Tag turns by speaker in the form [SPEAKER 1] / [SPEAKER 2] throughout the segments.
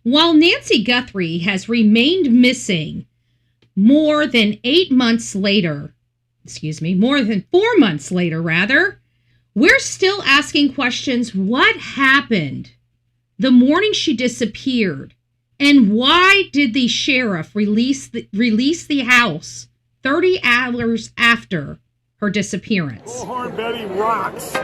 [SPEAKER 1] While Nancy Guthrie has remained missing more than 4 months later, rather, we're still asking questions. What happened the morning she disappeared? And why did the sheriff release the house 30 hours after her disappearance?
[SPEAKER 2] Bullhorn Betty rocks.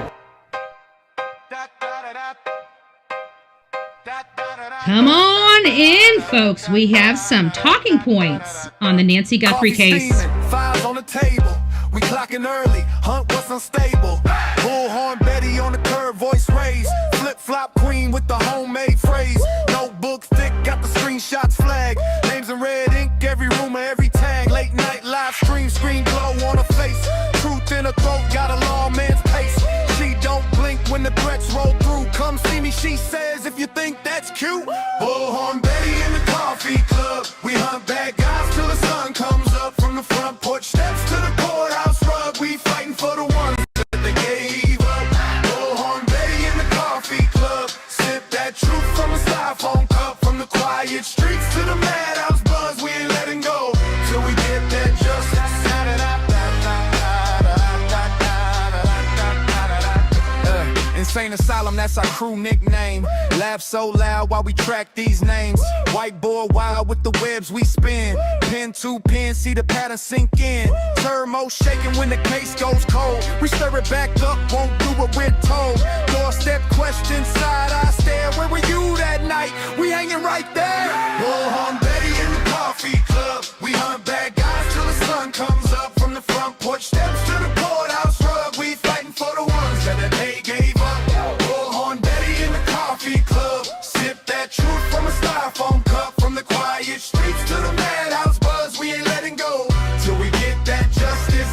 [SPEAKER 1] Come on in, folks. We have some talking points on the Nancy Guthrie case.
[SPEAKER 3] Files on the table. We clocking early. Hunt was unstable. Bullhorn Betty on the curb, voice raised. Flip-flop queen with the homemade phrase. Notebook thick, got the screenshots flag. Names in red ink, every rumor, every tag. Late night live stream, screen glow on her face. Truth in her throat, got a lawman's pace. She don't blink when the threats roll through. Come see me, she says, if you think that's cute. Bullhorn Betty in the coffee club. We hunt bad guys till the sun comes up. From the front porch steps to the courthouse rug. We fighting for the ones that they gave up. Bullhorn Betty in the coffee club. Sip that truth from a styrofoam cup. From the quiet streets to the madhouse buzz. We ain't letting go till we get that justice. Insane Asylum, that's our crew nickname. Laugh so loud while we track these names. Whiteboard wild with the webs we spin. Pen to pen, see the pattern sink in. Turbo shaking when the case goes cold. We stir it back up, won't do what we're told. Doorstep question, side eye stare. Where were you that night? We hanging right there. Bullhorn Betty in the coffee club. We hunt bad guys till the sun comes up. From the front porch steps to the courthouse rug. We fighting for the ones that they gave up. Bullhorn Betty in the coffee club. Sip that truth from a styrofoam cup. From the quiet streets to the madhouse buzz. We ain't letting go till we get that justice.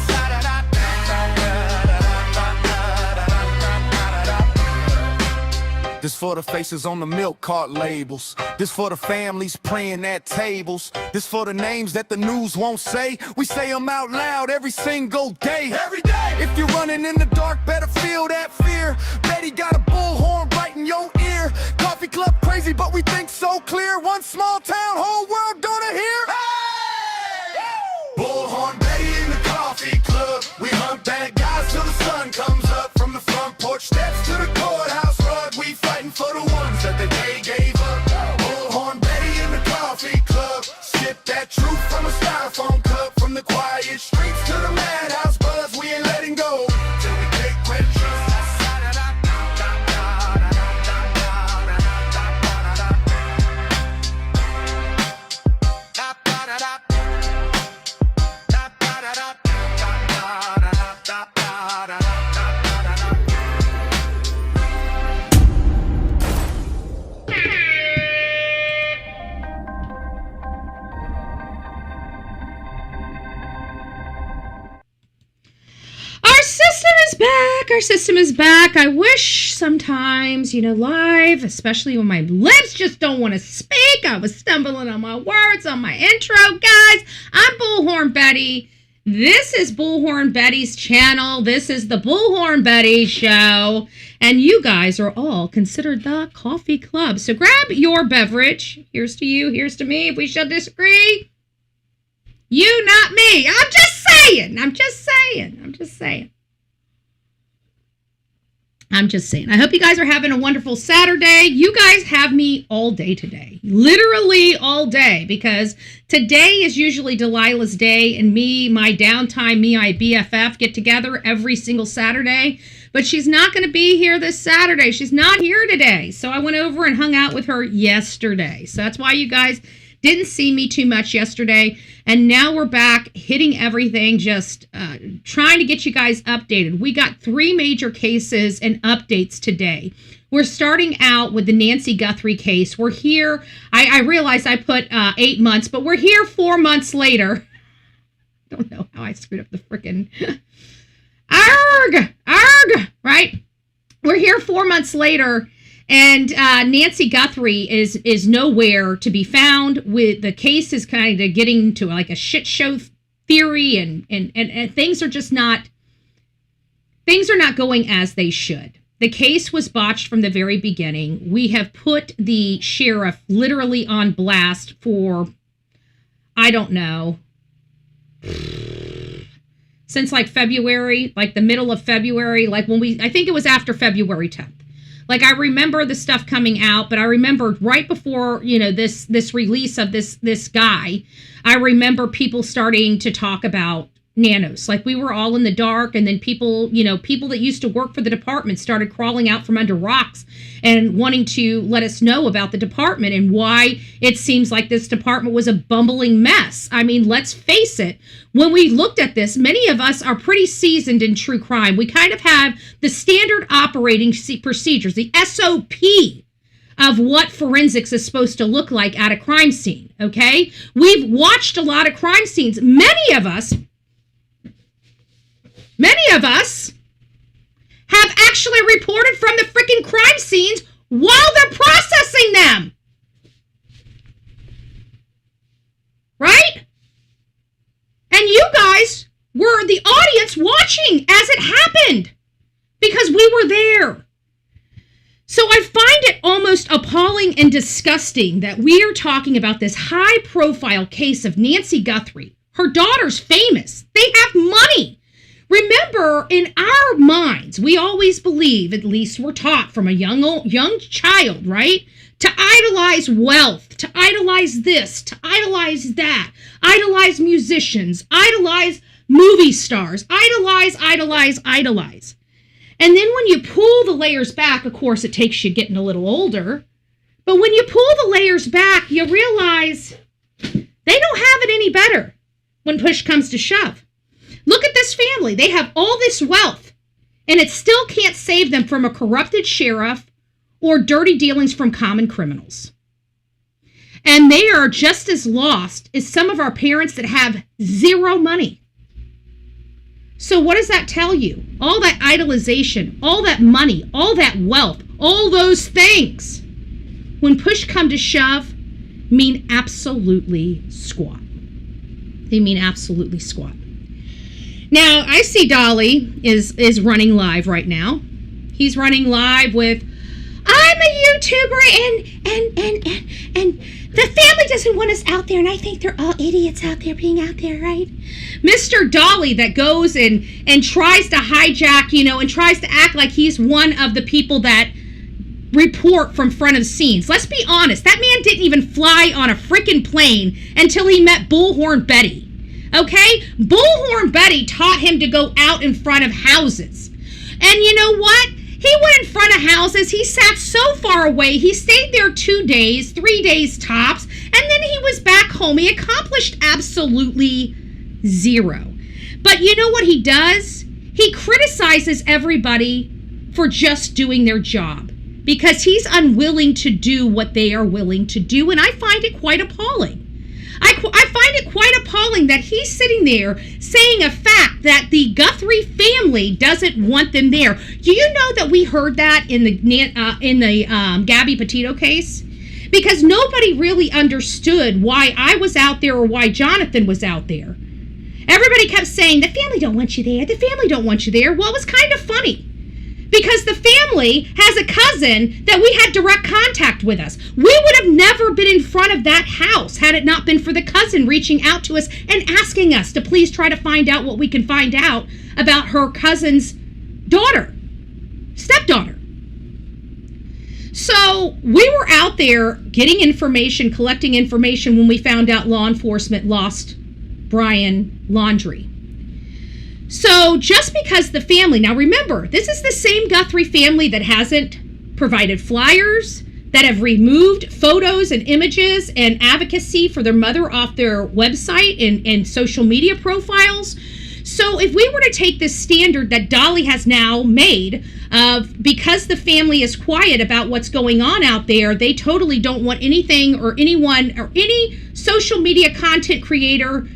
[SPEAKER 3] This for the faces on the milk cart labels. This for the families praying at tables. This for the names that the news won't say. We say them out loud every single day. Every day. If you're running in the dark, better feel that fear. Betty got a bullhorn right in your ear. Coffee club crazy, but we think so clear. One small town, whole world gonna hear. Hey! Bullhorn Betty in the coffee club. We hunt bad guys till the sun comes up. From the front porch steps to the courthouse rug. We fighting for the ones that the day gave up. Bullhorn Betty in the coffee club. Sip that truth from a styrofoam cup. From the quiet streets to the madhouse buzz. We ain't letting go till we take quick trust.
[SPEAKER 1] Our system is back. I wish sometimes, live, especially when my lips just don't want to speak. I was stumbling on my words on my intro. Guys, I'm Bullhorn Betty. This is Bullhorn Betty's channel. This is the Bullhorn Betty Show. And you guys are all considered the coffee club. So grab your beverage. Here's to you. Here's to me. If we shall disagree, you, not me. I'm just saying. I hope you guys are having a wonderful Saturday. You guys have me all day today. Literally all day. Because today is usually Delilah's day. And my BFF get together every single Saturday. But she's not going to be here this Saturday. She's not here today. So I went over and hung out with her yesterday. So that's why you guys didn't see me too much yesterday. And now we're back hitting everything, just trying to get you guys updated. We got 3 major cases and updates today. We're starting out with the Nancy Guthrie case. We're here. I realized I put 8 months, but we're here 4 months later. I don't know how I screwed up the frickin' arg, right? We're here 4 months later. And Nancy Guthrie is nowhere to be found. With the case is kind of getting to like a shit show theory, and things are not going as they should. The case was botched from the very beginning. We have put the sheriff literally on blast for, I don't know, since like February, like the middle of February, like I think it was after February 10th. Like, I remember the stuff coming out, but I remember right before, this release of this guy, I remember people starting to talk about nanos. Like, we were all in the dark, and then people that used to work for the department started crawling out from under rocks and wanting to let us know about the department and why it seems like this department was a bumbling mess. I mean, let's face it. When we looked at this, many of us are pretty seasoned in true crime. We kind of have the standard operating procedures, the SOP of what forensics is supposed to look like at a crime scene, okay? We've watched a lot of crime scenes. Many of us have actually reported from the freaking crime scenes while they're processing them. Right? And you guys were the audience watching as it happened because we were there. So I find it almost appalling and disgusting that we are talking about this high-profile case of Nancy Guthrie. Her daughter's famous. They have money. Remember, in our minds, we always believe, at least we're taught from a young child, right? To idolize wealth, to idolize this, to idolize that, idolize musicians, idolize movie stars, idolize. And then when you pull the layers back, of course, it takes you getting a little older, but when you pull the layers back, you realize they don't have it any better when push comes to shove. Look at this family. They have all this wealth, and it still can't save them from a corrupted sheriff or dirty dealings from common criminals. And they are just as lost as some of our parents that have zero money. So what does that tell you? All that idolization, all that money, all that wealth, all those things, when push come to shove, mean absolutely squat. They mean absolutely squat. Now, I see Dolly is running live right now. He's running live with, I'm a YouTuber and the family doesn't want us out there, and I think they're all idiots out there being out there, right? Mr. Dolly that goes and tries to hijack, and tries to act like he's one of the people that report from front of scenes. Let's be honest, that man didn't even fly on a freaking plane until he met Bullhorn Betty. Okay? Bullhorn Betty taught him to go out in front of houses. And you know what? He went in front of houses. He sat so far away. He stayed there 2 days, 3 days tops, and then he was back home. He accomplished absolutely zero. But you know what he does? He criticizes everybody for just doing their job because he's unwilling to do what they are willing to do, and I find it quite appalling. I find it quite appalling that he's sitting there saying a fact that the Guthrie family doesn't want them there. Do you know that we heard that in the Gabby Petito case? Because nobody really understood why I was out there or why Jonathan was out there. Everybody kept saying, the family don't want you there. The family don't want you there. Well, it was kind of funny. Because the family has a cousin that we had direct contact with us. We would have never been in front of that house had it not been for the cousin reaching out to us and asking us to please try to find out what we can find out about her cousin's stepdaughter. So we were out there getting information, collecting information when we found out law enforcement lost Brian Laundrie. So just because the family, now remember, this is the same Guthrie family that hasn't provided flyers, that have removed photos and images and advocacy for their mother off their website and social media profiles. So if we were to take this standard that Dolly has now made of because the family is quiet about what's going on out there, they totally don't want anything or anyone or any social media content creator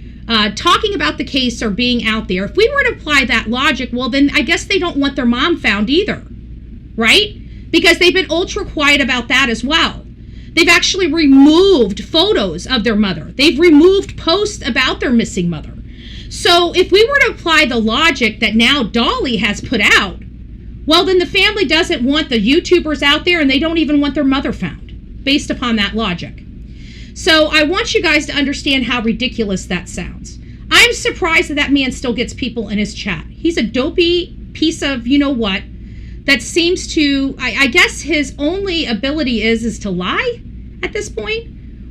[SPEAKER 1] talking about the case or being out there. If we were to apply that logic, well, then I guess they don't want their mom found either, right? Because they've been ultra quiet about that as well. They've actually removed photos of their mother. They've removed posts about their missing mother. So if we were to apply the logic that now Dolly has put out, Well, then the family doesn't want the YouTubers out there, and they don't even want their mother found, based upon that logic. So I want you guys to understand how ridiculous that sounds. I'm surprised that that man still gets people in his chat. He's a dopey piece of you-know-what that seems to, I guess his only ability is to lie at this point,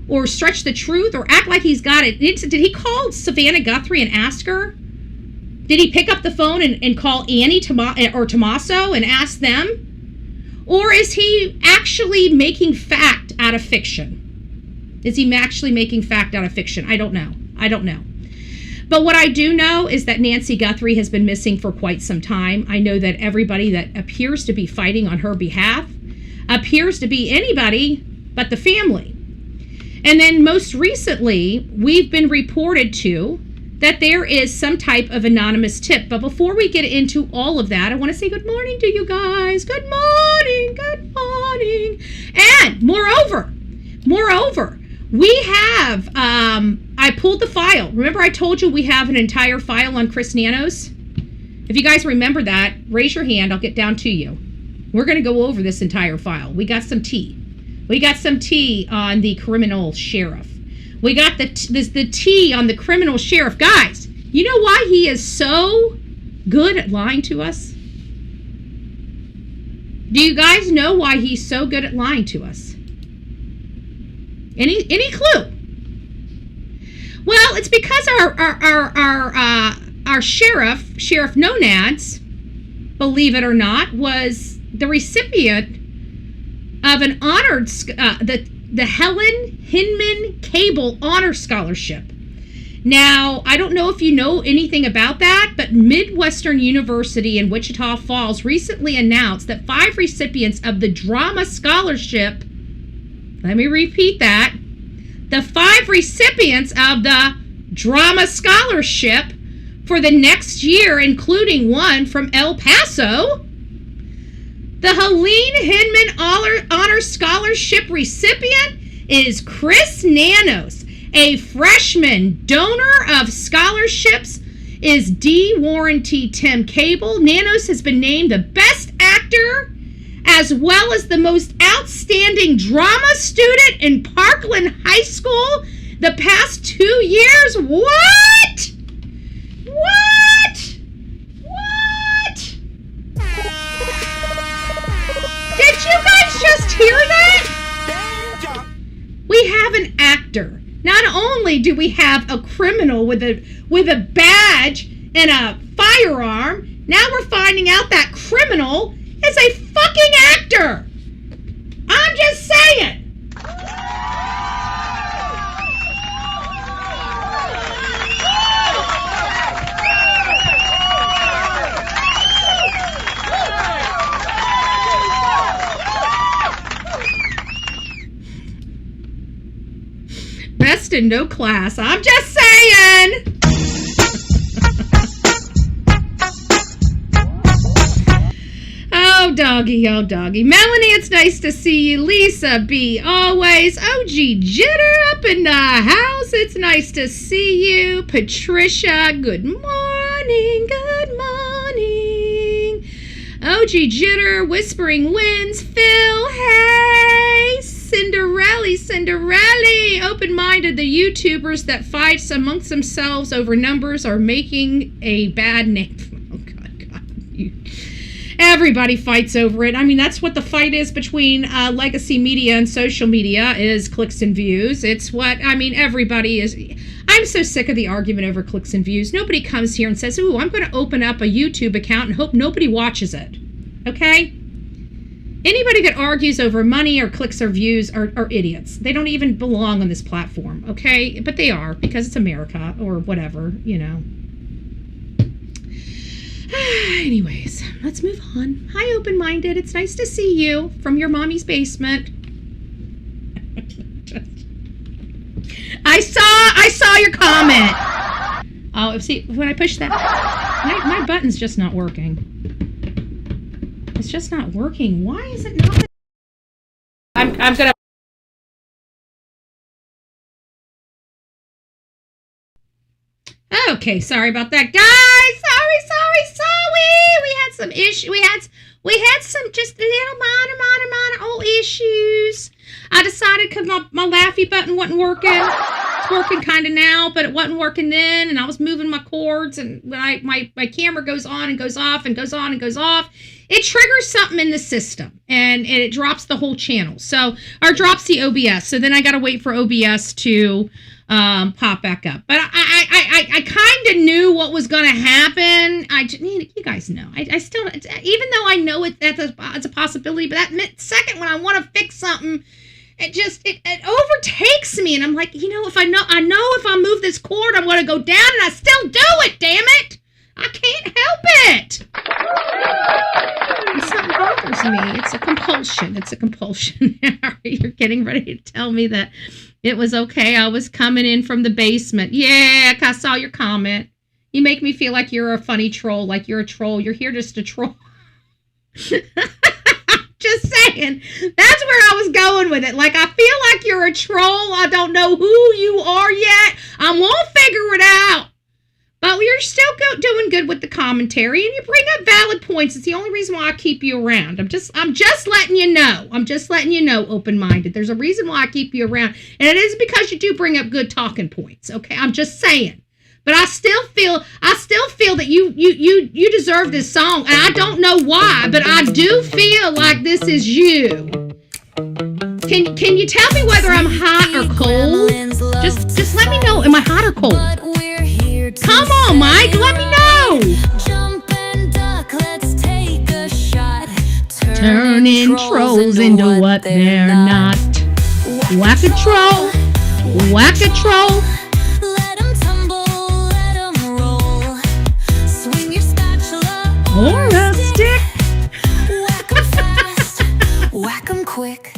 [SPEAKER 1] or stretch the truth, or act like he's got it. Did he call Savannah Guthrie and ask her? Did he pick up the phone and call Annie or Tommaso and ask them? Or is he actually making fact out of fiction? Is he actually making fact out of fiction? I don't know. But what I do know is that Nancy Guthrie has been missing for quite some time. I know that everybody that appears to be fighting on her behalf appears to be anybody but the family. And then most recently, we've been reported to that there is some type of anonymous tip. But before we get into all of that, I want to say good morning to you guys. Good morning. And moreover, we have, I pulled the file. Remember I told you we have an entire file on Chris Nanos? If you guys remember that, raise your hand. I'll get down to you. We're going to go over this entire file. We got some tea. We got some tea on the criminal sheriff. We got the tea on the criminal sheriff. Guys, you know why he is so good at lying to us? Do you guys know why he's so good at lying to us? Any clue? Well, it's because our Sheriff Nonads, believe it or not, was the recipient of an honored the Helen Hinman Cable Honor Scholarship. Now, I don't know if you know anything about that, but Midwestern University in Wichita Falls recently announced that 5 recipients of the Drama Scholarship, let me repeat that, the 5 recipients of the Drama Scholarship for the next year, including one from El Paso, the Helene Hinman Honor Scholarship recipient is Chris Nanos. A freshman donor of scholarships is D. Warranty Tim Cable. Nanos has been named the best actor as well as the most outstanding drama student in Parkland High School the past 2 years. What? Did you guys just hear that? We have an actor. Not only do we have a criminal with a badge and a firearm, now we're finding out that criminal is a fucking actor. I'm just saying. Best in no class. I'm just saying. Oh, doggy. Melanie, it's nice to see you. Lisa B, always. OG Jitter up in the house. It's nice to see you. Patricia, good morning. OG Jitter, Whispering Winds. Phil, hey. Cinderelli. Open-minded, the YouTubers that fight amongst themselves over numbers are making a bad name. Oh, God. Everybody fights over it. I mean, that's what the fight is between legacy media and social media, is clicks and views. It's what, I mean, everybody is. I'm so sick of the argument over clicks and views. Nobody comes here and says, ooh, I'm going to open up a YouTube account and hope nobody watches it. Okay? Anybody that argues over money or clicks or views are idiots. They don't even belong on this platform, okay? But they are, because it's America or whatever, you know. Anyways, let's move on. Hi, Open-Minded. It's nice to see you from your mommy's basement. I saw your comment. Oh, see, when I push that, my button's just not working. It's just not working. Why is it not? I'm gonna. Okay, sorry about that, guys. Sorry. We had some issue. We had some just little minor old issues. I decided because my Laffy button wasn't working. It's working kind of now, but it wasn't working then. And I was moving my cords, and when my camera goes on and goes off and goes on and goes off, it triggers something in the system, and it drops the whole channel. Or drops the OBS. So then I got to wait for OBS to pop back up. But I kind of knew what was going to happen. You guys know. I still, even though I know it's a possibility, but that second when I want to fix something, it overtakes me, and I'm like, if I know if I move this cord, I'm going to go down, and I still do it. Damn it! I can't help it. Something bothers me. It's a compulsion. You're getting ready to tell me that it was okay. I was coming in from the basement. Yeah, I saw your comment. You make me feel like you're a funny troll, like you're a troll. You're here just to troll. Just saying. That's where I was going with it. Like, I feel like you're a troll. I don't know who you are yet. I won't figure it out. But you're still doing good with the commentary, and you bring up valid points. It's the only reason why I keep you around. I'm just letting you know. Open-minded. There's a reason why I keep you around, and it is because you do bring up good talking points. Okay, I'm just saying. But I still feel that you deserve this song, and I don't know why, but I do feel like this is you. Can you tell me whether I'm hot or cold? Just let me know. Am I hot or cold? Come on, Mike, let me know.
[SPEAKER 2] Jump and duck, let's take a shot.
[SPEAKER 1] Turning trolls into what they're not. Whack a troll. Whack a troll.
[SPEAKER 2] Let 'em tumble, let 'em roll. Swing your spatula
[SPEAKER 1] Or a stick.
[SPEAKER 2] Whack 'em fast, whack 'em quick.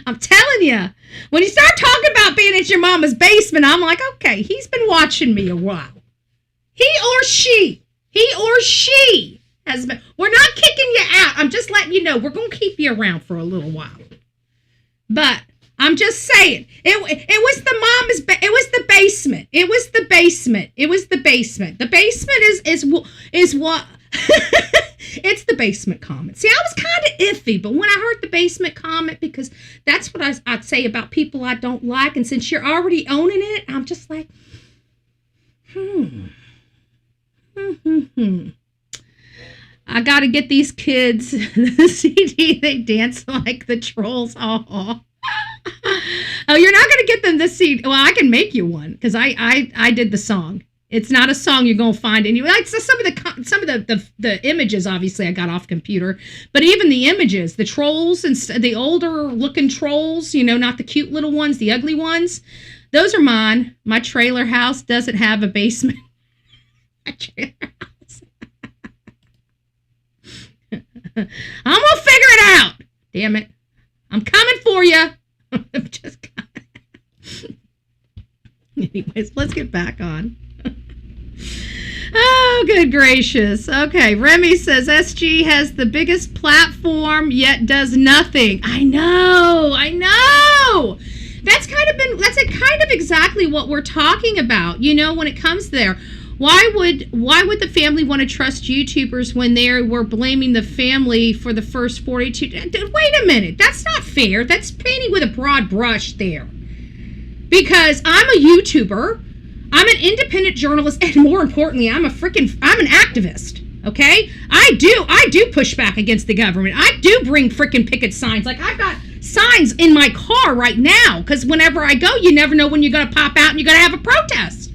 [SPEAKER 1] I'm telling you, when you start talking about being at your mama's basement, I'm like, okay, he's been watching me a while. He or she has been. We're not kicking you out. I'm just letting you know we're going to keep you around for a little while. But I'm just saying, it was the basement. It was the basement. The basement is what. It's the basement comment. See, I was kind of iffy, but when I heard the basement comment, because that's what I'd say about people I don't like, and since you're already owning it, I'm just like, I got to get these kids the CD. They dance like the trolls. Oh, you're not going to get them the CD. Well, I can make you one because I did the song. It's not a song you're gonna find anyway. Like some of the images, obviously, I got off computer, but even the images, the trolls and the older looking trolls, not the cute little ones, the ugly ones, those are mine. My trailer house doesn't have a basement. My trailer house. I'm gonna figure it out. Damn it! I'm coming for you. I'm just. Anyways, let's get back on. Oh, good gracious. Okay, Remy says SG has the biggest platform yet does nothing. I know. That's kind of exactly what we're talking about. When it comes there, why would the family want to trust YouTubers when they were blaming the family for the first 42? Wait a minute, that's not fair. That's painting with a broad brush there. Because I'm a YouTuber. I'm an independent journalist, and more importantly, I'm an activist, okay? I do push back against the government. I do bring frickin' picket signs. Like, I've got signs in my car right now, because whenever I go, you never know when you're going to pop out and you're going to have a protest,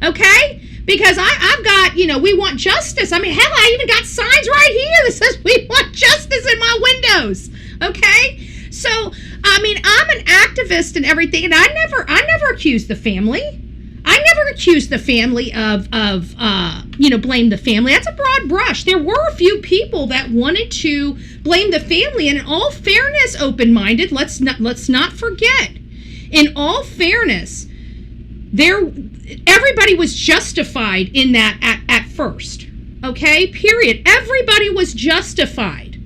[SPEAKER 1] okay? Because I've got, we want justice. I mean, hell, I even got signs right here that says we want justice in my windows, okay? So, I mean, I'm an activist and everything, and I never accused the family. I never accused the family of blame the family. That's a broad brush. There were a few people that wanted to blame the family, and in all fairness, open-minded, let's not forget, in all fairness, everybody was justified in that at first. Okay? Period. Everybody was justified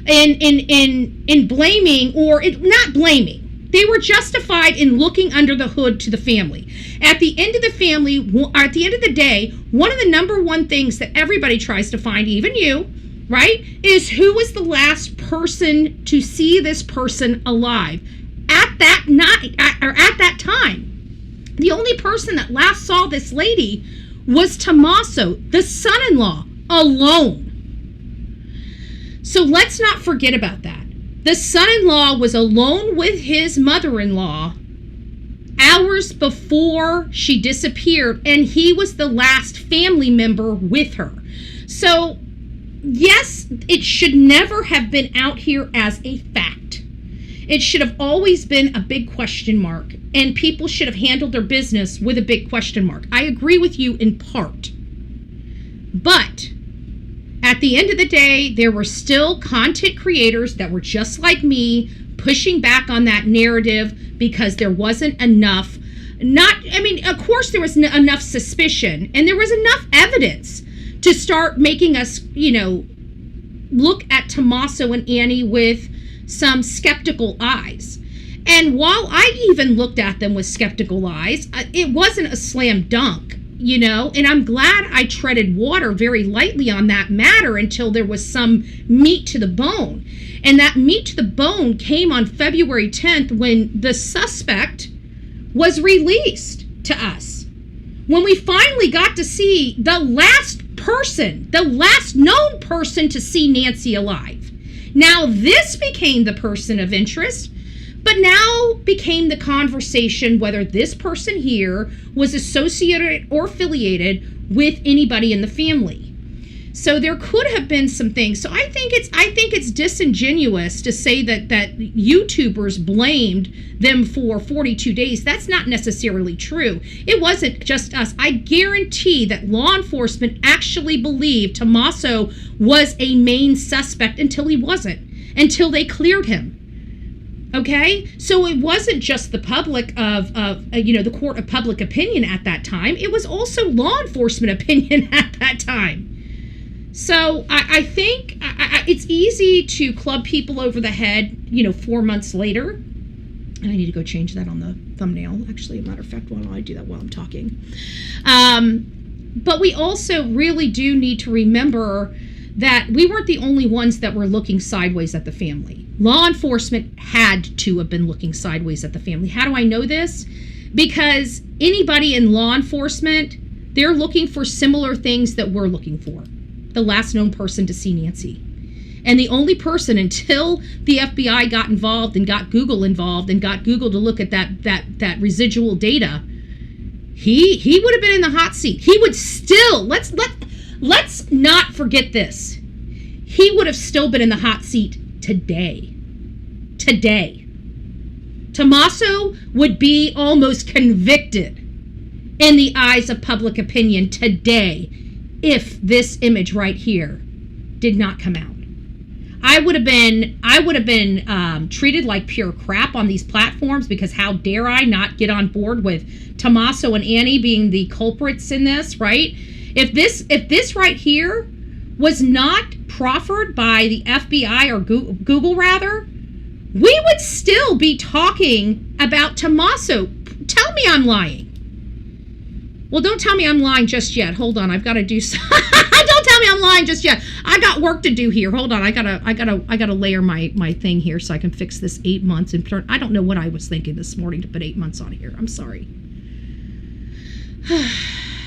[SPEAKER 1] in blaming, or not blaming. They were justified in looking under the hood to the family. At the end of the day, one of the number one things that everybody tries to find, even you, right, is who was the last person to see this person alive at that night or at that time. The only person that last saw this lady was Tommaso, the son-in-law, alone. So let's not forget about that. The son-in-law was alone with his mother-in-law hours before she disappeared, and he was the last family member with her. So, yes, it should never have been out here as a fact. It should have always been a big question mark, and people should have handled their business with a big question mark. I agree with you in part. But at the end of the day, there were still content creators that were just like me pushing back on that narrative because there wasn't enough, of course there was enough suspicion and there was enough evidence to start making us, look at Tommaso and Annie with some skeptical eyes. And while I even looked at them with skeptical eyes, it wasn't a slam dunk. And I'm glad I treaded water very lightly on that matter until there was some meat to the bone. And that meat to the bone came on February 10th when the suspect was released to us. When we finally got to see the last known person to see Nancy alive. Now this became the person of interest, but now became the conversation whether this person here was associated or affiliated with anybody in the family. So there could have been some things. So I think it's disingenuous to say that YouTubers blamed them for 42 days. That's not necessarily true. It wasn't just us. I guarantee that law enforcement actually believed Tommaso was a main suspect until he wasn't, until they cleared him. Okay, so it wasn't just the public of the court of public opinion at that time. It was also law enforcement opinion at that time. So I think it's easy to club people over the head, 4 months later. And I need to go change that on the thumbnail. Actually, a matter of fact, why don't I do that while I'm talking? But we also really do need to remember that we weren't the only ones that were looking sideways at the family. Law enforcement had to have been looking sideways at the family. How do I know this? Because anybody in law enforcement, they're looking for similar things that we're looking for. The last known person to see Nancy. And the only person, until the FBI got involved and got Google involved and got Google to look at that residual data, he would have been in the hot seat. He would still, let's not forget this. He would have still been in the hot seat today. Today. Tommaso would be almost convicted in the eyes of public opinion today if this image right here did not come out. I would have been treated like pure crap on these platforms, because how dare I not get on board with Tommaso and Annie being the culprits in this, right? If this right here was not proffered by the FBI or Google rather, we would still be talking about Tommaso. Tell me I'm lying. Well, don't tell me I'm lying just yet. Hold on, I've got to do some. Don't tell me I'm lying just yet. I got work to do here. Hold on, I gotta layer my thing here so I can fix this 8 months and turn. I don't know what I was thinking this morning to put 8 months on here. I'm sorry.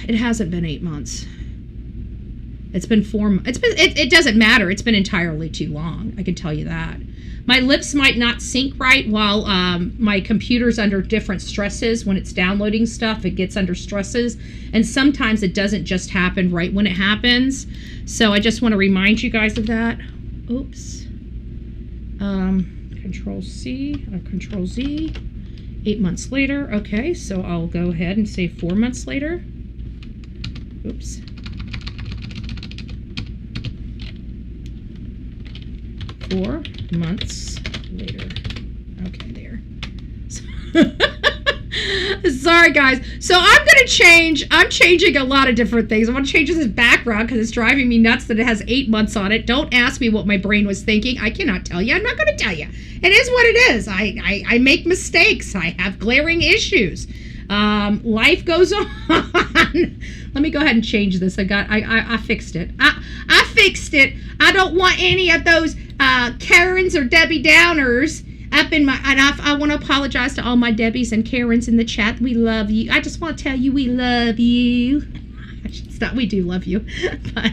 [SPEAKER 1] It hasn't been 8 months. It's been 4 months. It doesn't matter. It's been entirely too long. I can tell you that. My lips might not sync right while my computer's under different stresses. When it's downloading stuff, it gets under stresses. And sometimes it doesn't just happen right when it happens. So I just want to remind you guys of that. Oops. Control C or Control Z. 8 months later. Okay, so I'll go ahead and say 4 months later. Oops. 4 months later. Okay, there. Sorry, guys. So I'm changing a lot of different things. I'm going to change this background because it's driving me nuts that it has 8 months on it. Don't ask me what my brain was thinking. I cannot tell you. I'm not going to tell you. It is what it is. I make mistakes. I have glaring issues. Life goes on. Let me go ahead and change this. I fixed it. I fixed it. I don't want any of those Karens or Debbie Downers up in my, and I want to apologize to all my Debbies and Karens in the chat. We love you. I just want to tell you we love you. Stop. We do love you. But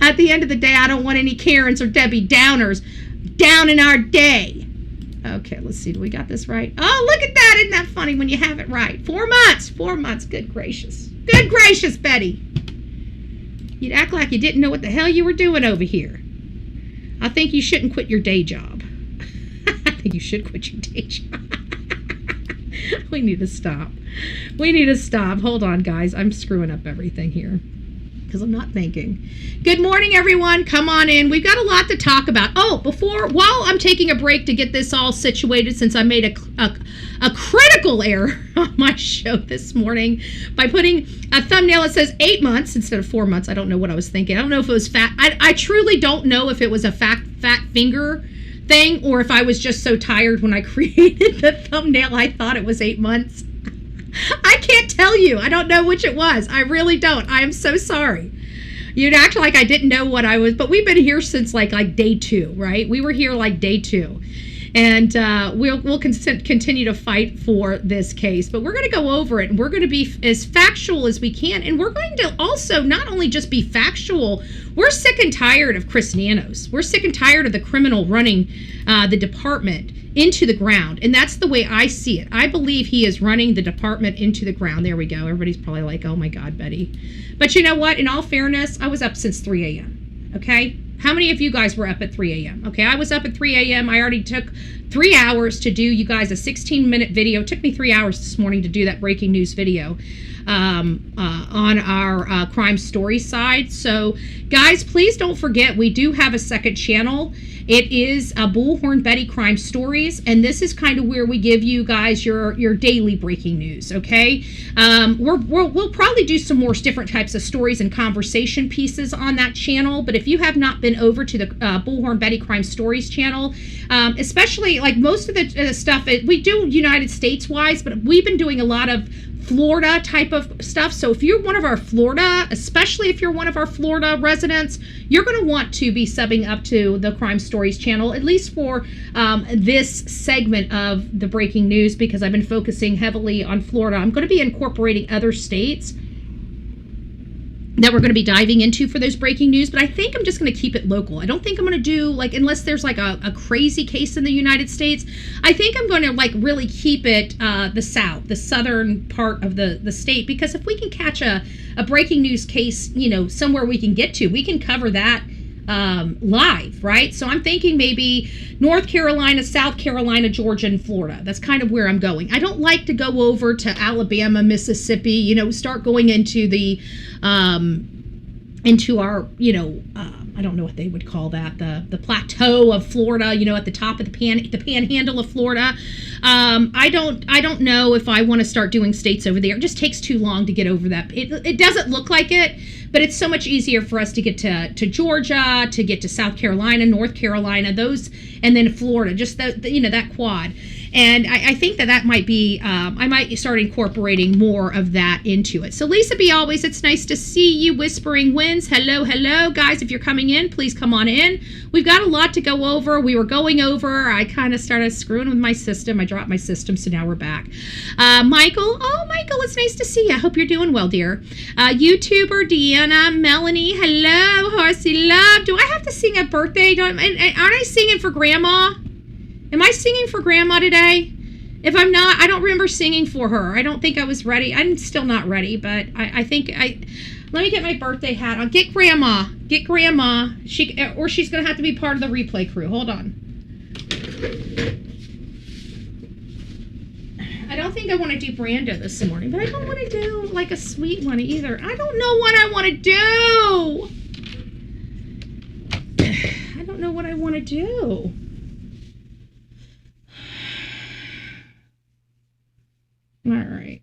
[SPEAKER 1] at the end of the day, I don't want any Karens or Debbie Downers down in our day. Okay, let's see. Do we got this right? Oh, look at that. Isn't that funny when you have it right? 4 months. 4 months. Good gracious. Good gracious, Betty. You'd act like you didn't know what the hell you were doing over here. I think you shouldn't quit your day job. I think you should quit your day job. We need to stop. We need to stop. Hold on, guys. I'm screwing up everything here because I'm not thinking. Good morning, everyone. Come on in. We've got a lot to talk about. Oh, while I'm taking a break to get this all situated, since I made a critical error on my show this morning by putting a thumbnail that says 8 months instead of 4 months. I don't know what I was thinking. I don't know if it was fat. I truly don't know if it was a fat finger thing or if I was just so tired when I created the thumbnail I thought it was 8 months. I can't tell you. I don't know which it was. I really don't. I am so sorry. You'd act like I didn't know what I was, but we've been here since like day 2, right? We were here like day 2. And we'll continue to fight for this case. But we're going to go over it, and we're going to be as factual as we can. And we're going to also not only just be factual, we're sick and tired of Chris Nanos. We're sick and tired of the criminal running the department into the ground. And that's the way I see it. I believe he is running the department into the ground. There we go. Everybody's probably like, oh my God, Betty. But you know what? In all fairness, I was up since 3 a.m. Okay? How many of you guys were up at 3 a.m.? Okay, I was up at 3 a.m. I already took 3 hours to do you guys a 16-minute video. It took me 3 hours this morning to do that breaking news video on our crime story side. So, guys, please don't forget we do have a second channel. It is Bullhorn Betty Crime Stories, and this is kind of where we give you guys your daily breaking news, okay? We'll probably do some more different types of stories and conversation pieces on that channel, but if you have not been over to the Bullhorn Betty Crime Stories channel, especially like most of the stuff, we do United States-wise, but we've been doing a lot of Florida type of stuff. So if you're one of our Florida, especially if you're one of our Florida residents, you're going to want to be subbing up to the Crime Stories channel, at least for this segment of the breaking news, because I've been focusing heavily on Florida. I'm going to be incorporating other states that we're going to be diving into for those breaking news, but I think I'm just going to keep it local. I don't think I'm going to do, like, unless there's like a crazy case in the United States, I think I'm going to like really keep it the southern part of the state, because if we can catch a breaking news case, you know, somewhere we can get to, we can cover that live, right? So I'm thinking maybe North Carolina, South Carolina, Georgia, and Florida. That's kind of where I'm going. I don't like to go over to Alabama, Mississippi, you know, start going into the into our, you know, I don't know what they would call that, the plateau of Florida, you know, at the top of the panhandle of Florida. I don't know if I want to start doing states over there. It just takes too long to get over that. It doesn't look like it, but it's so much easier for us to get to Georgia, to get to South Carolina, North Carolina, those, and then Florida, just you know, that quad. And I think that might be, I might start incorporating more of that into it. So Lisa B. Always, it's nice to see you. Whispering Winds, hello, hello. Guys, if you're coming in, please come on in. We've got a lot to go over. We were going over, I kind of started screwing with my system. I dropped my system, so now we're back. Michael, it's nice to see you. I hope you're doing well, dear. YouTuber Deanna, Melanie, hello, Horsey Love. Do I have to sing a birthday? Aren't I singing for Grandma? Am I singing for Grandma today? If I'm not, I don't remember singing for her. I don't think I was ready. I'm still not ready, but I think let me get my birthday hat on. Get Grandma. She's going to have to be part of the replay crew. Hold on. I don't think I want to do Brando this morning, but I don't want to do like a sweet one either. I don't know what I want to do. I don't know what I want to do. All right.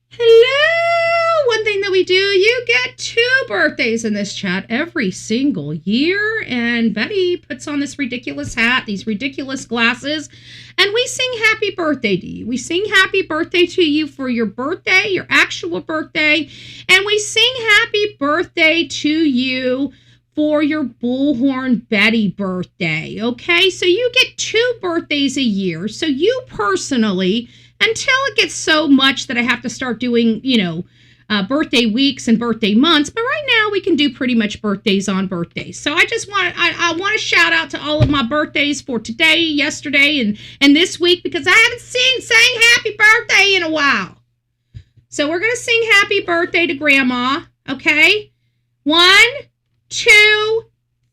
[SPEAKER 1] Hello! One thing that we do, you get 2 birthdays in this chat every single year. And Betty puts on this ridiculous hat, these ridiculous glasses, and we sing happy birthday to you. We sing happy birthday to you for your birthday, your actual birthday, and we sing happy birthday to you for your Bullhorn Betty birthday, okay? So you get 2 birthdays a year. So you personally, until it gets so much that I have to start doing, birthday weeks and birthday months, but right now we can do pretty much birthdays on birthdays. So I want to shout out to all of my birthdays for today, yesterday, and this week, because I haven't sang happy birthday in a while. So we're going to sing happy birthday to Grandma, okay? 1, 2,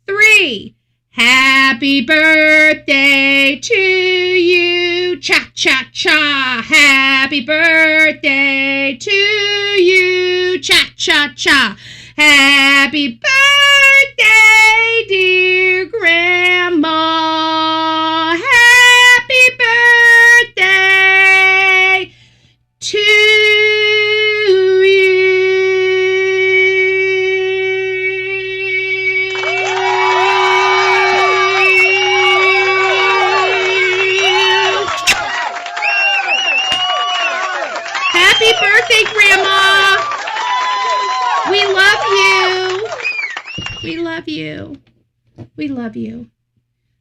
[SPEAKER 1] 3. Happy birthday to you, cha-cha-cha. Happy birthday to you, cha-cha-cha. Happy birthday, dear Grandma. Happy birthday to birthday, Grandma. We love you. We love you. We love you.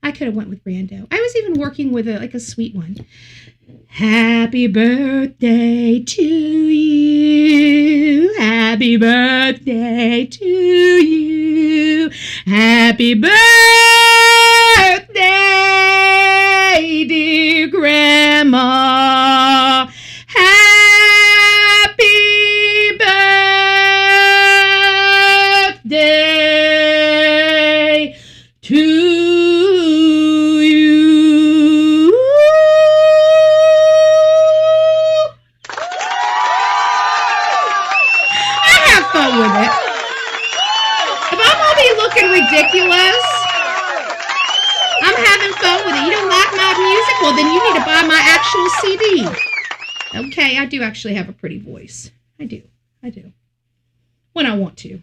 [SPEAKER 1] I could have went with Brando. I was even working with a sweet one. Happy birthday to you. Happy birthday to you. Happy birthday, dear Grandma. Happy birthday to you. I have fun with it. If I'm gonna be looking ridiculous, I'm having fun with it. You don't like my music? Well, then you need to buy my actual CD. Okay, I do actually have a pretty voice. I do. When I want to.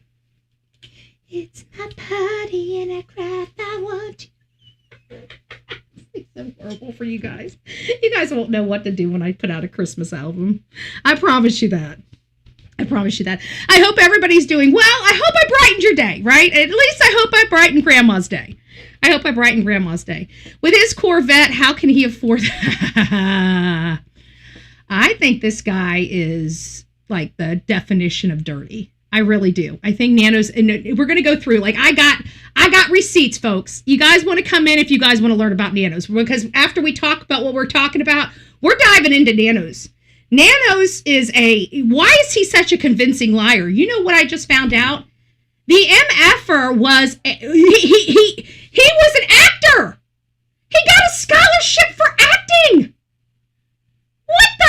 [SPEAKER 1] It's my party and I cry if I want to. It's so horrible for you guys. You guys won't know what to do when I put out a Christmas album. I promise you that. I hope everybody's doing well. I hope I brightened your day, right? At least I hope I brightened Grandma's day. With his Corvette, how can he afford that? I think this guy is like the definition of dirty. I really do. I think Nano's, and we're going to go through, like, I got receipts, folks. You guys want to come in if you guys want to learn about Nanos, because after we talk about what we're talking about, we're diving into Nanos. Nanos why is he such a convincing liar? You know what I just found out? The MFer was, he was an actor. He got a scholarship for acting. What the?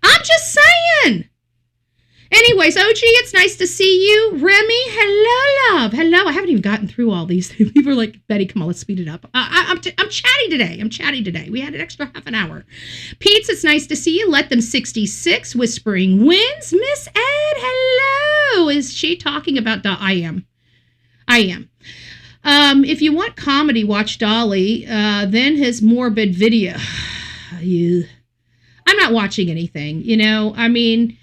[SPEAKER 1] I'm just saying. Anyways, OG, it's nice to see you. Remy, hello, love. Hello. I haven't even gotten through all these. People are like, Betty, come on, let's speed it up. I'm chatty today. We had an extra half an hour. Pete's, it's nice to see you. Let them 66. Whispering Winds. Miss Ed, hello. Is she talking about I am. If you want comedy, watch Dolly. Then his morbid video. I'm not watching anything, I mean,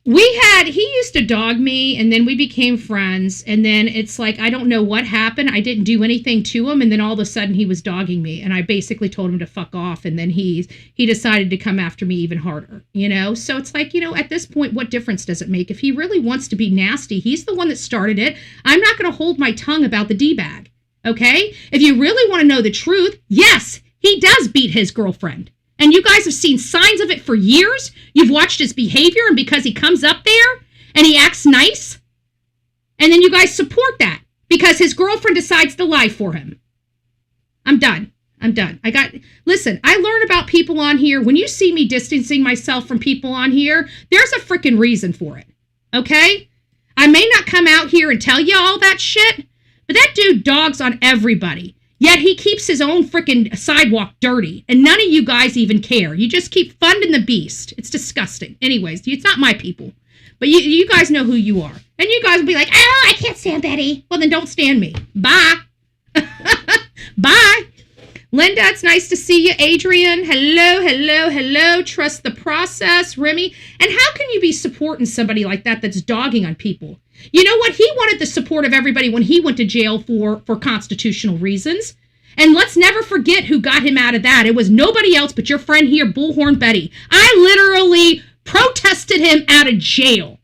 [SPEAKER 1] he used to dog me, and then we became friends, and then it's like, I don't know what happened. I didn't do anything to him, and then all of a sudden he was dogging me, and I basically told him to fuck off, and then he decided to come after me even harder, So it's like, at this point, what difference does it make? If he really wants to be nasty, he's the one that started it. I'm not going to hold my tongue about the D-bag, okay? If you really want to know the truth, yes, he does beat his girlfriend. And you guys have seen signs of it for years. You've watched his behavior, and because he comes up there and he acts nice, and then you guys support that because his girlfriend decides to lie for him. I'm done. Listen, I learn about people on here. When you see me distancing myself from people on here, there's a freaking reason for it. Okay? I may not come out here and tell you all that shit, But that dude dogs on everybody. Yet he keeps his own freaking sidewalk dirty. And none of you guys even care. You just keep funding the beast. It's disgusting. Anyways, it's not my people. But you guys know who you are. And you guys will be like, oh, I can't stand Betty. Well, then don't stand me. Bye. Bye. Linda, it's nice to see you. Adrian, hello. Trust the process. Remy. And how can you be supporting somebody like that that's dogging on people? You know what? He wanted the support of everybody when he went to jail for constitutional reasons. And let's never forget who got him out of that. It was nobody else but your friend here, Bullhorn Betty. I literally protested him out of jail.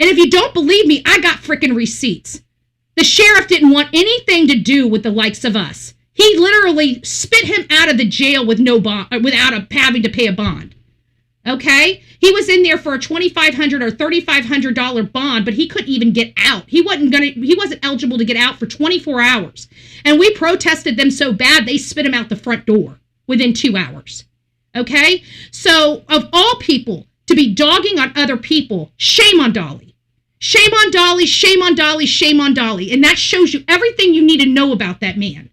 [SPEAKER 1] And if you don't believe me, I got freaking receipts. The sheriff didn't want anything to do with the likes of us. He literally spit him out of the jail with no bond, without having to pay a bond. Okay? He was in there for a $2,500 or $3,500 bond, but he couldn't even get out. He wasn't eligible to get out for 24 hours. And we protested them so bad, they spit him out the front door within 2 hours. Okay? So, of all people to be dogging on other people, shame on Dolly. Shame on Dolly, shame on Dolly, shame on Dolly. And that shows you everything you need to know about that man.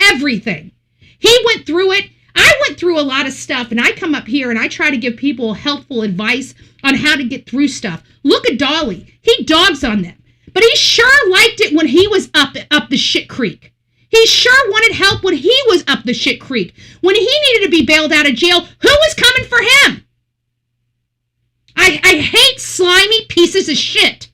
[SPEAKER 1] Everything. He went through it. I went through a lot of stuff, and I come up here and I try to give people helpful advice on how to get through stuff. Look at Dolly. He dogs on them. But he sure liked it when he was up the shit creek. He sure wanted help when he was up the shit creek. When he needed to be bailed out of jail, who was coming for him? I hate slimy pieces of shit.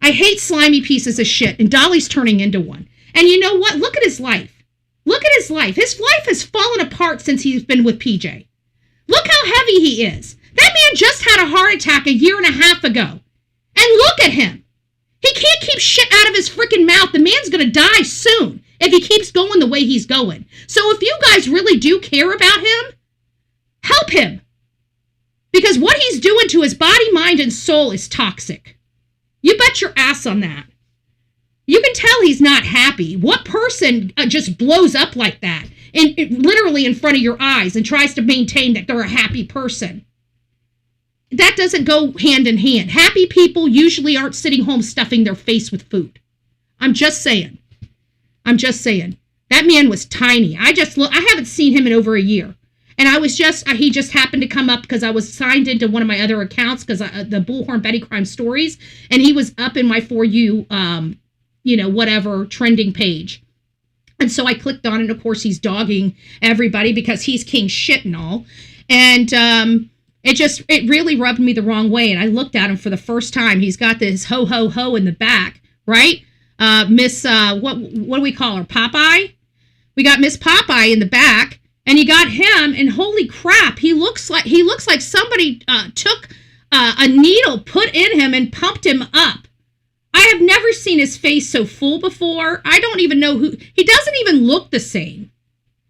[SPEAKER 1] I hate slimy pieces of shit, and Dolly's turning into one. And you know what? Look at his life. Look at his life. His life has fallen apart since he's been with PJ. Look how heavy he is. That man just had a heart attack 1.5 years ago. And look at him. He can't keep shit out of his freaking mouth. The man's going to die soon if he keeps going the way he's going. So if you guys really do care about him, help him. Because what he's doing to his body, mind, and soul is toxic. You bet your ass on that. You can tell he's not happy. What person just blows up like that, literally in front of your eyes, and tries to maintain that they're a happy person? That doesn't go hand in hand. Happy people usually aren't sitting home stuffing their face with food. I'm just saying. That man was tiny. I haven't seen him in over 1 year. And he just happened to come up because I was signed into one of my other accounts, because the Bullhorn Betty Crime Stories, and he was up in my For You, whatever, trending page. And so I clicked on it, and of course he's dogging everybody because he's king shit and all. And it really rubbed me the wrong way. And I looked at him for the first time. He's got this ho, ho, ho in the back, right? Miss, what do we call her? Popeye? We got Miss Popeye in the back. And you got him, and holy crap, he looks like somebody took a needle, put in him, and pumped him up. I have never seen his face so full before. I don't even know he doesn't even look the same.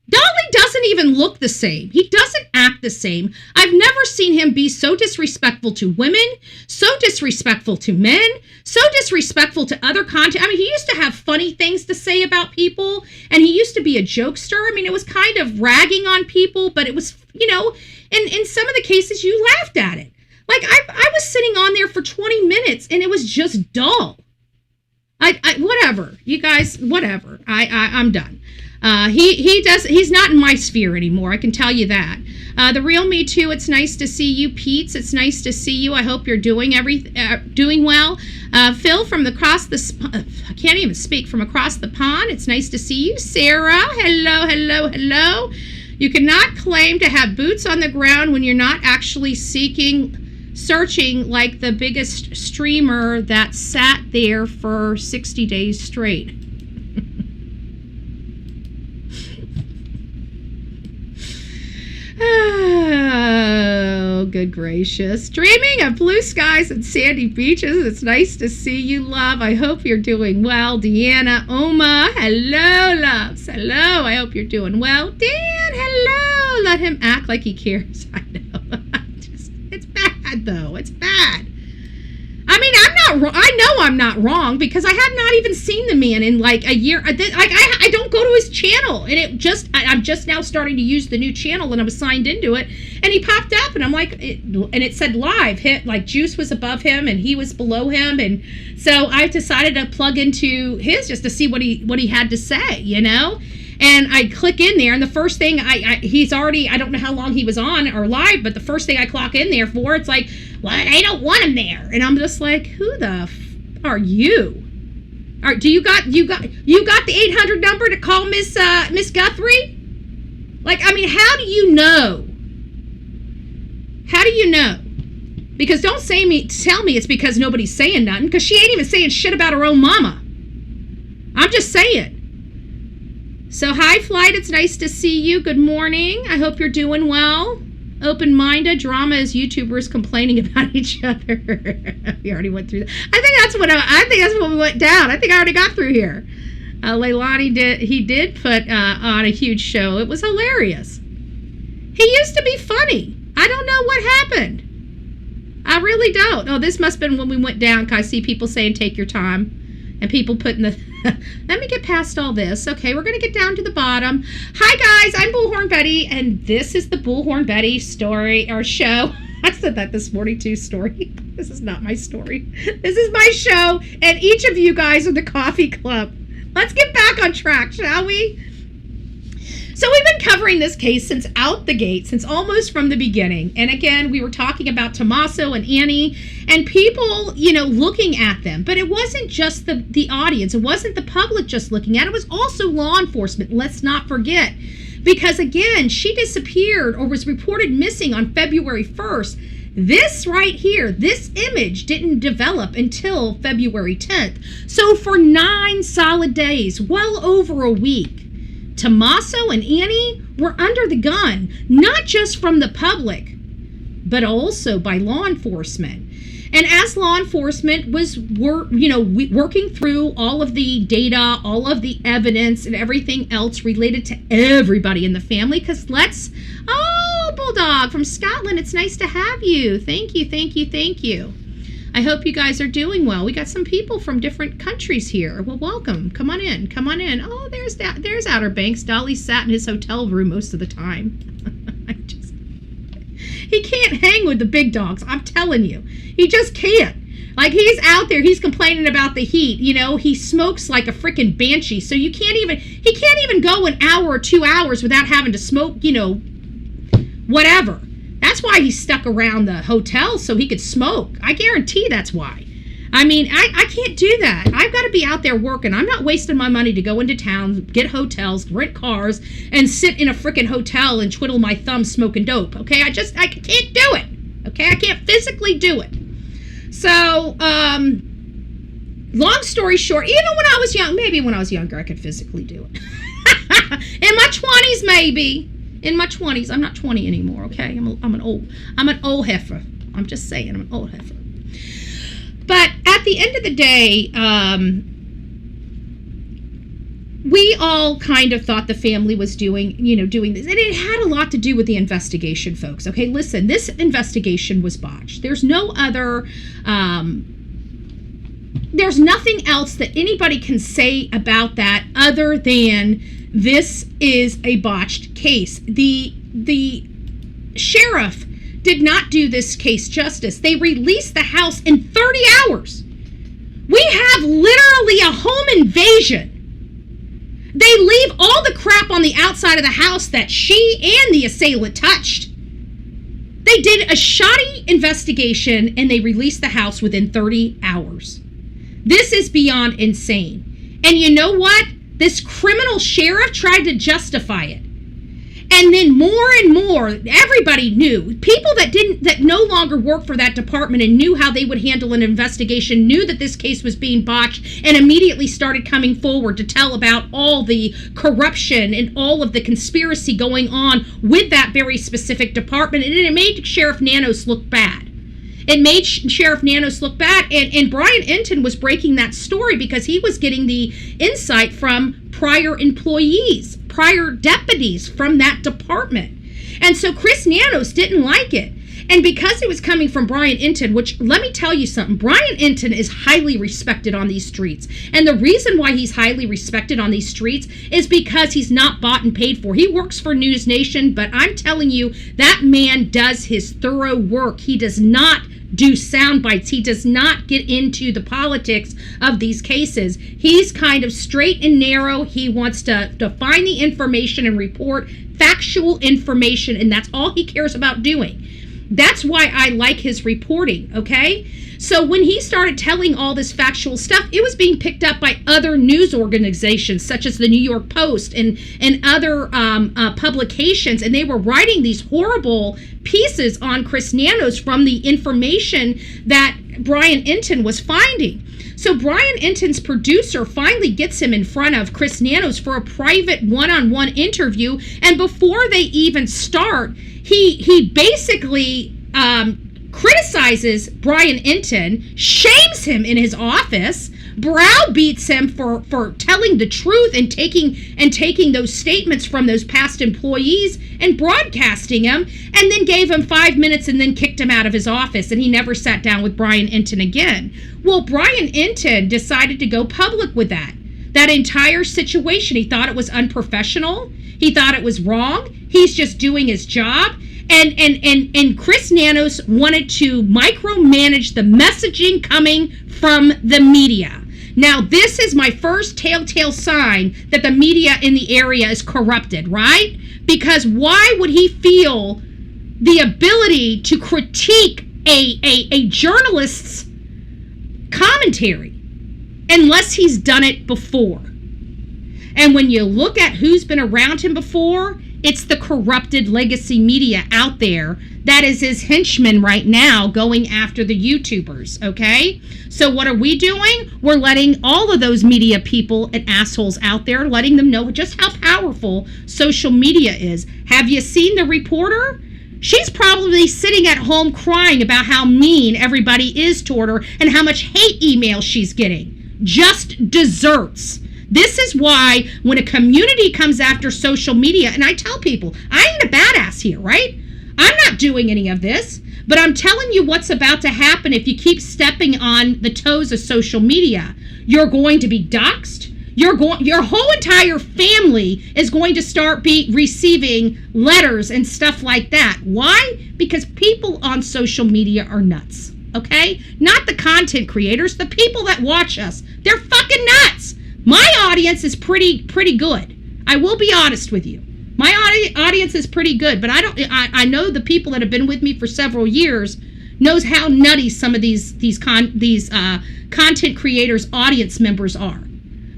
[SPEAKER 1] Dolly doesn't even look the same. He doesn't act the same. I've never seen him be so disrespectful to women, so disrespectful to men, so disrespectful to other content. I mean, he used to have funny things to say about people, and he used to be a jokester. I mean, it was kind of ragging on people, but it was, in some of the cases, you laughed at it. Like, I was sitting on there for 20 minutes, and it was just dull. Whatever. You guys, whatever. I'm done. He's not in my sphere anymore. I can tell you that. The Real Me Too, it's nice to see you. Pete's, it's nice to see you. I hope you're doing well. Phil from I can't even speak, from across the pond. It's nice to see you. Sarah, hello. You cannot claim to have boots on the ground when you're not actually searching like the biggest streamer that sat there for 60 days straight. Oh, good gracious. Dreaming of blue skies and sandy beaches. It's nice to see you, love. I hope you're doing well. Deanna, Oma, hello, loves. Hello, I hope you're doing well. Dan, hello. Let him act like he cares. I know. It's bad, though. It's bad. I mean, I'm not wrong. I know I'm not wrong because I have not even seen the man in like a year. I don't go to his channel, and I'm just now starting to use the new channel, and I was signed into it, and he popped up, and I'm like, and it said live. Like Juice was above him, and he was below him, and so I decided to plug into his just to see what he had to say, you know. And I click in there, and the first thing he's already, I don't know how long he was on or live, but the first thing I clock in there for, it's like, well, I don't want him there. And I'm just like, who the are you? Do you got the 800 number to call Miss Guthrie? Like, I mean, how do you know? How do you know? Because don't tell me it's because nobody's saying nothing, because she ain't even saying shit about her own mama. I'm just saying. So, hi, Flight. It's nice to see you. Good morning. I hope you're doing well. Open-minded. Drama is YouTubers complaining about each other. We already went through that. I think that's what we went down. I think I already got through here. Leilani did put on a huge show. It was hilarious. He used to be funny. I don't know what happened. I really don't. Oh, this must have been when we went down, because I see people saying take your time. And people putting the... Let me get past all this. Okay, we're going to get down to the bottom. Hi, guys. I'm Bullhorn Betty, and this is the Bullhorn Betty story, or show. I said that this morning, too, story. This is not my story. This is my show, and each of you guys are the coffee club. Let's get back on track, shall we? So we've been covering this case since out the gate, since almost from the beginning. And again, we were talking about Tommaso and Annie and people, you know, looking at them. But it wasn't just the audience. It wasn't the public just looking at it. It was also law enforcement. Let's not forget. Because again, she disappeared or was reported missing on February 1st. This right here, this image didn't develop until February 10th. So for 9 solid days, well over a week, Tommaso and Annie were under the gun, not just from the public, but also by law enforcement. And as law enforcement was working through all of the data, all of the evidence, and everything else related to everybody in the family, because oh, Bulldog from Scotland, it's nice to have you. Thank you, thank you, thank you. I hope you guys are doing well. We got some people from different countries here. Well, welcome. Come on in. Come on in. Oh, there's Outer Banks. Dolly sat in his hotel room most of the time. He can't hang with the big dogs. I'm telling you. He just can't. Like, he's out there. He's complaining about the heat. You know, he smokes like a freaking banshee. So he can't even go an hour or 2 hours without having to smoke, you know, whatever. That's why he stuck around the hotel, so he could smoke. I guarantee that's why. I mean, I can't do that. I've got to be out there working. I'm not wasting my money to go into town, get hotels, rent cars, and sit in a freaking hotel and twiddle my thumbs smoking dope. Okay, I can't do it. Okay, I can't physically do it. So, long story short, even when I was young, maybe when I was younger, I could physically do it. In my 20s, maybe. In my 20s, I'm not 20 anymore, okay? I'm an old heifer. I'm just saying, I'm an old heifer. But at the end of the day, we all kind of thought the family was doing this. And it had a lot to do with the investigation, folks. Okay, listen, this investigation was botched. There's no other... there's nothing else that anybody can say about that other than this is a botched case. The sheriff did not do this case justice. They released the house in 30 hours. We have literally a home invasion. They leave all the crap on the outside of the house that she and the assailant touched. They did a shoddy investigation and they released the house within 30 hours. This is beyond insane. And you know what? This criminal sheriff tried to justify it. And then more and more, everybody knew. People that no longer worked for that department and knew how they would handle an investigation, knew that this case was being botched, and immediately started coming forward to tell about all the corruption and all of the conspiracy going on with that very specific department. And it made Sheriff Nanos look bad. It made Sheriff Nanos look bad, and Brian Enton was breaking that story because he was getting the insight from prior employees, prior deputies from that department. And so Chris Nanos didn't like it. And because it was coming from Brian Inton, which, let me tell you something, Brian Inton is highly respected on these streets. And the reason why he's highly respected on these streets is because he's not bought and paid for. He works for News Nation, but I'm telling you, that man does his thorough work. He does not do sound bites. He does not get into the politics of these cases. He's kind of straight and narrow. He wants to find the information and report factual information, and that's all he cares about doing. That's why I like his reporting, okay? So when he started telling all this factual stuff, it was being picked up by other news organizations, such as the New York Post and other publications, and they were writing these horrible pieces on Chris Nanos from the information that Brian Inton was finding. So Brian Inton's producer finally gets him in front of Chris Nanos for a private one-on-one interview, and before they even start, he basically criticizes Brian Inton, shames him in his office, browbeats him for telling the truth and taking those statements from those past employees and broadcasting them, and then gave him 5 minutes and then kicked him out of his office, and he never sat down with Brian Inton again. Well, Brian Inton decided to go public with that entire situation. He thought it was unprofessional. He thought it was wrong. He's just doing his job. And Chris Nanos wanted to micromanage the messaging coming from the media. Now, this is my first telltale sign that the media in the area is corrupted, right? Because why would he feel the ability to critique a journalist's commentary unless he's done it before? And when you look at who's been around him before, it's the corrupted legacy media out there that is his henchman right now going after the YouTubers, okay? So what are we doing? We're letting all of those media people and assholes out there, letting them know just how powerful social media is. Have you seen the reporter? She's probably sitting at home crying about how mean everybody is toward her and how much hate email she's getting. Just desserts. This is why when a community comes after social media, and I tell people, I ain't a badass here, right? I'm not doing any of this, but I'm telling you what's about to happen if you keep stepping on the toes of social media. You're going to be doxxed. Your whole entire family is going to start receiving letters and stuff like that. Why? Because people on social media are nuts, okay? Not the content creators, the people that watch us. They're fucking nuts. My audience is pretty good. I will be honest with you. My audience is pretty good, but I know the people that have been with me for several years knows how nutty some of these content creators' audience members are.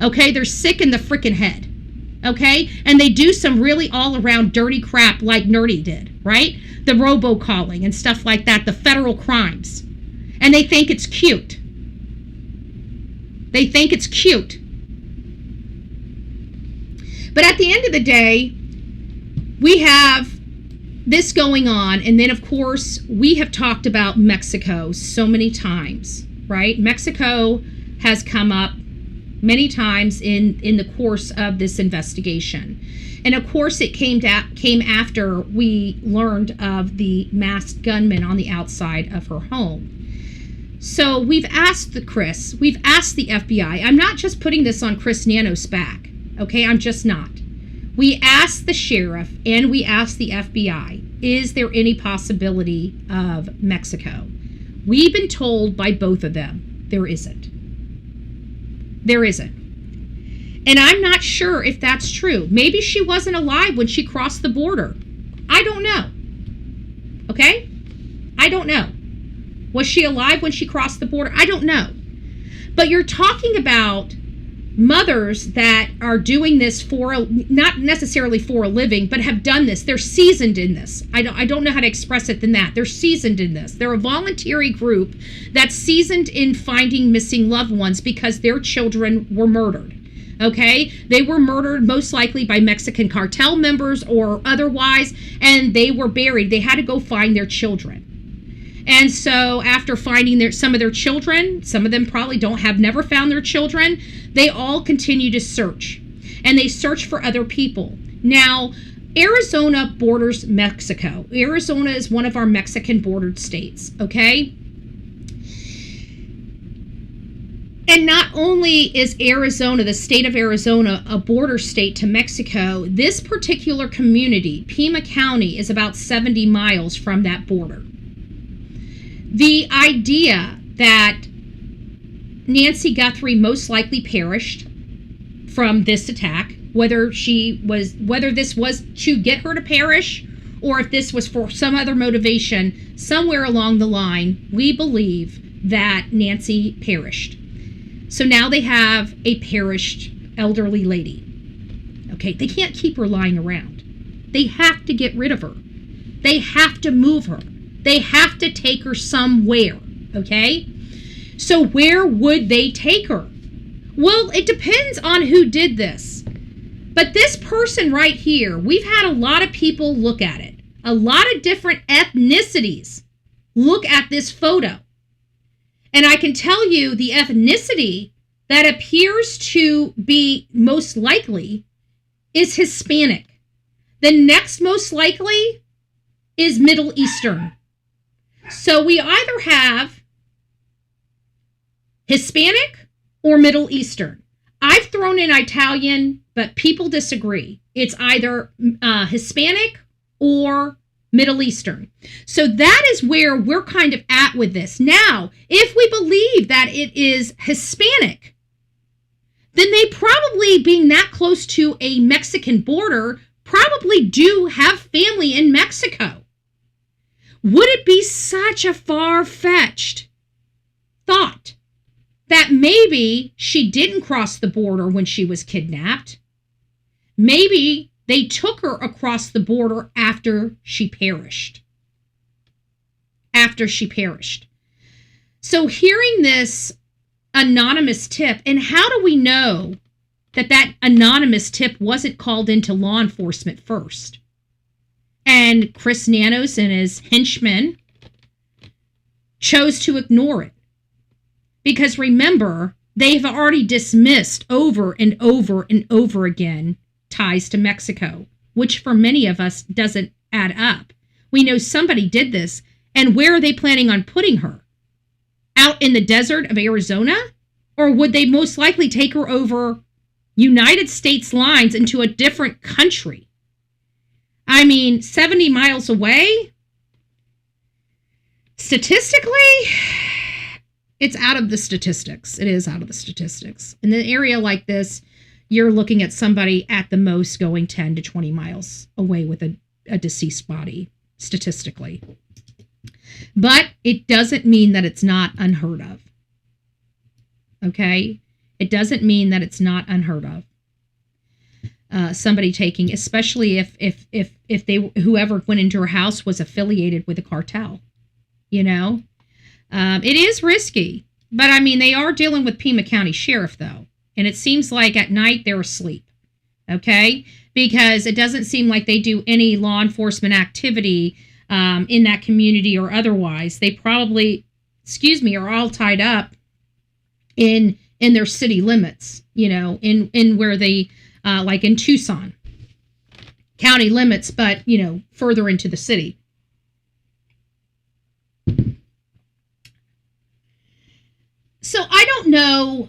[SPEAKER 1] Okay, they're sick in the freaking head. Okay, and they do some really all-around dirty crap like Nerdy did, right? The robocalling and stuff like that, the federal crimes, and they think it's cute. They think it's cute. But at the end of the day, we have this going on. And then, of course, we have talked about Mexico so many times, right? Mexico has come up many times in the course of this investigation. And, of course, it came after we learned of the masked gunman on the outside of her home. So we've asked the FBI. I'm not just putting this on Chris Nanos' back. Okay, I'm just not. We asked the sheriff and we asked the FBI, is there any possibility of Mexico? We've been told by both of them, there isn't. There isn't. And I'm not sure if that's true. Maybe she wasn't alive when she crossed the border. I don't know. Okay? I don't know. Was she alive when she crossed the border? I don't know. But you're talking about mothers that are doing this not necessarily for a living, but have done this. They're seasoned in this. I don't know how to express it than that. They're seasoned in this. They're a voluntary group that's seasoned in finding missing loved ones because their children were murdered. Okay? They were murdered most likely by Mexican cartel members or otherwise, and they were buried. They had to go find their children. And so after finding some of their children, some of them probably never found their children, they all continue to search. And they search for other people. Now, Arizona borders Mexico. Arizona is one of our Mexican bordered states, okay? And not only is Arizona, the state of Arizona, a border state to Mexico, this particular community, Pima County, is about 70 miles from that border. The idea that Nancy Guthrie most likely perished from this attack, whether this was to get her to perish or if this was for some other motivation, somewhere along the line, we believe that Nancy perished. So now they have a perished elderly lady. Okay, they can't keep her lying around. They have to get rid of her. They have to move her. They have to take her somewhere, okay? So where would they take her? Well, it depends on who did this. But this person right here, we've had a lot of people look at it. A lot of different ethnicities look at this photo. And I can tell you the ethnicity that appears to be most likely is Hispanic. The next most likely is Middle Eastern. So we either have Hispanic or Middle Eastern. I've thrown in Italian, but people disagree. It's either Hispanic or Middle Eastern. So that is where we're kind of at with this. Now, if we believe that it is Hispanic, then they probably, being that close to a Mexican border, probably do have family in Mexico. Would it be such a far-fetched thought that maybe she didn't cross the border when she was kidnapped? Maybe they took her across the border after she perished. So hearing this anonymous tip, and how do we know that that anonymous tip wasn't called into law enforcement first? And Chris Nanos and his henchmen chose to ignore it. Because remember, they've already dismissed over and over and over again ties to Mexico, which for many of us doesn't add up. We know somebody did this, and where are they planning on putting her? Out in the desert of Arizona? Or would they most likely take her over United States lines into a different country? I mean, 70 miles away? Statistically, it's out of the statistics. It is out of the statistics. In an area like this, you're looking at somebody at the most going 10 to 20 miles away with a deceased body, statistically. But it doesn't mean that it's not unheard of. Okay? It doesn't mean that it's not unheard of. Somebody taking, especially if they, whoever went into her house was affiliated with a cartel, you know? It is risky, but I mean, they are dealing with Pima County Sheriff though. And it seems like at night they're asleep. Okay. Because it doesn't seem like they do any law enforcement activity, in that community or otherwise. They probably, are all tied up in their city limits, you know, in where they, like in TUCSON county limits, but you know, further into the city. So I don't know.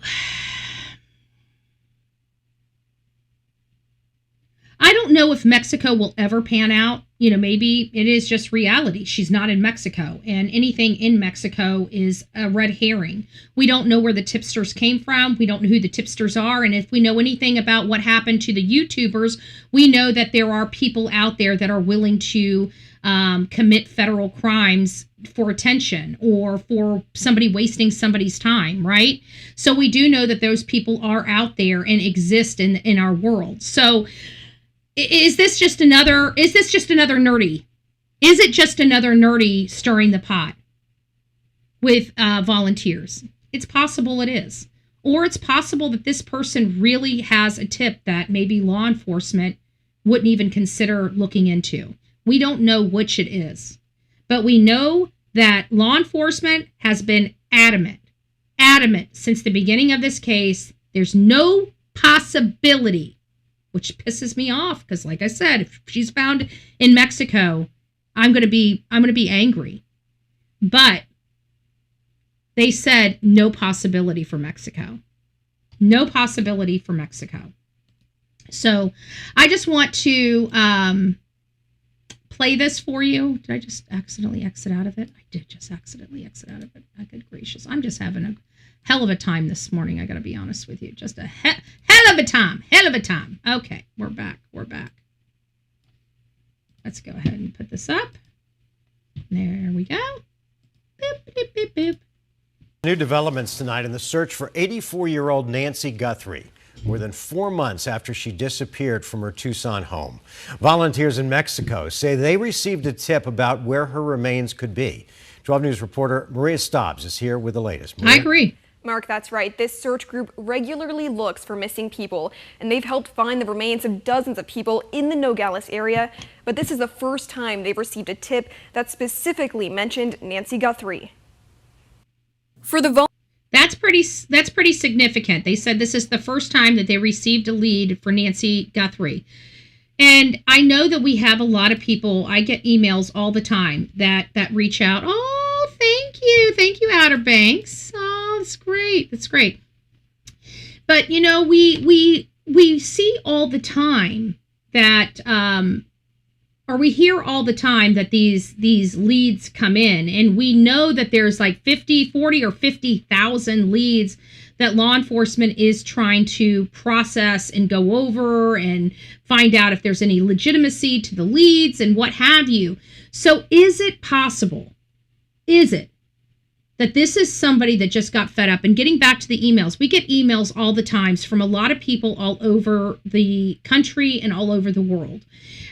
[SPEAKER 1] I don't know if Mexico will ever pan out. You know, maybe it is just reality. She's not in Mexico, and anything in Mexico is a red herring. We don't know where the tipsters came from. We don't know who the tipsters are. And if we know anything about what happened to the YouTubers, we know that there are people out there that are willing to commit federal crimes for attention or for somebody wasting somebody's time, right? So we do know that those people are out there and exist in our world. So is this just another nerdy? Is it just another nerdy stirring the pot with volunteers? It's possible it is. Or it's possible that this person really has a tip that maybe law enforcement wouldn't even consider looking into. We don't know which it is. But we know that law enforcement has been adamant since the beginning of this case. There's no possibility which pisses me off because, like I said, if she's found in Mexico, I'm gonna be angry. But they said no possibility for Mexico. No possibility for Mexico. So I just want to play this for you. Did I just accidentally exit out of it? I did just accidentally exit out of it. Oh, good gracious. I'm just having a hell of a time this morning. I got to be honest with you. Just a hell of a time. Hell of a time. Okay, we're back. We're back. Let's go ahead and put this up. There we go. Boop, boop, boop, boop.
[SPEAKER 4] New developments tonight in the search for 84-year-old Nancy Guthrie, more than 4 months after she disappeared from her Tucson home. Volunteers in Mexico say they received a tip about where her remains could be. 12 News reporter Maria Stobbs is here with the latest. Maria?
[SPEAKER 1] I agree.
[SPEAKER 5] Mark, that's right. This search group regularly looks for missing people, and they've helped find the remains of dozens of people in the Nogales area. But this is the first time they've received a tip that specifically mentioned Nancy Guthrie. For the
[SPEAKER 1] That's pretty significant. They said this is the first time that they received a lead for Nancy Guthrie. And I know that we have a lot of people, I get emails all the time that reach out. Oh, thank you. Thank you, Outer Banks. Oh, that's great. That's great. But, you know, we see all the time that, or we hear all the time that these leads come in, and we know that there's like 40 or 50,000 leads that law enforcement is trying to process and go over and find out if there's any legitimacy to the leads and what have you. So is it possible? Is it that this is somebody that just got fed up? And getting back to the emails, we get emails all the times from a lot of people all over the country and all over the world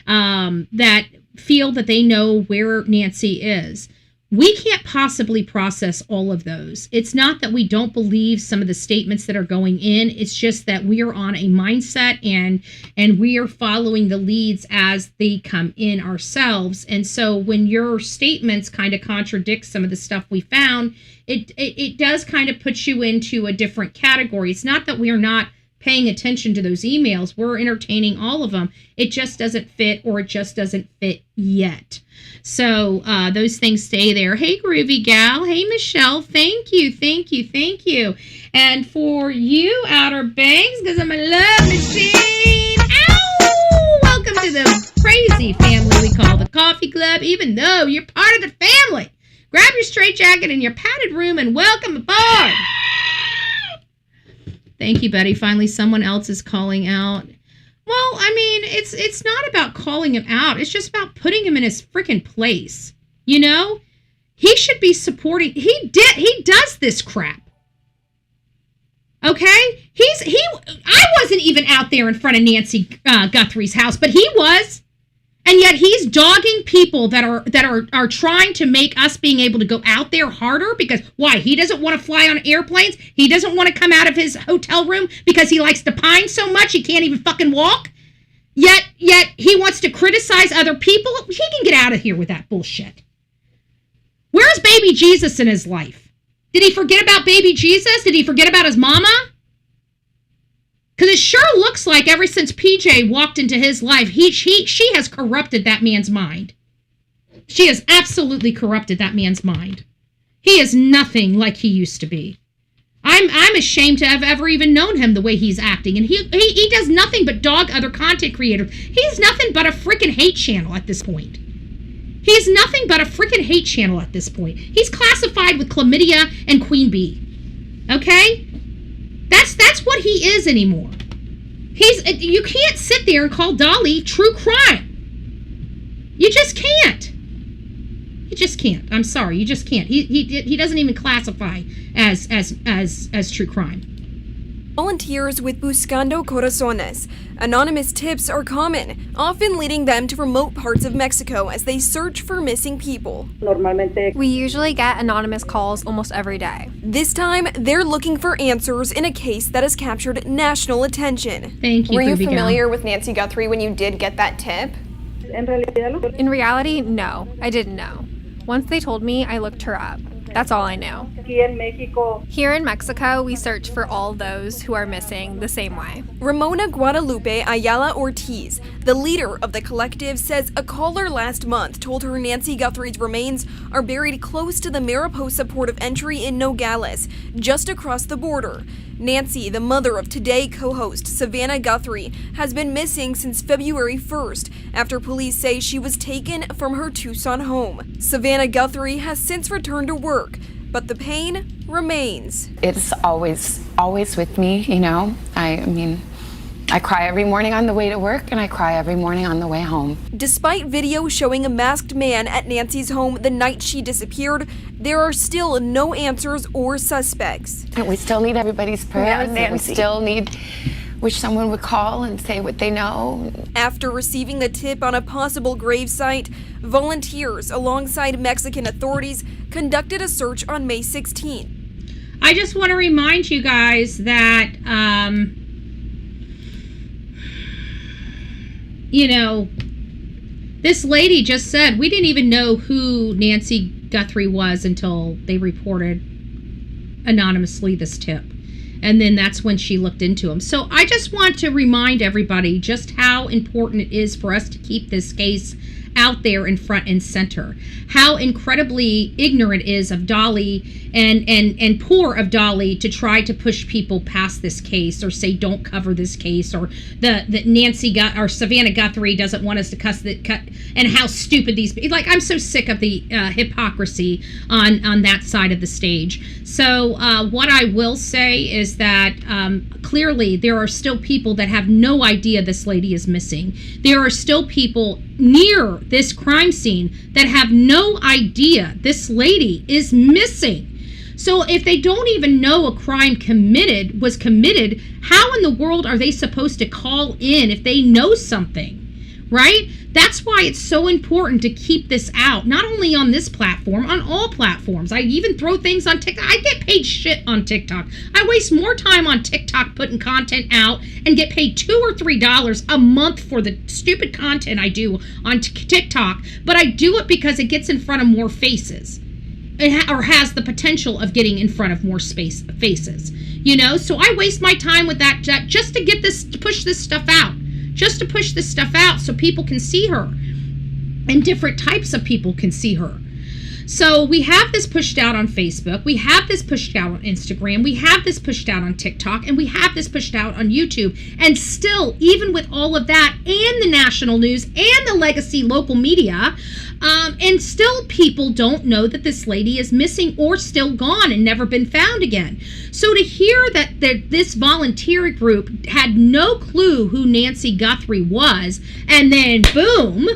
[SPEAKER 1] that feel that they know where Nancy is. We can't possibly process all of those. It's not that we don't believe some of the statements that are going in. It's just that we are on a mindset and we are following the leads as they come in ourselves. And so when your statements kind of contradict some of the stuff we found, it does kind of put you into a different category. It's not that we are not paying attention to those emails. We're entertaining all of them. It just doesn't fit, or it just doesn't fit yet. So those things stay there. Hey, Groovy Gal. Hey, Michelle. Thank you, thank you, thank you. And for you, Outer Banks, because I'm a love machine. Ow! Welcome to the crazy family we call the Coffee Club, even though you're part of the family. Grab your straitjacket and your padded room and welcome aboard. Thank you, Betty. Finally, someone else is calling out. Well, I mean, it's not about calling him out. It's just about putting him in his freaking place. You know? He should be supporting. He does this crap. Okay? I wasn't even out there in front of Nancy Guthrie's house, but he was. And yet he's dogging people that are trying to make us being able to go out there harder, because why? He doesn't want to fly on airplanes. He doesn't want to come out of his hotel room because he likes to pine so much he can't even fucking walk. Yet he wants to criticize other people. He can get out of here with that bullshit. Where's baby Jesus in his life? Did he forget about baby Jesus? Did he forget about his mama? Because it sure looks like ever since PJ walked into his life, she has corrupted that man's mind. She has absolutely corrupted that man's mind. He is nothing like he used to be. I'm ashamed to have ever even known him the way he's acting. And he does nothing but dog other content creators. He's nothing but a freaking hate channel at this point. He's nothing but a freaking hate channel at this point. He's classified with chlamydia and queen bee. Okay? That's what he is anymore. You can't sit there and call Dolly true crime. You just can't. You just can't. I'm sorry, you just can't. He doesn't even classify as true crime.
[SPEAKER 5] Volunteers with Buscando Corazones. Anonymous tips are common, often leading them to remote parts of Mexico as they search for missing people.
[SPEAKER 6] We usually get anonymous calls almost every day.
[SPEAKER 5] This time, they're looking for answers in a case that has captured national attention.
[SPEAKER 1] Thank you.
[SPEAKER 5] Were you familiar with Nancy Guthrie when you did get that tip?
[SPEAKER 6] In reality, no, I didn't know. Once they told me, I looked her up. That's all I know.
[SPEAKER 7] Aquí en México.
[SPEAKER 6] Here in Mexico, we search for all those who are missing the same way.
[SPEAKER 5] Ramona Guadalupe Ayala Ortiz, the leader of the collective, says a caller last month told her Nancy Guthrie's remains are buried close to the Mariposa port of entry in Nogales, just across the border. Nancy, the mother of Today co-host Savannah Guthrie, has been missing since February 1st after police say she was taken from her Tucson home. Savannah Guthrie has since returned to work, but the pain remains.
[SPEAKER 8] It's always with me, you know. I mean, I cry every morning on the way to work and I cry every morning on the way home.
[SPEAKER 5] Despite video showing a masked man at Nancy's home the night she disappeared, there are still no answers or suspects.
[SPEAKER 8] And we still need everybody's prayers.
[SPEAKER 7] Yeah,
[SPEAKER 8] and we
[SPEAKER 7] Nancy.
[SPEAKER 8] still wish someone would call and say what they know.
[SPEAKER 5] After receiving the tip on a possible gravesite, volunteers alongside Mexican authorities conducted a search on May 16th.
[SPEAKER 1] I just want to remind you guys that, you know, this lady just said we didn't even know who Nancy Guthrie was until they reported anonymously this tip. And then that's when she looked into him. So I just want to remind everybody just how important it is for us to keep this case out there in front and center. How incredibly ignorant is of Dolly and poor of Dolly to try to push people past this case or say don't cover this case, or that Nancy or Savannah Guthrie doesn't want us to cut, and how stupid these, like, I'm so sick of the hypocrisy on that side of the stage. So what I will say is that clearly there are still people that have no idea this lady is missing. There are still people near this crime scene that have no idea this lady is missing. So if they don't even know a crime was committed, how in the world are they supposed to call in if they know something, right? That's why it's so important to keep this out, not only on this platform, on all platforms. I even throw things on TikTok. I get paid shit on TikTok. I waste more time on TikTok putting content out and get paid $2 or $3 a month for the stupid content I do on TikTok, but I do it because it gets in front of more faces. Or has the potential of getting in front of more faces, you know? So I waste my time with that just to get this, to push this stuff out. Just to push this stuff out so people can see her and different types of people can see her. So we have this pushed out on Facebook, we have this pushed out on Instagram, we have this pushed out on TikTok, and we have this pushed out on YouTube. And still, even with all of that and the national news and the legacy local media, and still people don't know that this lady is missing or still gone and never been found again. So to hear that this volunteer group had no clue who Nancy Guthrie was, and then boom,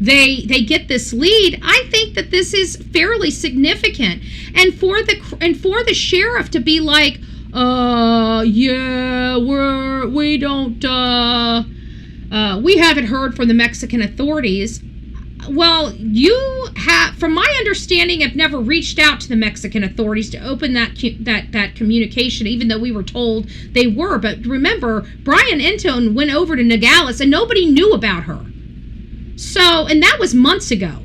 [SPEAKER 1] they get this lead, I think that this is fairly significant. And for the sheriff to be like, yeah, we haven't heard from the Mexican authorities. Well, you have, from my understanding, have never reached out to the Mexican authorities to open that communication, even though we were told they were. But remember, Brian Entone went over to Nogales and nobody knew about her. So, and that was months ago.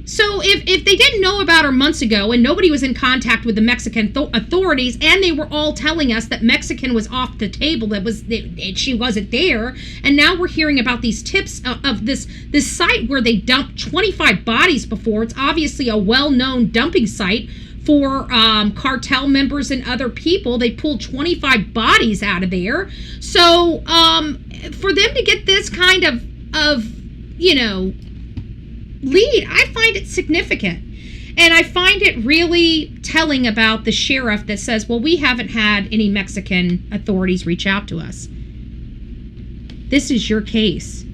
[SPEAKER 1] So if they didn't know about her months ago and nobody was in contact with the Mexican authorities, and they were all telling us that Mexican was off the table, she wasn't there, and now we're hearing about these tips of this site where they dumped 25 bodies before. It's obviously a well-known dumping site for cartel members and other people. They pulled 25 bodies out of there. So for them to get this kind of you know, lead, I find it significant. And I find it really telling about the sheriff that says, well, we haven't had any Mexican authorities reach out to us. This is your case.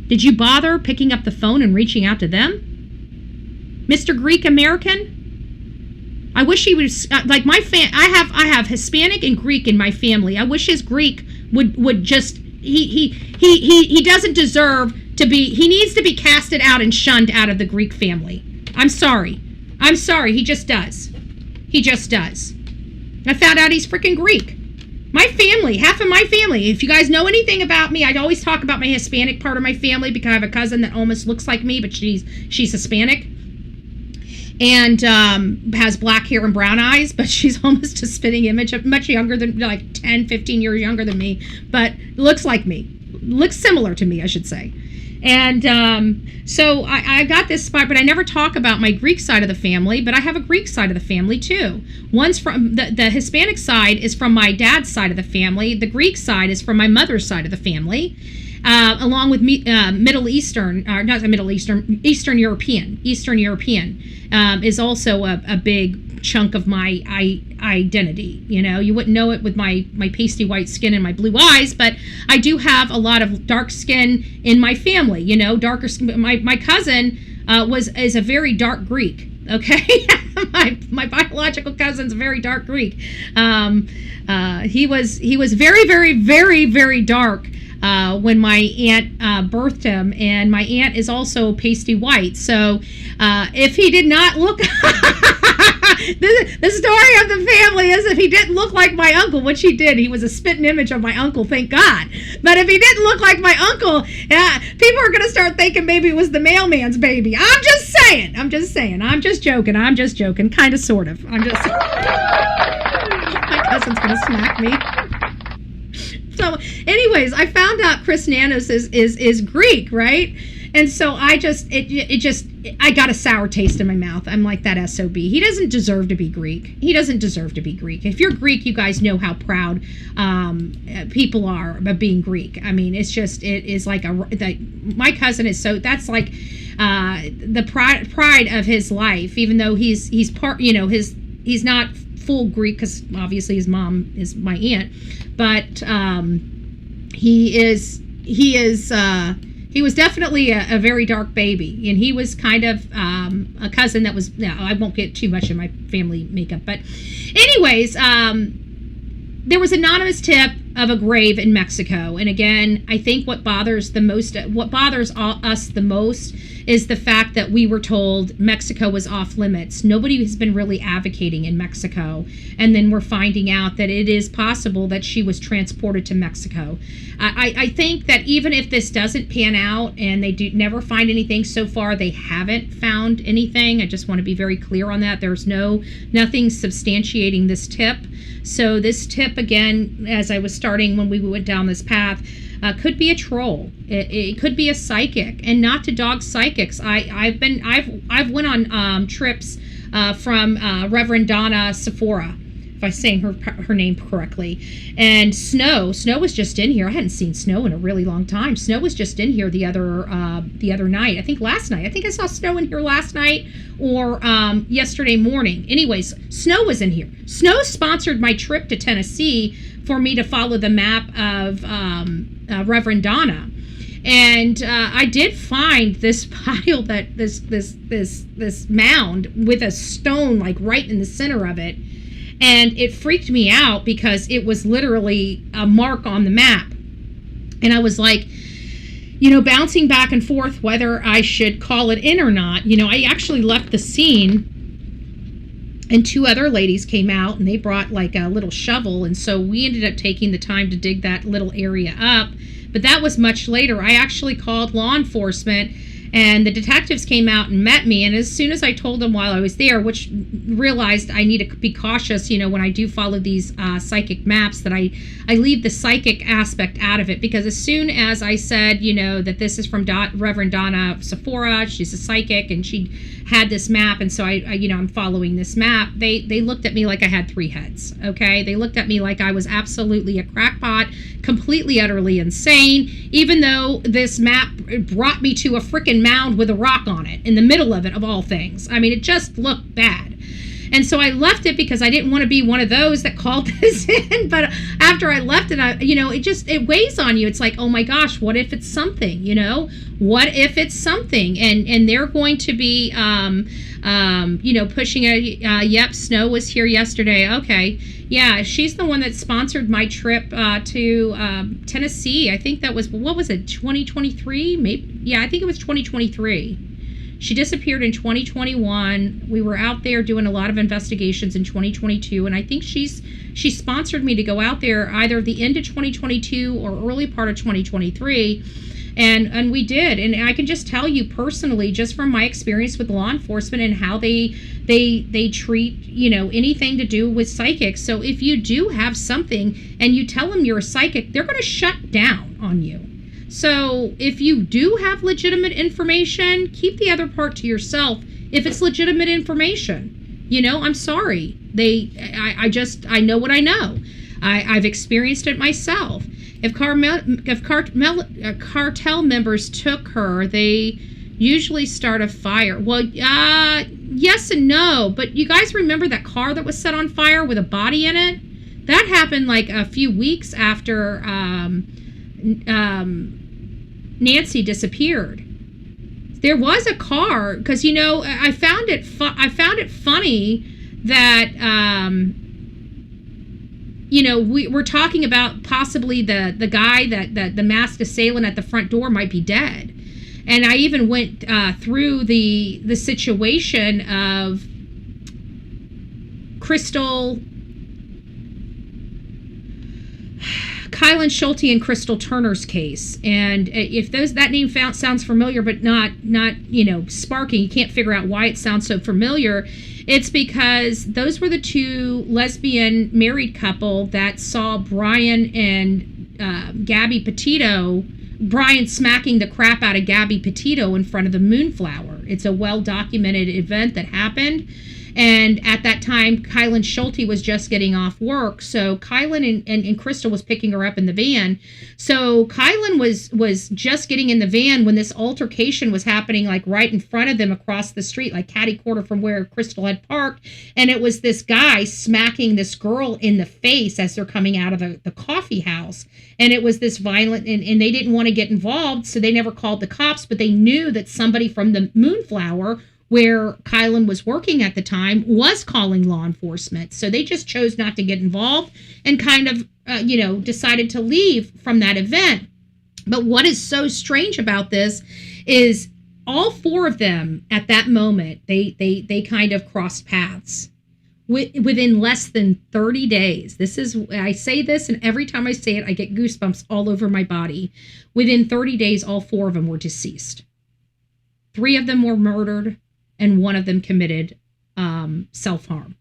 [SPEAKER 1] Did you bother picking up the phone and reaching out to them? Mr. Greek American? I wish he was like my I have Hispanic and Greek in my family. I wish his Greek would just he doesn't deserve to be, he needs to be casted out and shunned out of the Greek family. I'm sorry. He just does. He just does. I found out he's freaking Greek. My family, half of my family, if you guys know anything about me, I'd always talk about my Hispanic part of my family because I have a cousin that almost looks like me, but she's Hispanic. and has black hair and brown eyes, but she's almost a spitting image of, much younger than, like 10, 15 years younger than me, but looks like me. Looks similar to me, I should say. And so I got this spot, but I never talk about my Greek side of the family, but I have a Greek side of the family too. One's from, the Hispanic side is from my dad's side of the family. The Greek side is from my mother's side of the family, along with Middle Eastern, or not Middle Eastern, Eastern European. Eastern European is also a big chunk of my identity. You know, you wouldn't know it with my pasty white skin and my blue eyes, but I do have a lot of dark skin in my family. You know, darker skin. My cousin is a very dark Greek. Okay, my biological cousin's a very dark Greek. He was very, very, very, very dark when my aunt birthed him, and my aunt is also pasty white. So if he did not look, the story of the family is if he didn't look like my uncle, which he did, he was a spitting image of my uncle, thank God. But if he didn't look like my uncle, people are going to start thinking maybe it was the mailman's baby. I'm just saying. I'm just joking. Kind of, sort of. My cousin's going to smack me. So anyways, I found out Chris Nanos is Greek, right? And so I got a sour taste in my mouth. I'm like, that SOB. He doesn't deserve to be Greek. If you're Greek, you guys know how proud people are of being Greek. I mean, it is like my cousin is so, that's like the pride of his life, even though he's part, you know, he's not full Greek because obviously his mom is my aunt, but he was definitely a very dark baby, and he was kind of a cousin that was, I won't get too much in my family makeup, but anyways, there was an anonymous tip of a grave in Mexico. And again, I think what bothers us the most is the fact that we were told Mexico was off limits. Nobody has been really advocating in Mexico. And then we're finding out that it is possible that she was transported to Mexico. I think that even if this doesn't pan out and they do never find anything, so far they haven't found anything. I just want to be very clear on that. There's nothing substantiating this tip. So this tip, again, as I was starting when we went down this path, could be a troll. It could be a psychic, and not to dog psychics. I've went on trips from Reverend Donna Sephora, if I'm saying her name correctly, and Snow was just in here. I hadn't seen Snow in a really long time. Snow was just in here the other night. I think last night. I think I saw Snow in here last night or yesterday morning. Anyways, Snow was in here. Snow sponsored my trip to Tennessee for me to follow the map of Reverend Donna. And I did find this pile, that this mound with a stone like right in the center of it. And it freaked me out because it was literally a mark on the map. And I was like, you know, bouncing back and forth whether I should call it in or not. You know, I actually left the scene, and two other ladies came out and they brought like a little shovel. And so we ended up taking the time to dig that little area up. But that was much later. I actually called law enforcement, and the detectives came out and met me. And as soon as I told them while I was there, which realized I need to be cautious, you know, when I do follow these psychic maps, that I leave the psychic aspect out of it. Because as soon as I said, you know, that this is from Reverend Donna Sephora, she's a psychic, and she had this map, and so I you know, I'm following this map, they looked at me like I had three heads. Okay, they looked at me like I was absolutely a crackpot, completely utterly insane, even though this map brought me to a freaking mound with a rock on it in the middle of it, of all things. I mean, it just looked bad. And so I left it because I didn't want to be one of those that called this in. But after I left it, it weighs on you. It's like, oh my gosh, what if it's something, you know? What if it's something? And they're going to be, pushing a, yep, Snow was here yesterday. Okay. Yeah, she's the one that sponsored my trip to Tennessee. I think that was, what was it, 2023? Maybe. Yeah, I think it was 2023. She disappeared in 2021. We were out there doing a lot of investigations in 2022, and I think she sponsored me to go out there either the end of 2022 or early part of 2023. And we did. And I can just tell you personally, just from my experience with law enforcement and how they treat, anything to do with psychics. So if you do have something and you tell them you're a psychic, they're going to shut down on you. So if you do have legitimate information, keep the other part to yourself if it's legitimate information. I'm sorry. I know what I know. I've experienced it myself. If cartel members took her, they usually start a fire. Well, yes and no. But you guys remember that car that was set on fire with a body in it? That happened like a few weeks after Nancy disappeared. There was a car, because I found it funny that we're talking about possibly the guy that the masked assailant at the front door might be dead. And I even went through the situation of Kylan Schulte and Crystal Turner's case. And if that name sounds familiar, but not sparking, you can't figure out why it sounds so familiar. It's because those were the two lesbian married couple that saw Brian and Gabby Petito, Brian smacking the crap out of Gabby Petito in front of the Moonflower. It's a well-documented event that happened. And at that time, Kylan Schulte was just getting off work. So Kylan and Crystal was picking her up in the van. So Kylan was just getting in the van when this altercation was happening, like right in front of them across the street, like catty corner from where Crystal had parked. And it was this guy smacking this girl in the face as they're coming out of the coffee house. And it was this violent, and they didn't want to get involved, so they never called the cops, but they knew that somebody from the Moonflower, where Kylan was working at the time, was calling law enforcement. So they just chose not to get involved and kind of, decided to leave from that event. But what is so strange about this is all four of them at that moment, they kind of crossed paths within less than 30 days. I say this, and every time I say it, I get goosebumps all over my body. Within 30 days, all four of them were deceased. 3 of them were murdered, and 1 of them committed self-harm.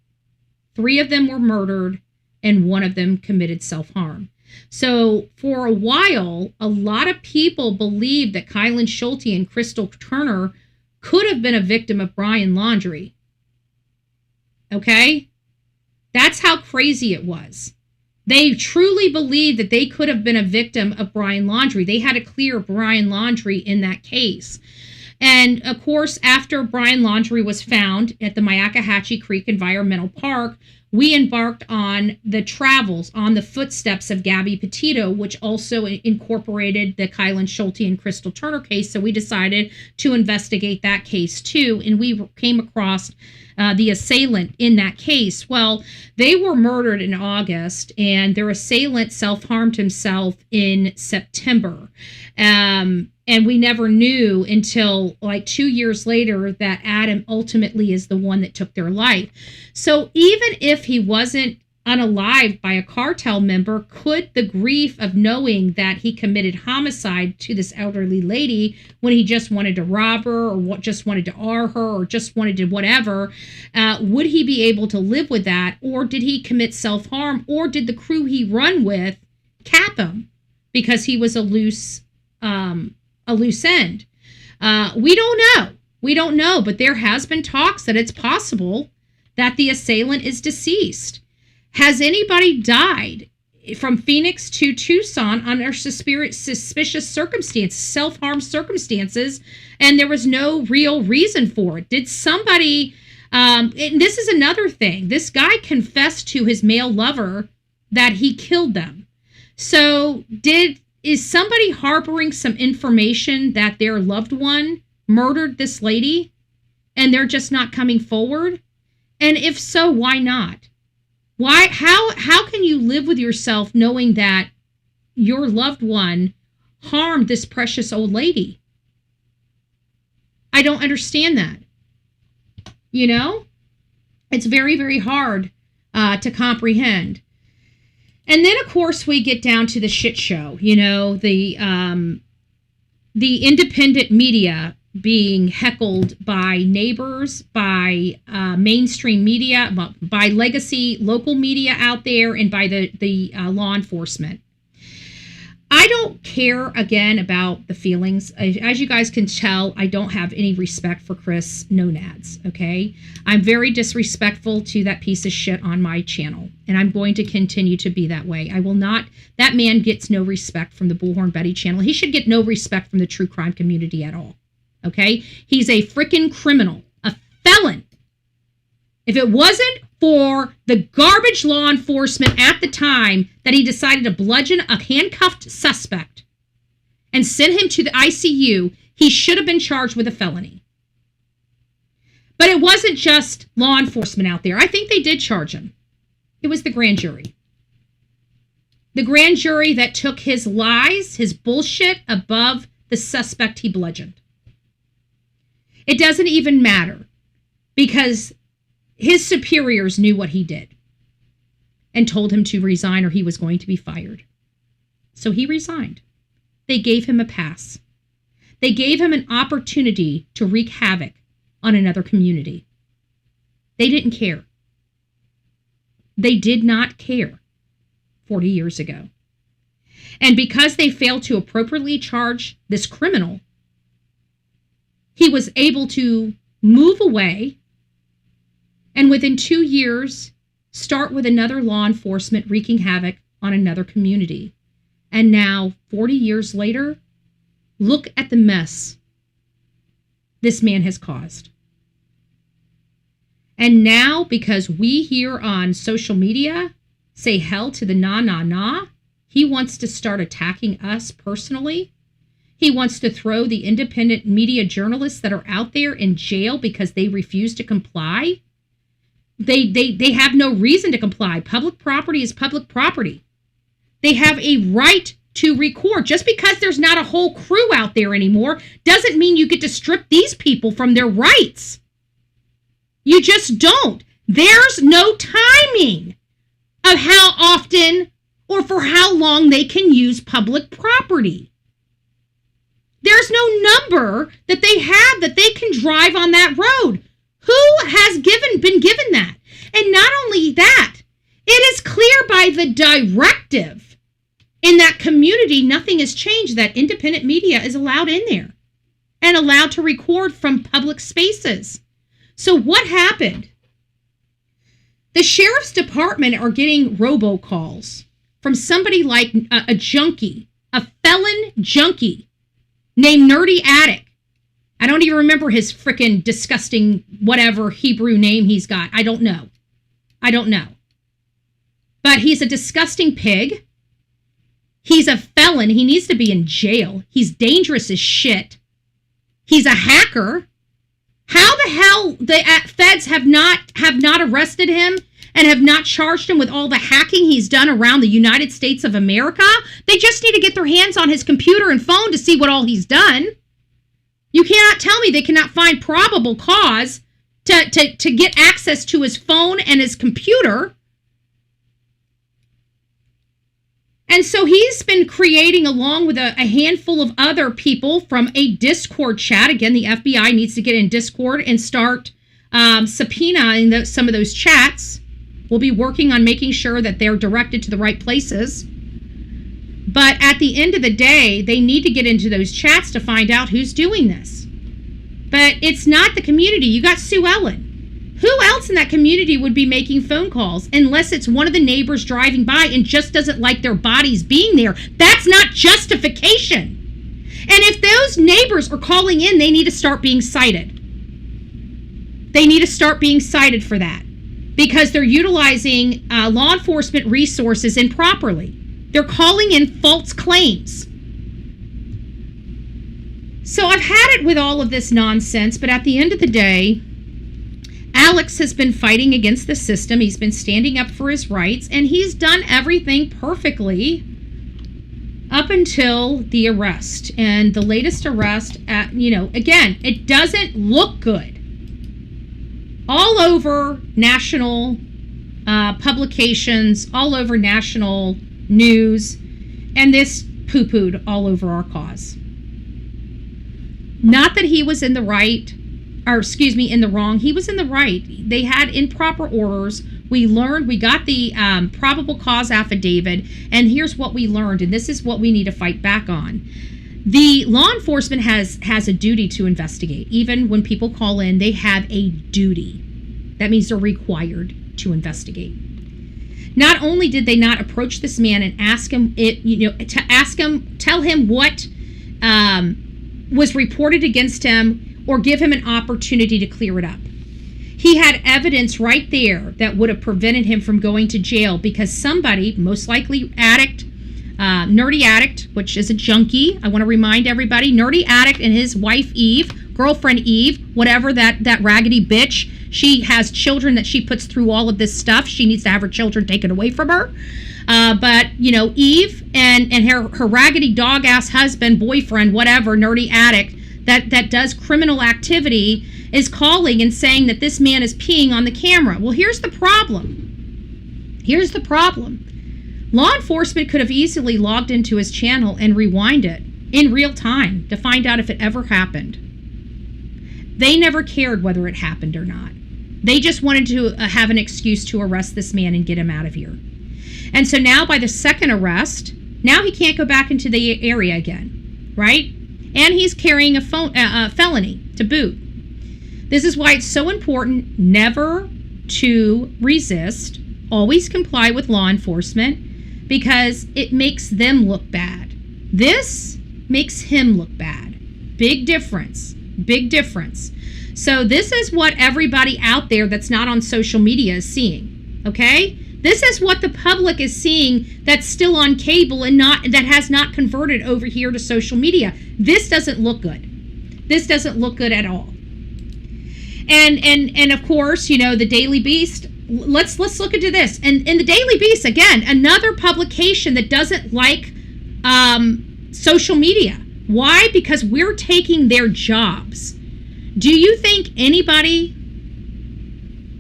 [SPEAKER 1] 3 of them were murdered, and 1 of them committed self-harm. So for a while, a lot of people believed that Kylan Schulte and Crystal Turner could have been a victim of Brian Laundrie. Okay? That's how crazy it was. They truly believed that they could have been a victim of Brian Laundrie. They had to clear Brian Laundrie in that case. And of course, after Brian Laundrie was found at the Myakkahatchee Creek Environmental Park, we embarked on the travels, on the footsteps of Gabby Petito, which also incorporated the Kylan Schulte and Crystal Turner case. So we decided to investigate that case too. And we came across the assailant in that case. Well, they were murdered in August, and their assailant self-harmed himself in September. And we never knew until like 2 years later that Adam ultimately is the one that took their life. So even if he wasn't unalived by a cartel member, could the grief of knowing that he committed homicide to this elderly lady when he just wanted to rob her, or just wanted to R her, or just wanted to whatever, would he be able to live with that? Or did he commit self-harm? Or did the crew he run with cap him because he was a loose end? We don't know. We don't know, but there has been talks that it's possible that the assailant is deceased. Has anybody died from Phoenix to Tucson under suspicious circumstances, self-harm circumstances, and there was no real reason for it? Did somebody, and this is another thing, this guy confessed to his male lover that he killed them. So is somebody harboring some information that their loved one murdered this lady and they're just not coming forward? And if so, why not? Why? How can you live with yourself knowing that your loved one harmed this precious old lady? I don't understand that. It's very, very hard to comprehend. And then, of course, we get down to the shit show. the independent media being heckled by neighbors, by mainstream media, by legacy local media out there, and by the law enforcement. I don't care, again, about the feelings. As you guys can tell, I don't have any respect for Chris Nonads, okay? I'm very disrespectful to that piece of shit on my channel, and I'm going to continue to be that way. I will not, that man gets no respect from the Bullhorn Betty channel. He should get no respect from the true crime community at all, okay? He's a freaking criminal, a felon. If it wasn't for the garbage law enforcement at the time that he decided to bludgeon a handcuffed suspect and send him to the ICU, he should have been charged with a felony. But it wasn't just law enforcement out there. I think they did charge him. It was the grand jury. The grand jury that took his lies, his bullshit, above the suspect he bludgeoned. It doesn't even matter, because his superiors knew what he did and told him to resign or he was going to be fired. So he resigned. They gave him a pass. They gave him an opportunity to wreak havoc on another community. They didn't care. They did not care 40 years ago. And because they failed to appropriately charge this criminal, he was able to move away and within 2 years, start with another law enforcement wreaking havoc on another community. And now, 40 years later, look at the mess this man has caused. And now, because we here on social media say hell to the nah, he wants to start attacking us personally. He wants to throw the independent media journalists that are out there in jail because they refuse to comply. They have no reason to comply. Public property is public property. They have a right to record. Just because there's not a whole crew out there anymore doesn't mean you get to strip these people from their rights. You just don't. There's no timing of how often or for how long they can use public property. There's no number that they have that they can drive on that road. Who has been given that? And not only that, it is clear by the directive in that community, nothing has changed, that independent media is allowed in there and allowed to record from public spaces. So what happened? The sheriff's department are getting robocalls from somebody like a junkie, a felon junkie named Nerdy Attic. I don't even remember his frickin' disgusting whatever Hebrew name he's got. I don't know. But he's a disgusting pig. He's a felon. He needs to be in jail. He's dangerous as shit. He's a hacker. How the hell the feds have not arrested him and have not charged him with all the hacking he's done around the United States of America? They just need to get their hands on his computer and phone to see what all he's done. You cannot tell me they cannot find probable cause to get access to his phone and his computer. And so he's been creating, along with a handful of other people, from a Discord chat. Again, the FBI needs to get in Discord and start subpoenaing some of those chats. We'll be working on making sure that they're directed to the right places. But at the end of the day, they need to get into those chats to find out who's doing this. But it's not the community. You got Sue Ellen. Who else in that community would be making phone calls unless it's one of the neighbors driving by and just doesn't like their bodies being there? That's not justification. And if those neighbors are calling in, they need to start being cited. They need to start being cited for that because they're utilizing law enforcement resources improperly. They're calling in false claims. So I've had it with all of this nonsense, but at the end of the day, Alex has been fighting against the system. He's been standing up for his rights, and he's done everything perfectly up until the arrest. And the latest arrest, again, it doesn't look good. All over national publications, all over national news, and this poo-pooed all over our cause. Not that he was in the right, or excuse me, in the wrong. He was in the right. They had improper orders. We got the probable cause affidavit, and here's what we learned, and this is what we need to fight back on. The law enforcement has a duty to investigate. Even when people call in, they have a duty. That means they're required to investigate. Not only did they not approach this man and ask him, tell him what was reported against him, or give him an opportunity to clear it up. He had evidence right there that would have prevented him from going to jail, because somebody, most likely addict, nerdy addict, which is a junkie. I want to remind everybody, nerdy addict and his wife Eve, girlfriend Eve, whatever that raggedy bitch. She has children that she puts through all of this stuff. She needs to have her children taken away from her. But Eve and her raggedy dog ass husband, boyfriend, whatever, nerdy addict that does criminal activity is calling and saying that this man is peeing on the camera. Well, here's the problem. Law enforcement could have easily logged into his channel and rewind it in real time to find out if it ever happened. They never cared whether it happened or not. They just wanted to have an excuse to arrest this man and get him out of here. And so now by the second arrest, now he can't go back into the area again, right? And he's carrying a felony to boot. This is why it's so important never to resist. Always comply with law enforcement, because it makes them look bad. This makes him look bad. Big difference. Big difference. So this is what everybody out there that's not on social media is seeing. Okay? This is what the public is seeing that's still on cable and that has not converted over here to social media. This doesn't look good. This doesn't look good at all. And of course, the Daily Beast. Let's look into this. And the Daily Beast, again, another publication that doesn't like social media. Why? Because we're taking their jobs. Do you think anybody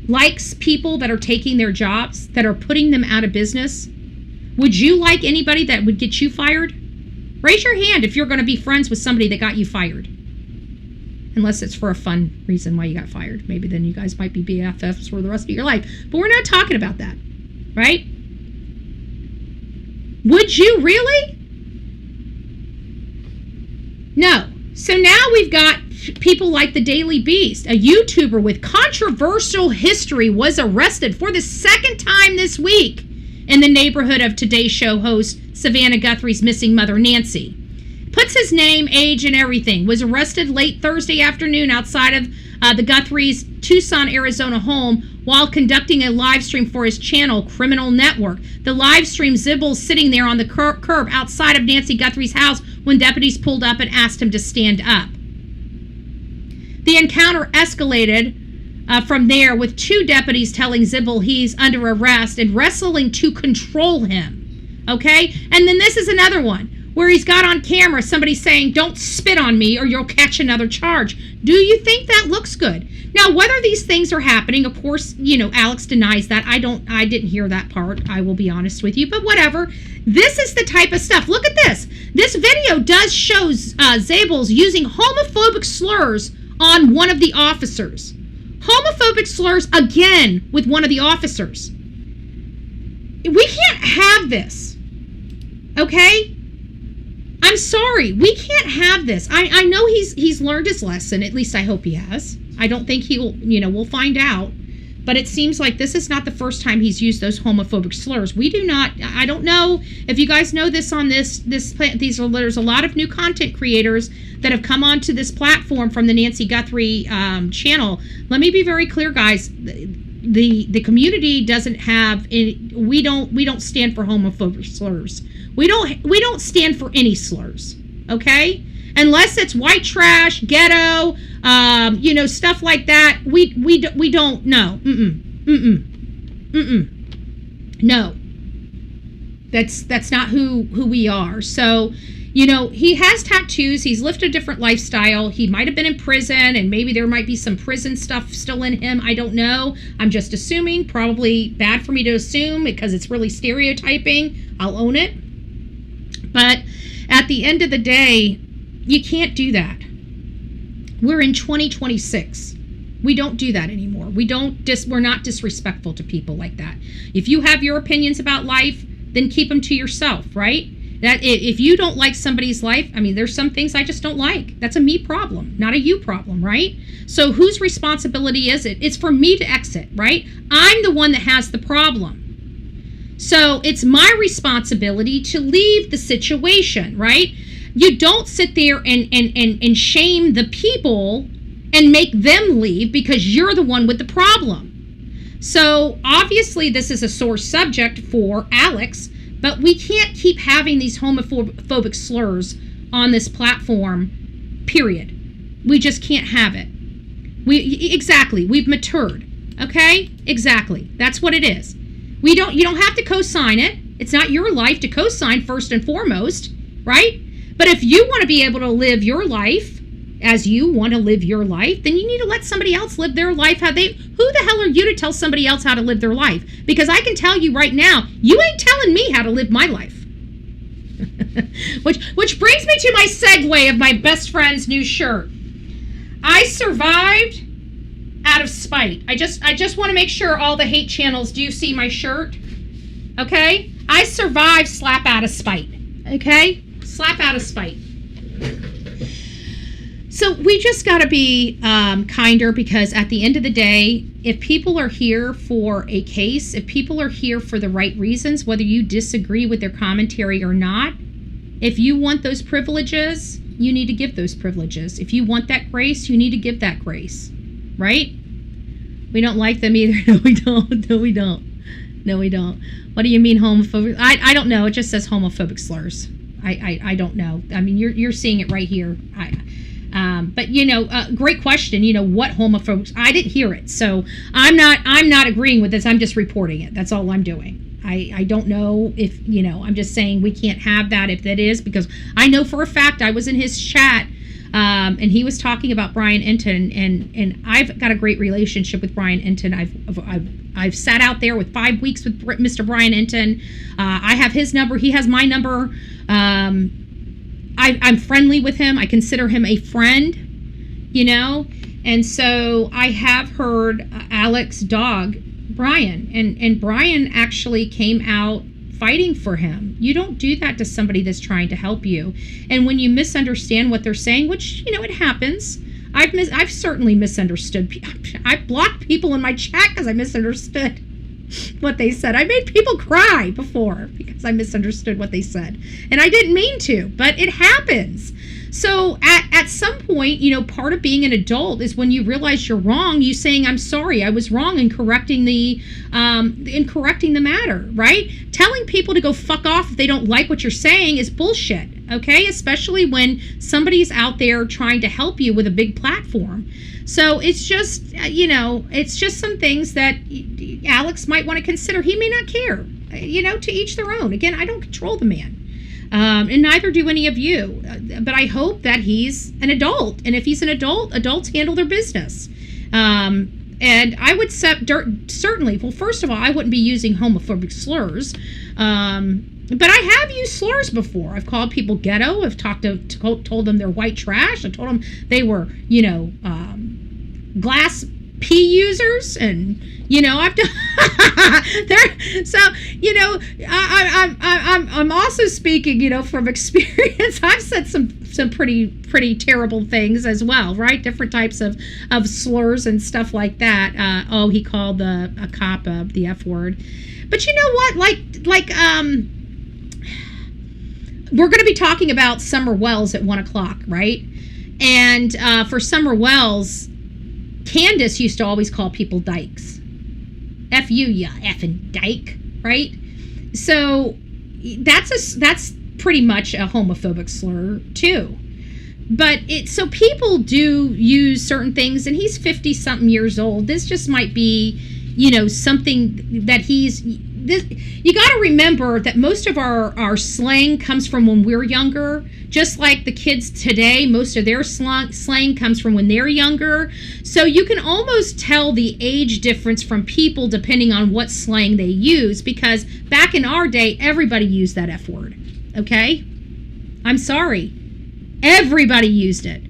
[SPEAKER 1] likes people that are taking their jobs, that are putting them out of business? Would you like anybody that would get you fired? Raise your hand if you're going to be friends with somebody that got you fired. Unless it's for a fun reason why you got fired. Maybe then you guys might be BFFs for the rest of your life. But we're not talking about that, right? Would you really? No. So now we've got people like the Daily Beast. A YouTuber with controversial history was arrested for the second time this week in the neighborhood of Today Show host Savannah Guthrie's missing mother, Nancy. Puts his name, age, and everything. Was arrested late Thursday afternoon outside of the Guthrie's Tucson, Arizona home while conducting a live stream for his channel, Criminal Network. The live stream, Zibble's sitting there on the curb outside of Nancy Guthrie's house when deputies pulled up and asked him to stand up. The encounter escalated from there, with two deputies telling Zibble he's under arrest and wrestling to control him. Okay? And then this is another one where he's got on camera somebody saying, "Don't spit on me or you'll catch another charge." Do you think that looks good? Now, whether these things are happening, of course, Alex denies that. I didn't hear that part. I will be honest with you, but whatever. This is the type of stuff. Look at this. This video does show Zabels using homophobic slurs on one of the officers. Homophobic slurs again with one of the officers. We can't have this. Okay? I'm sorry. We can't have this. I know he's learned his lesson. At least I hope he has. I don't think he'll, we'll find out. But it seems like this is not the first time he's used those homophobic slurs. I don't know if you guys know this on there's a lot of new content creators that have come onto this platform from the Nancy Guthrie channel. Let me be very clear, guys. The community doesn't have any, we don't stand for homophobic slurs. We don't stand for any slurs, okay? Unless it's white trash, ghetto, stuff like that. We don't. No. No. That's not who we are. So, he has tattoos. He's lived a different lifestyle. He might have been in prison, and maybe there might be some prison stuff still in him. I don't know. I'm just assuming. Probably bad for me to assume because it's really stereotyping. I'll own it. But at the end of the day, you can't do that. We're in 2026. We don't do that anymore. We're not disrespectful to people like that. If you have your opinions about life, then keep them to yourself, right? That if you don't like somebody's life, I mean, there's some things I just don't like. That's a me problem, not a you problem, right? So whose responsibility is it? It's for me to exit, right? I'm the one that has the problem. So it's my responsibility to leave the situation, right? You don't sit there and shame the people and make them leave because you're the one with the problem. So obviously this is a sore subject for Alex, but we can't keep having these homophobic slurs on this platform, period. We just can't have it. We've matured, okay? Exactly. That's what it is. You don't have to co-sign it. It's not your life to co-sign first and foremost, right? But if you want to be able to live your life as you want to live your life, then you need to let somebody else live their life how they... Who the hell are you to tell somebody else how to live their life? Because I can tell you right now, you ain't telling me how to live my life. Which brings me to my segue of my best friend's new shirt. I survived out of spite. I just want to make sure all the hate channels do see my shirt. Okay? I survived slap out of spite. Okay? Slap out of spite. So we just got to be kinder, because at the end of the day, if people are here for a case, if people are here for the right reasons, whether you disagree with their commentary or not, if you want those privileges, you need to give those privileges. If you want that grace, you need to give that grace, right? We don't like them either. No, we don't. No, we don't. No, we don't. What do you mean homophobic? I don't know. It just says homophobic slurs. I don't know. I mean, you're seeing it right here. But great question. What homophobes? I didn't hear it, so I'm not agreeing with this. I'm just reporting it. That's all I'm doing. I don't know if I'm just saying we can't have that if that is, because I know for a fact I was in his chat, and he was talking about Brian Enton, and I've got a great relationship with Brian Enton. I've sat out there with 5 weeks with Mr. Brian Enton. I have his number. He has my number. I'm friendly with him. I consider him a friend, and so I have heard Alex's dog, Brian, and Brian actually came out fighting for him. You don't do that to somebody that's trying to help you. And when you misunderstand what they're saying, which, it happens, I've certainly misunderstood. I've blocked people in my chat because I misunderstood what they said. I made people cry before because I misunderstood what they said. And I didn't mean to, but it happens. So at some point, part of being an adult is when you realize you're wrong, you saying, I'm sorry, I was wrong, in correcting the matter, right? Telling people to go fuck off if they don't like what you're saying is bullshit, okay? Especially when somebody's out there trying to help you with a big platform. So it's just, it's just some things that Alex might want to consider. He may not care, to each their own. Again, I don't control the man. And neither do any of you. But I hope that he's an adult. And if he's an adult, adults handle their business. And I would certainly, well, first of all, I wouldn't be using homophobic slurs. But I have used slurs before. I've called people ghetto. I've told them they're white trash. I told them they were, glass pea users, and I've done so I'm also speaking from experience. I've said some pretty terrible things as well, right? Different types of slurs and stuff like that. He called a cop the F word. But you know what, we're going to be talking about Summer Wells at 1:00, right? And for Summer Wells, Candace used to always call people dykes. F you, ya effing dyke, right? So that's pretty much a homophobic slur too. But so people do use certain things, and he's 50-something years old. This just might be, something that you got to remember that most of our slang comes from when we're younger. Just like the kids today, most of their slang comes from when they're younger. So you can almost tell the age difference from people depending on what slang they use, because back in our day, everybody used that F word, okay? I'm sorry. Everybody used it.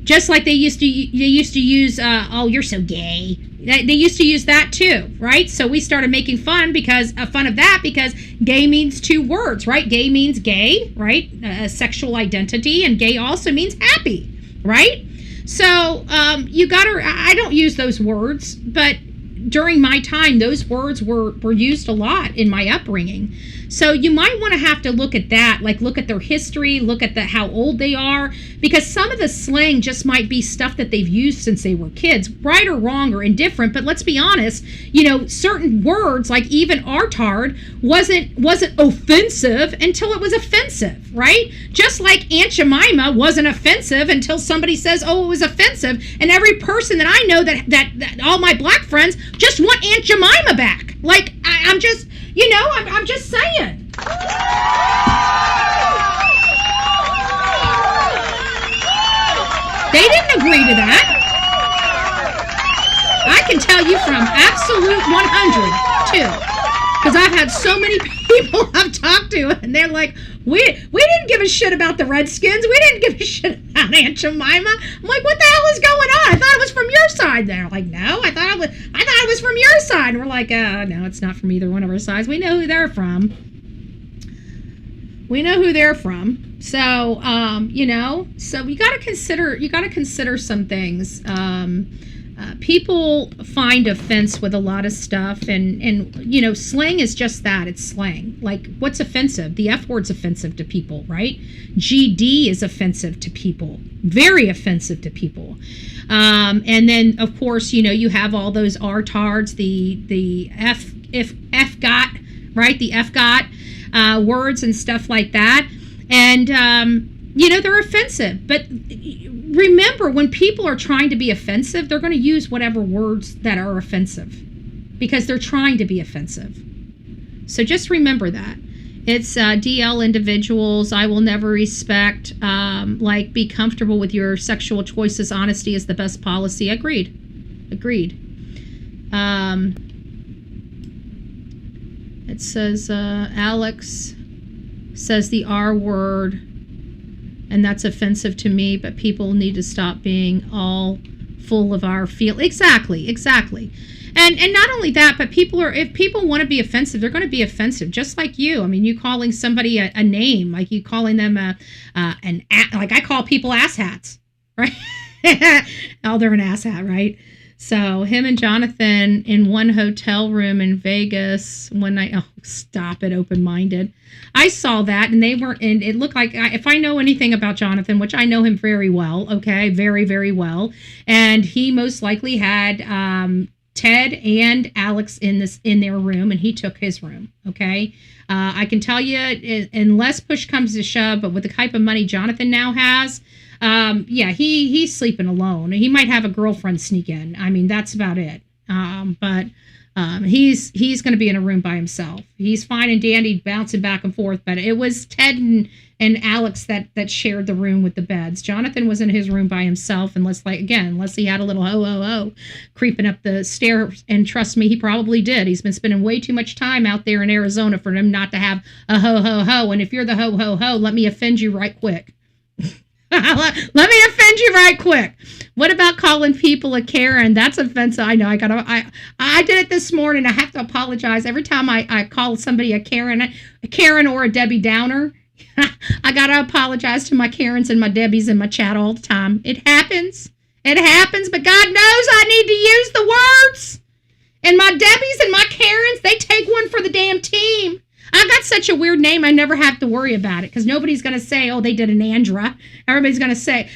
[SPEAKER 1] Just like they used to use, oh, you're so gay. They used to use that too, right? So we started making fun of that because gay means two words, right? Gay means gay, right? Sexual identity, and gay also means happy, right? So I don't use those words, but during my time, those words were used a lot in my upbringing. So you might want to have to look at that, like look at their history, look at how old they are, because some of the slang just might be stuff that they've used since they were kids, right or wrong or indifferent. But let's be honest, certain words like even artard wasn't offensive until it was offensive, right? Just like Aunt Jemima wasn't offensive until somebody says, oh, it was offensive. And every person that I know that all my black friends just want Aunt Jemima back. Like I'm just saying. They didn't agree to that. I can tell you from absolute 100 too, because I've had so many people I've talked to, and they're like, we didn't give a shit about the Redskins. We didn't give a shit about Aunt Jemima. I'm like, what the hell is going on? I thought it was from your side. They're like, no, I thought it was from your side. And we're like, no, it's not from either one of our sides. We know who they're from. So, so you got to consider some things. People find offense with a lot of stuff, and slang is just that. It's slang. Like, what's offensive? The F word's offensive to people, right? GD is offensive to people, very offensive to people. And then of course, you have all those R-tards, the F got, right? The F got words and stuff like that. And, they're offensive. But remember, when people are trying to be offensive, they're going to use whatever words that are offensive because they're trying to be offensive. So just remember that. It's DL individuals. I will never respect, be comfortable with your sexual choices. Honesty is the best policy. Agreed. It says, Alex says the R word, and that's offensive to me, but people need to stop being all full of our feel. Exactly. And not only that, but if people want to be offensive, they're going to be offensive, just like you. I mean, you calling somebody a name, like you calling them like I call people asshats, right? Oh, they're an asshat, right? So him and Jonathan in one hotel room in Vegas one night. Oh, stop it, open-minded. I saw that, and it looked like, if I know anything about Jonathan, which I know him very well, okay, very, very well, and he most likely had Ted and Alex in their room, and he took his room, okay? I can tell you, unless push comes to shove, but with the type of money Jonathan now has, he's sleeping alone. He might have a girlfriend sneak in. I mean, that's about it. But he's going to be in a room by himself. He's fine and dandy, bouncing back and forth. But it was Ted and Alex that shared the room with the beds. Jonathan was in his room by himself, unless he had a little ho creeping up the stairs. And trust me, he probably did. He's been spending way too much time out there in Arizona for him not to have a ho. And if you're the ho, let me offend you right quick. Let me offend you right quick. What about calling people a Karen? That's offensive. I know. I did it this morning. I have to apologize every time I call somebody a Karen or a Debbie Downer. I gotta apologize to my Karens and my Debbies in my chat all the time. It happens, but God knows I need to use the words. And my Debbies and my Karens, they take one for the damn team. I've got such a weird name, I never have to worry about it, because nobody's going to say, oh, they did an Andra. Everybody's going to say,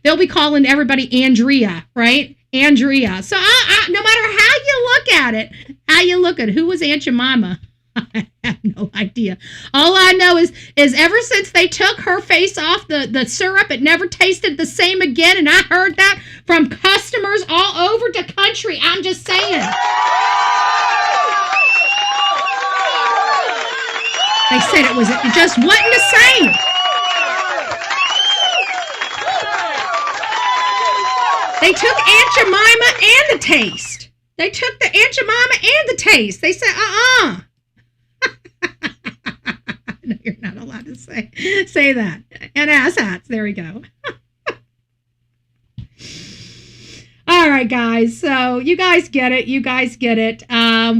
[SPEAKER 1] they'll be calling everybody Andrea, right? Andrea. So no matter how you look at it, who was Aunt Jemima? I have no idea. All I know is ever since they took her face off the syrup, it never tasted the same again, and I heard that from customers all over the country. I'm just saying. They said it just wasn't the same. They took Aunt Jemima and the taste. They took the Aunt Jemima and the taste. They said, No, you're not allowed to say that. And asshats. There we go. All right, guys. So you guys get it.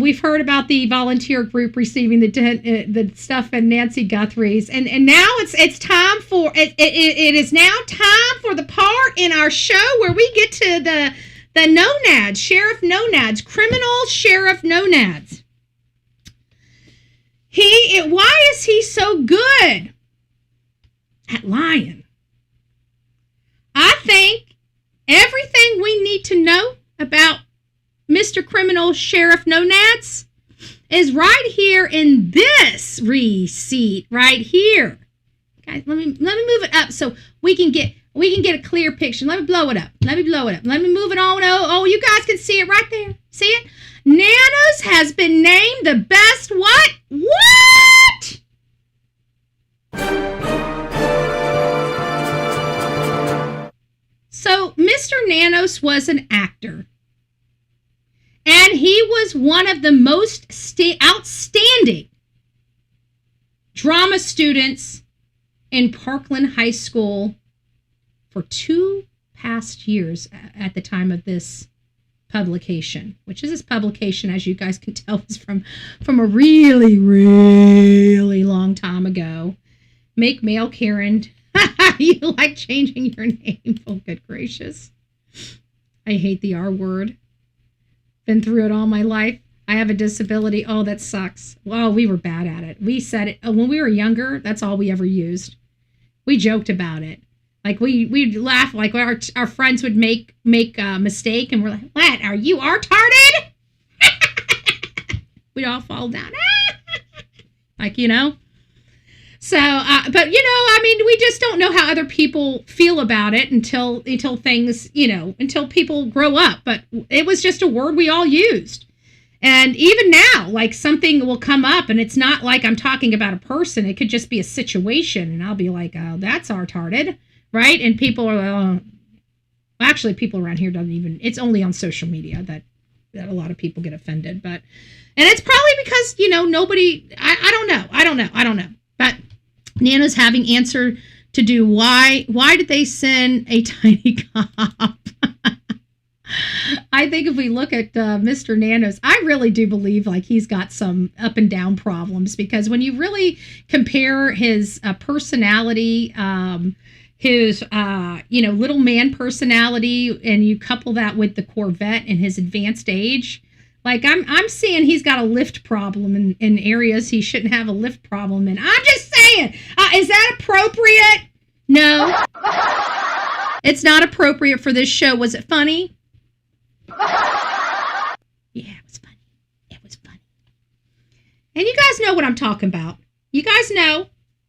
[SPEAKER 1] We've heard about the volunteer group receiving the stuff in Nancy Guthrie's, and now it's time for it is now time for the part in our show where we get to the Nonads, Sheriff Nonads, criminal Sheriff Nonads. Why is he so good at lying? I think everything we need to know about Mr. Criminal Sheriff Nonads is right here in this receipt right here. Guys, let me move it up so we can get a clear picture. Let me blow it up. Let me move it on. Oh, you guys can see it right there. See it? Nanos has been named the best what? What? So, Mr. Nanos was an actor. And he was one of the most outstanding drama students in Parkland High School for 2 past years at the time of this publication, which is this publication, as you guys can tell, is from a really, really long time ago. Make mail, Karen. You like changing your name? Oh, good gracious. I hate the R word. Been through it all my life. I have a disability. Oh, that sucks. Well, we were bad at it. We said it when we were younger. That's all we ever used. We joked about it. Like we'd laugh, like our friends would make a mistake, and we're like, "What? Are you retarded?" We'd all fall down, like So, but I mean, we just don't know how other people feel about it until things, until people grow up. But it was just a word we all used. And even now, like something will come up and it's not like I'm talking about a person. It could just be a situation. And I'll be like, oh, that's retarded. Right. And people are like, oh. Actually, people around here it's only on social media that a lot of people get offended. And it's probably because, nobody, I don't know. But Nana's having answer to do why did they send a tiny cop? I think if we look at Mr. Nanos, I really do believe like he's got some up and down problems, because when you really compare his personality, his little man personality, and you couple that with the Corvette and his advanced age, like I'm seeing he's got a lift problem in areas he shouldn't have a lift problem in. I'm just saying, is that appropriate? No, it's not appropriate for this show. Was it funny? Yeah, it was funny. And you guys know what I'm talking about. You guys know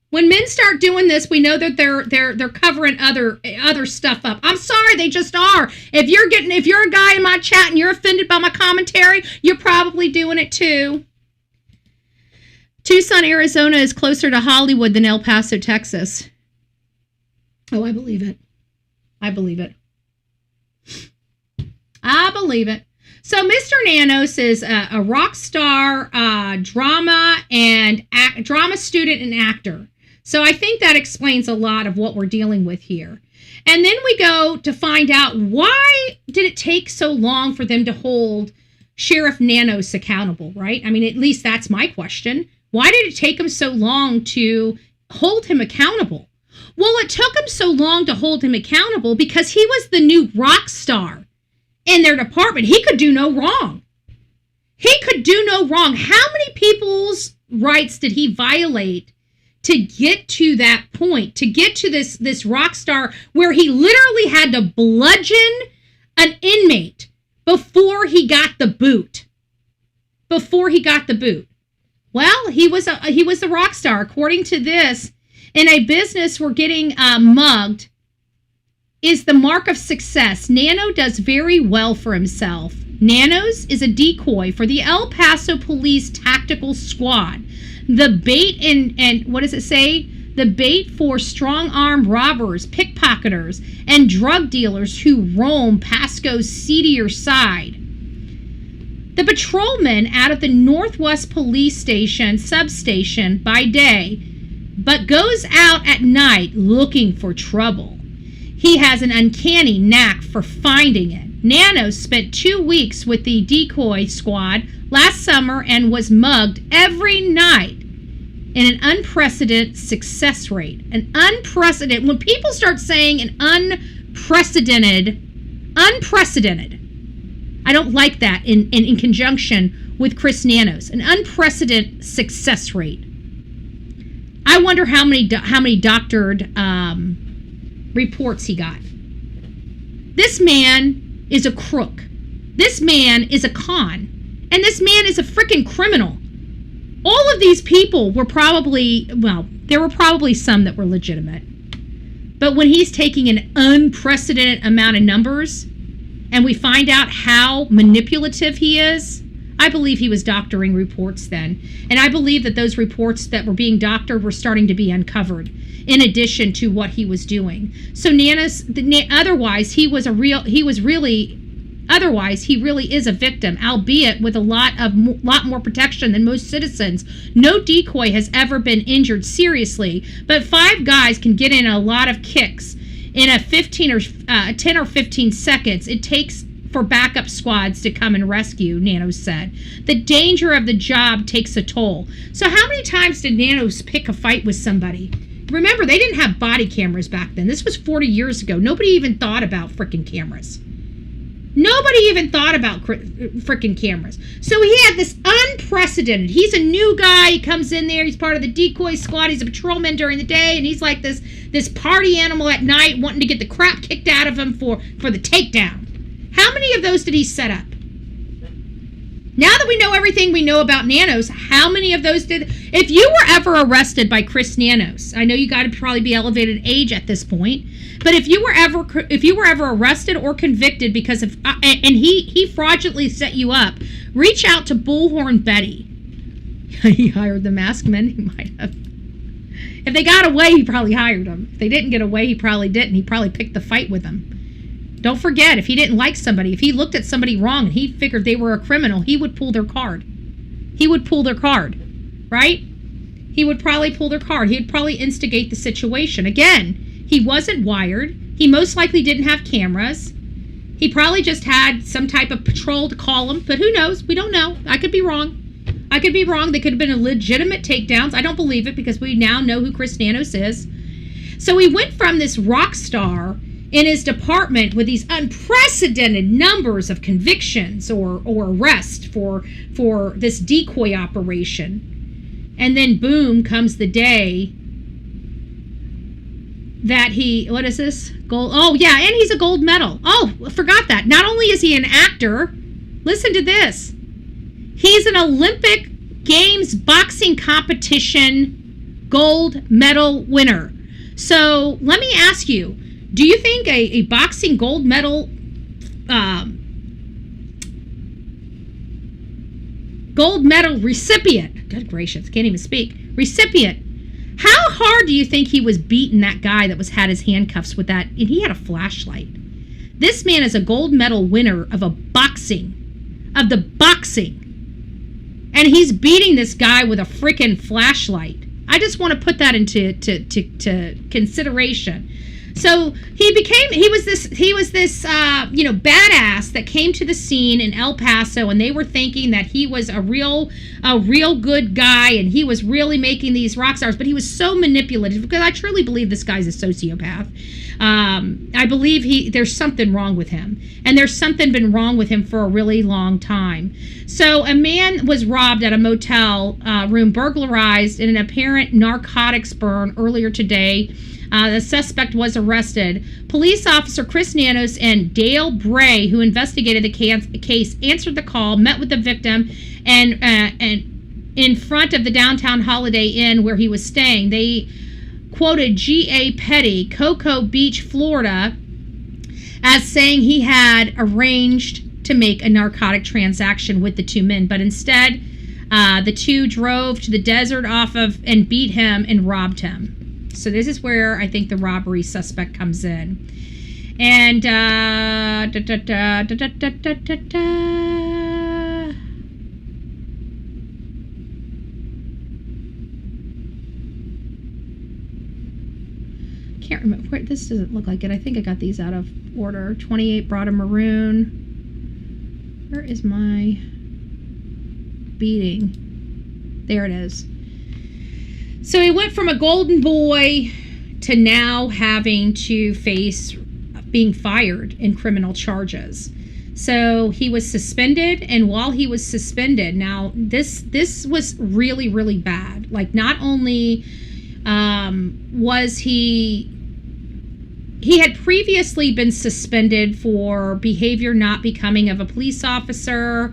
[SPEAKER 1] when men start doing this, we know that they're covering other stuff up. I'm sorry, they just are. If you're a guy in my chat and you're offended by my commentary, you're probably doing it too. Tucson, Arizona is closer to Hollywood than El Paso, Texas. Oh, I believe it. So Mr. Nanos is a rock star, drama student and actor. So I think that explains a lot of what we're dealing with here. And then we go to find out, why did it take so long for them to hold Sheriff Nanos accountable, right? I mean, at least that's my question. Why did it take him so long to hold him accountable? Well, it took him so long to hold him accountable because he was the new rock star in their department. He could do no wrong. How many people's rights did he violate to get to that point, to get to this rock star where he literally had to bludgeon an inmate before he got the boot? Well, he was the rock star. According to this, in a business where getting mugged is the mark of success. Nano does very well for himself. Nanos is a decoy for the El Paso Police Tactical Squad. The bait and what does it say? The bait for strong-armed robbers, pickpocketers, and drug dealers who roam Pasco's seedier side. The patrolman out of the Northwest Police Station substation by day, but goes out at night looking for trouble. he has an uncanny knack for finding it. Nanos spent 2 weeks with the decoy squad last summer and was mugged every night in an unprecedented success rate. An unprecedented, when people start saying an unprecedented, I don't like that in conjunction with Chris Nanos. An unprecedented success rate. I wonder how many doctored reports he got. This man is a crook. This man is a con. And this man is a freaking criminal. All of these people were probably, well, there were probably some that were legitimate. But when he's taking an unprecedented amount of numbers, and we find out how manipulative he is, I believe he was doctoring reports then. And I believe that those reports that were being doctored were starting to be uncovered, in addition to what he was doing. So otherwise he really is a victim, albeit with a lot more protection than most citizens. No decoy has ever been injured seriously, but 5 guys can get in a lot of kicks in a 10 or 15 seconds. It takes for backup squads to come and rescue, Nanos said. The danger of the job takes a toll. So how many times did Nanos pick a fight with somebody? Remember, they didn't have body cameras back then. This was 40 years ago. Nobody even thought about freaking cameras. Nobody even thought about freaking cameras. So he had this unprecedented, he's a new guy, he comes in there, he's part of the decoy squad, he's a patrolman during the day, and he's like this party animal at night wanting to get the crap kicked out of him for the takedown. How many of those did he set up? Now that we know everything we know about Nanos, how many of those did... If you were ever arrested by Chris Nanos, I know you got to probably be elevated age at this point, but if you were ever arrested or convicted because of... and he fraudulently set you up, reach out to Bullhorn Betty. He hired the masked men. He might have. If they got away, he probably hired them. If they didn't get away, he probably didn't. He probably picked the fight with them. Don't forget, if he didn't like somebody, if he looked at somebody wrong and he figured they were a criminal, he would pull their card. He would pull their card, right? He would probably pull their card. He'd probably instigate the situation. Again, he wasn't wired. He most likely didn't have cameras. He probably just had some type of patrol to call him, but who knows? We don't know. I could be wrong. They could have been a legitimate takedowns. I don't believe it because we now know who Chris Nanos is. So he went from this rock star in his department with these unprecedented numbers of convictions or arrests for this decoy operation. And then boom, comes the day that what is this? Oh yeah, and he's a gold medal. Oh, I forgot that. Not only is he an actor, listen to this. He's an Olympic Games boxing competition gold medal winner. So let me ask you, do you think a boxing gold medal recipient, good gracious, can't even speak, recipient, how hard do you think he was beating that guy that had his handcuffs with that, and he had a flashlight? This man is a gold medal winner of the boxing, and he's beating this guy with a freaking flashlight. I just want to put that into to consideration. So he was this badass that came to the scene in El Paso, and they were thinking that he was a real good guy, and he was really making these rock stars, but he was so manipulative, because I truly believe this guy's a sociopath. I believe there's something wrong with him, and there's something been wrong with him for a really long time. So a man was robbed at a motel room, burglarized, in an apparent narcotics burn earlier today. The suspect was arrested. Police officer Chris Nanos and Dale Bray, who investigated the case, answered the call, met with the victim, and in front of the downtown Holiday Inn where he was staying. They quoted G.A. Petty, Cocoa Beach, Florida, as saying he had arranged to make a narcotic transaction with the two men, but instead the two drove to the desert and beat him and robbed him. So this is where I think the robbery suspect comes in. And can't remember. This doesn't look like it. I think I got these out of order. 28 brought a maroon. Where is my beating? There it is. So he went from a golden boy to now having to face being fired in criminal charges. So he was suspended, and while he was suspended, now this was really, really bad. Like, not only was he had previously been suspended for behavior not becoming of a police officer,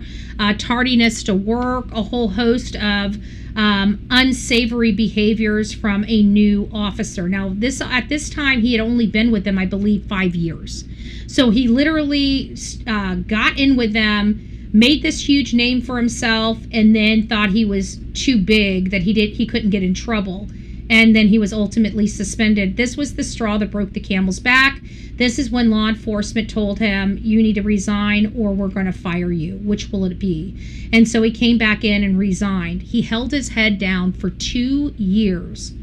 [SPEAKER 1] tardiness to work, a whole host of unsavory behaviors from a new officer. Now, at this time, he had only been with them, I believe, 5 years. So he literally got in with them, made this huge name for himself, and then thought he was too big, that he couldn't get in trouble. And then he was ultimately suspended. This was the straw that broke the camel's back. This is when law enforcement told him, you need to resign or we're going to fire you. Which will it be? And so he came back in and resigned. He held his head down for 2 years.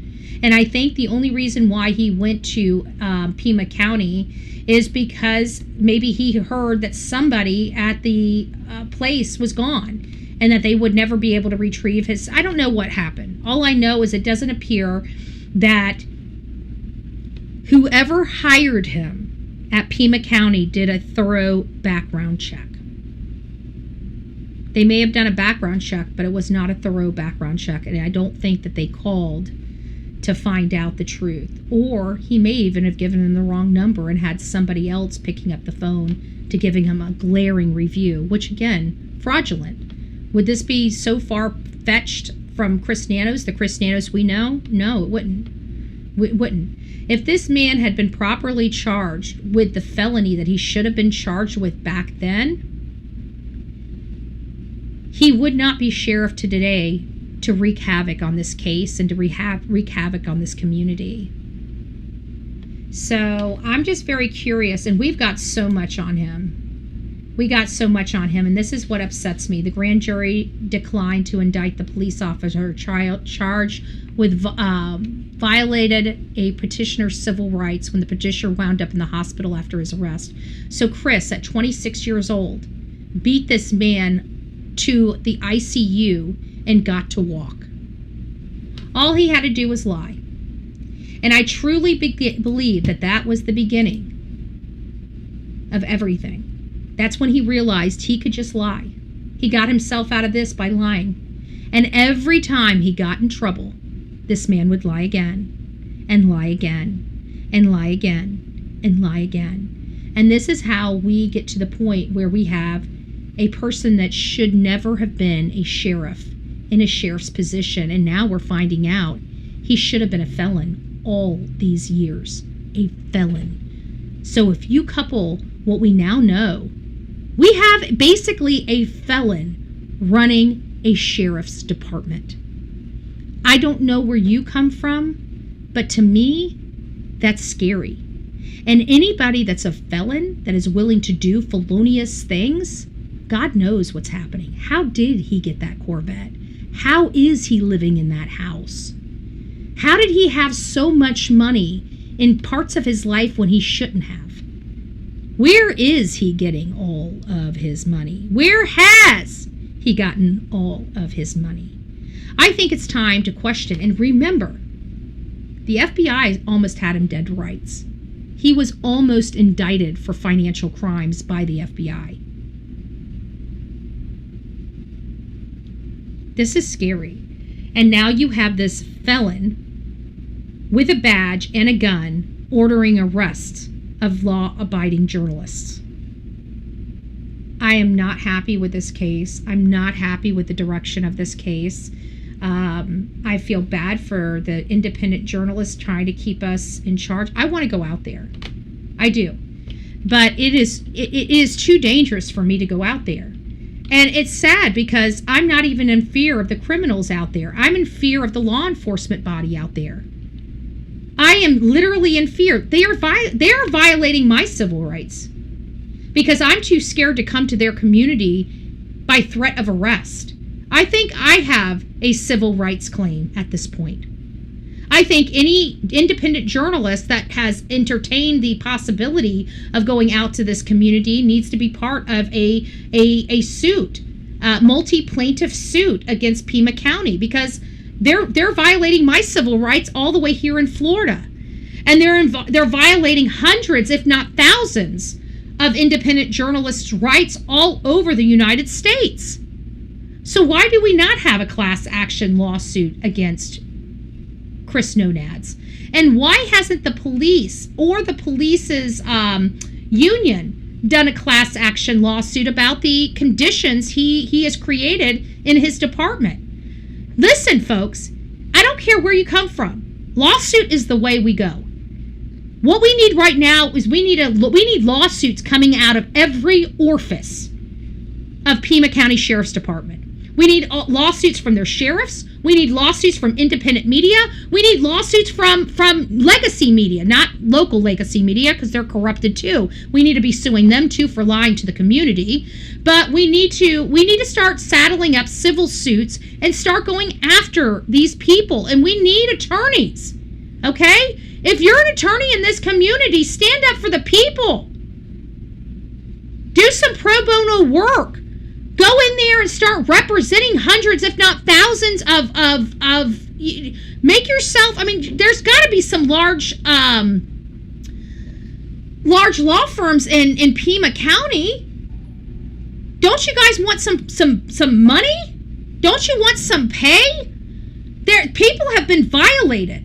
[SPEAKER 1] And I think the only reason why he went to Pima County is because maybe he heard that somebody at the place was gone and that they would never be able to retrieve his... I don't know what happened. All I know is it doesn't appear that whoever hired him at Pima County did a thorough background check. They may have done a background check, but it was not a thorough background check, and I don't think that they called to find out the truth. Or he may even have given him the wrong number and had somebody else picking up the phone to giving him a glaring review, which, again, fraudulent. Would this be so far-fetched from Chris Nanos, the Chris Nanos we know? No, it wouldn't. It wouldn't. If this man had been properly charged with the felony that he should have been charged with back then, he would not be sheriff to today to wreak havoc on this case and to wreak havoc on this community. So I'm just very curious, and we've got so much on him. We got so much on him, and this is what upsets me. The grand jury declined to indict the police officer charged with violated a petitioner's civil rights when the petitioner wound up in the hospital after his arrest. So Chris, at 26 years old, beat this man to the ICU and got to walk. All he had to do was lie. And I truly believe that that was the beginning of everything. That's when he realized he could just lie. He got himself out of this by lying. And every time he got in trouble, this man would lie again, and lie again, and lie again, and lie again. And this is how we get to the point where we have a person that should never have been a sheriff in a sheriff's position, and now we're finding out he should have been a felon all these years. A felon. So if you couple what we now know, we have basically a felon running a sheriff's department. I don't know where you come from, but to me, that's scary. And anybody that's a felon that is willing to do felonious things, God knows what's happening. How did he get that Corvette? How is he living in that house? How did he have so much money in parts of his life when he shouldn't have? Where is he getting all of his money? Where has he gotten all of his money? I think it's time to question. And remember, the FBI almost had him dead to rights. He was almost indicted for financial crimes by the FBI. This is scary. And now you have this felon with a badge and a gun ordering arrests of law-abiding journalists. I am not happy with this case. I'm not happy with the direction of this case. I feel bad for the independent journalists trying to keep us in charge. I want to go out there. I do. But it is too dangerous for me to go out there. And it's sad because I'm not even in fear of the criminals out there. I'm in fear of the law enforcement body out there. I am literally in fear. They are violating my civil rights because I'm too scared to come to their community by threat of arrest. I think I have a civil rights claim at this point. I think any independent journalist that has entertained the possibility of going out to this community needs to be part of a suit, multi-plaintiff suit against Pima County, because they're violating my civil rights all the way here in Florida, and they're violating hundreds, if not thousands, of independent journalists' rights all over the United States. So why do we not have a class action lawsuit against Chris Nonads? And why hasn't the police or the police's union done a class action lawsuit about the conditions he has created in his department? Listen, folks, I don't care where you come from. Lawsuit is the way we go. What we need right now is we need lawsuits coming out of every orifice of Pima County Sheriff's Department. We need lawsuits from their sheriffs. We need lawsuits from independent media. We need lawsuits from legacy media, not local legacy media, because they're corrupted too. We need to be suing them too for lying to the community. But we need to start saddling up civil suits and start going after these people. And we need attorneys. Okay? If you're an attorney in this community, stand up for the people. Do some pro bono work. Go in there and start representing hundreds, if not thousands of make yourself, I mean, there's got to be some large law firms in Pima County. Don't you guys want some money? Don't you want some pay? People have been violated.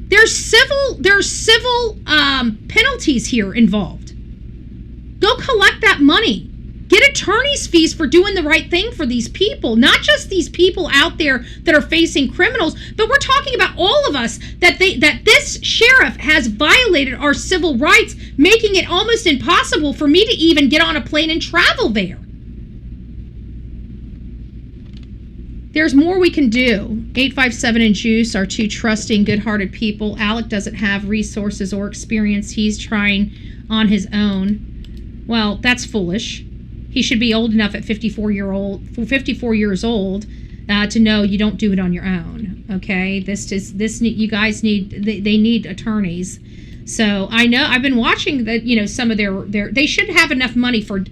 [SPEAKER 1] There's civil penalties here involved. Go collect that money. Get attorney's fees for doing the right thing for these people, not just these people out there that are facing criminals, but we're talking about all of us, that this sheriff has violated our civil rights, making it almost impossible for me to even get on a plane and travel there. There's more we can do. 857 and Juice are two trusting, good-hearted people. Alec doesn't have resources or experience. He's trying on his own. Well, that's foolish. He should be old enough at 54 years old to know you don't do it on your own. Okay, you guys need they need attorneys. So I know I've been watching that. Some of their they should have enough money for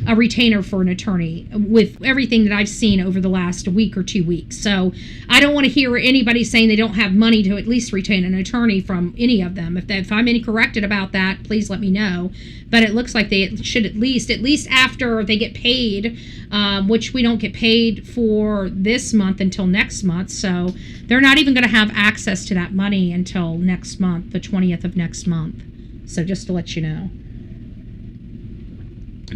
[SPEAKER 1] a retainer for an attorney with everything that I've seen over the last week or 2 weeks. So I don't want to hear anybody saying they don't have money to at least retain an attorney from any of them. If I'm incorrected about that, please let me know. But it looks like they should at least after they get paid, which we don't get paid for this month until next month. So they're not even going to have access to that money until next month, the 20th of next month. So just to let you know.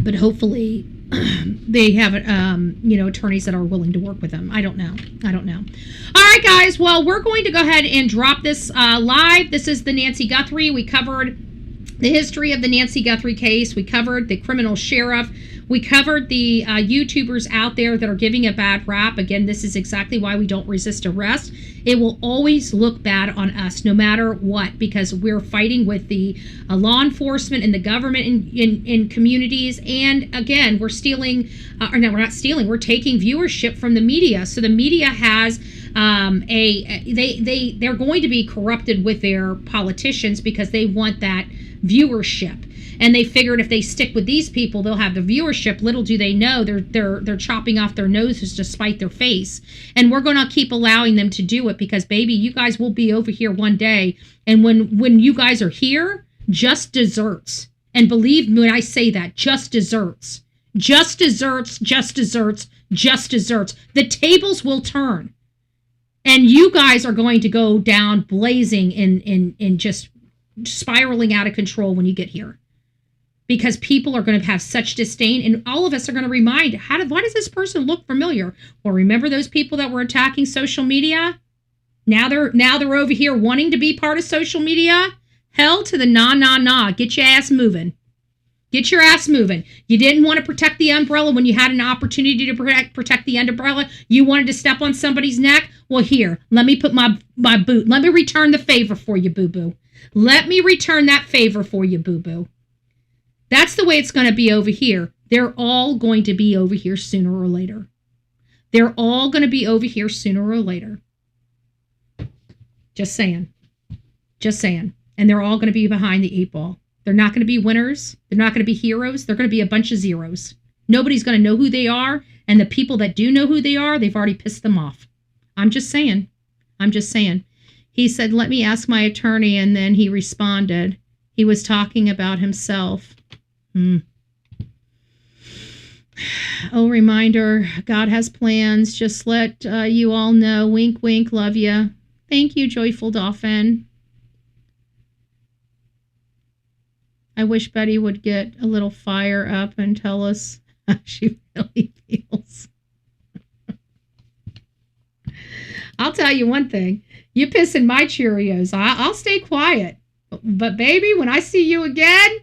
[SPEAKER 1] But hopefully they have attorneys that are willing to work with them. I don't know. All right, guys. Well, we're going to go ahead and drop this live. This is the Nancy Guthrie. We covered the history of the Nancy Guthrie case. We covered the criminal sheriff. We covered the YouTubers out there that are giving a bad rap. Again, this is exactly why we don't resist arrest. It will always look bad on us, no matter what, because we're fighting with the law enforcement and the government in communities. And again, we're stealing, we're not stealing, we're taking viewership from the media. So the media has they're going to be corrupted with their politicians because they want that viewership. And they figured if they stick with these people, they'll have the viewership. Little do they know they're chopping off their noses to spite their face. And we're going to keep allowing them to do it because, baby, you guys will be over here one day. And when you guys are here, just desserts. And believe me when I say that, just desserts. Just desserts, just desserts, just desserts. The tables will turn. And you guys are going to go down blazing and just spiraling out of control when you get here. Because people are going to have such disdain, and all of us are going to remind, why does this person look familiar? Well, remember those people that were attacking social media? Now they're over here wanting to be part of social media? Hell to the nah. Get your ass moving. Get your ass moving. You didn't want to protect the umbrella when you had an opportunity to protect the umbrella. You wanted to step on somebody's neck? Well, here, let me put my boot. Let me return the favor for you, boo-boo. Let me return that favor for you, boo-boo. That's the way it's going to be over here. They're all going to be over here sooner or later. They're all going to be over here sooner or later. Just saying. Just saying. And they're all going to be behind the 8 ball. They're not going to be winners. They're not going to be heroes. They're going to be a bunch of zeros. Nobody's going to know who they are. And the people that do know who they are, they've already pissed them off. I'm just saying. I'm just saying. He said, let me ask my attorney. And then he responded. He was talking about himself. Oh, reminder, God has plans. Just let you all know. Wink, wink, love ya. Thank you, Joyful Dolphin. I wish Betty would get a little fire up and tell us how she really feels. I'll tell you one thing. You pissing my Cheerios. I'll stay quiet. But baby, when I see you again,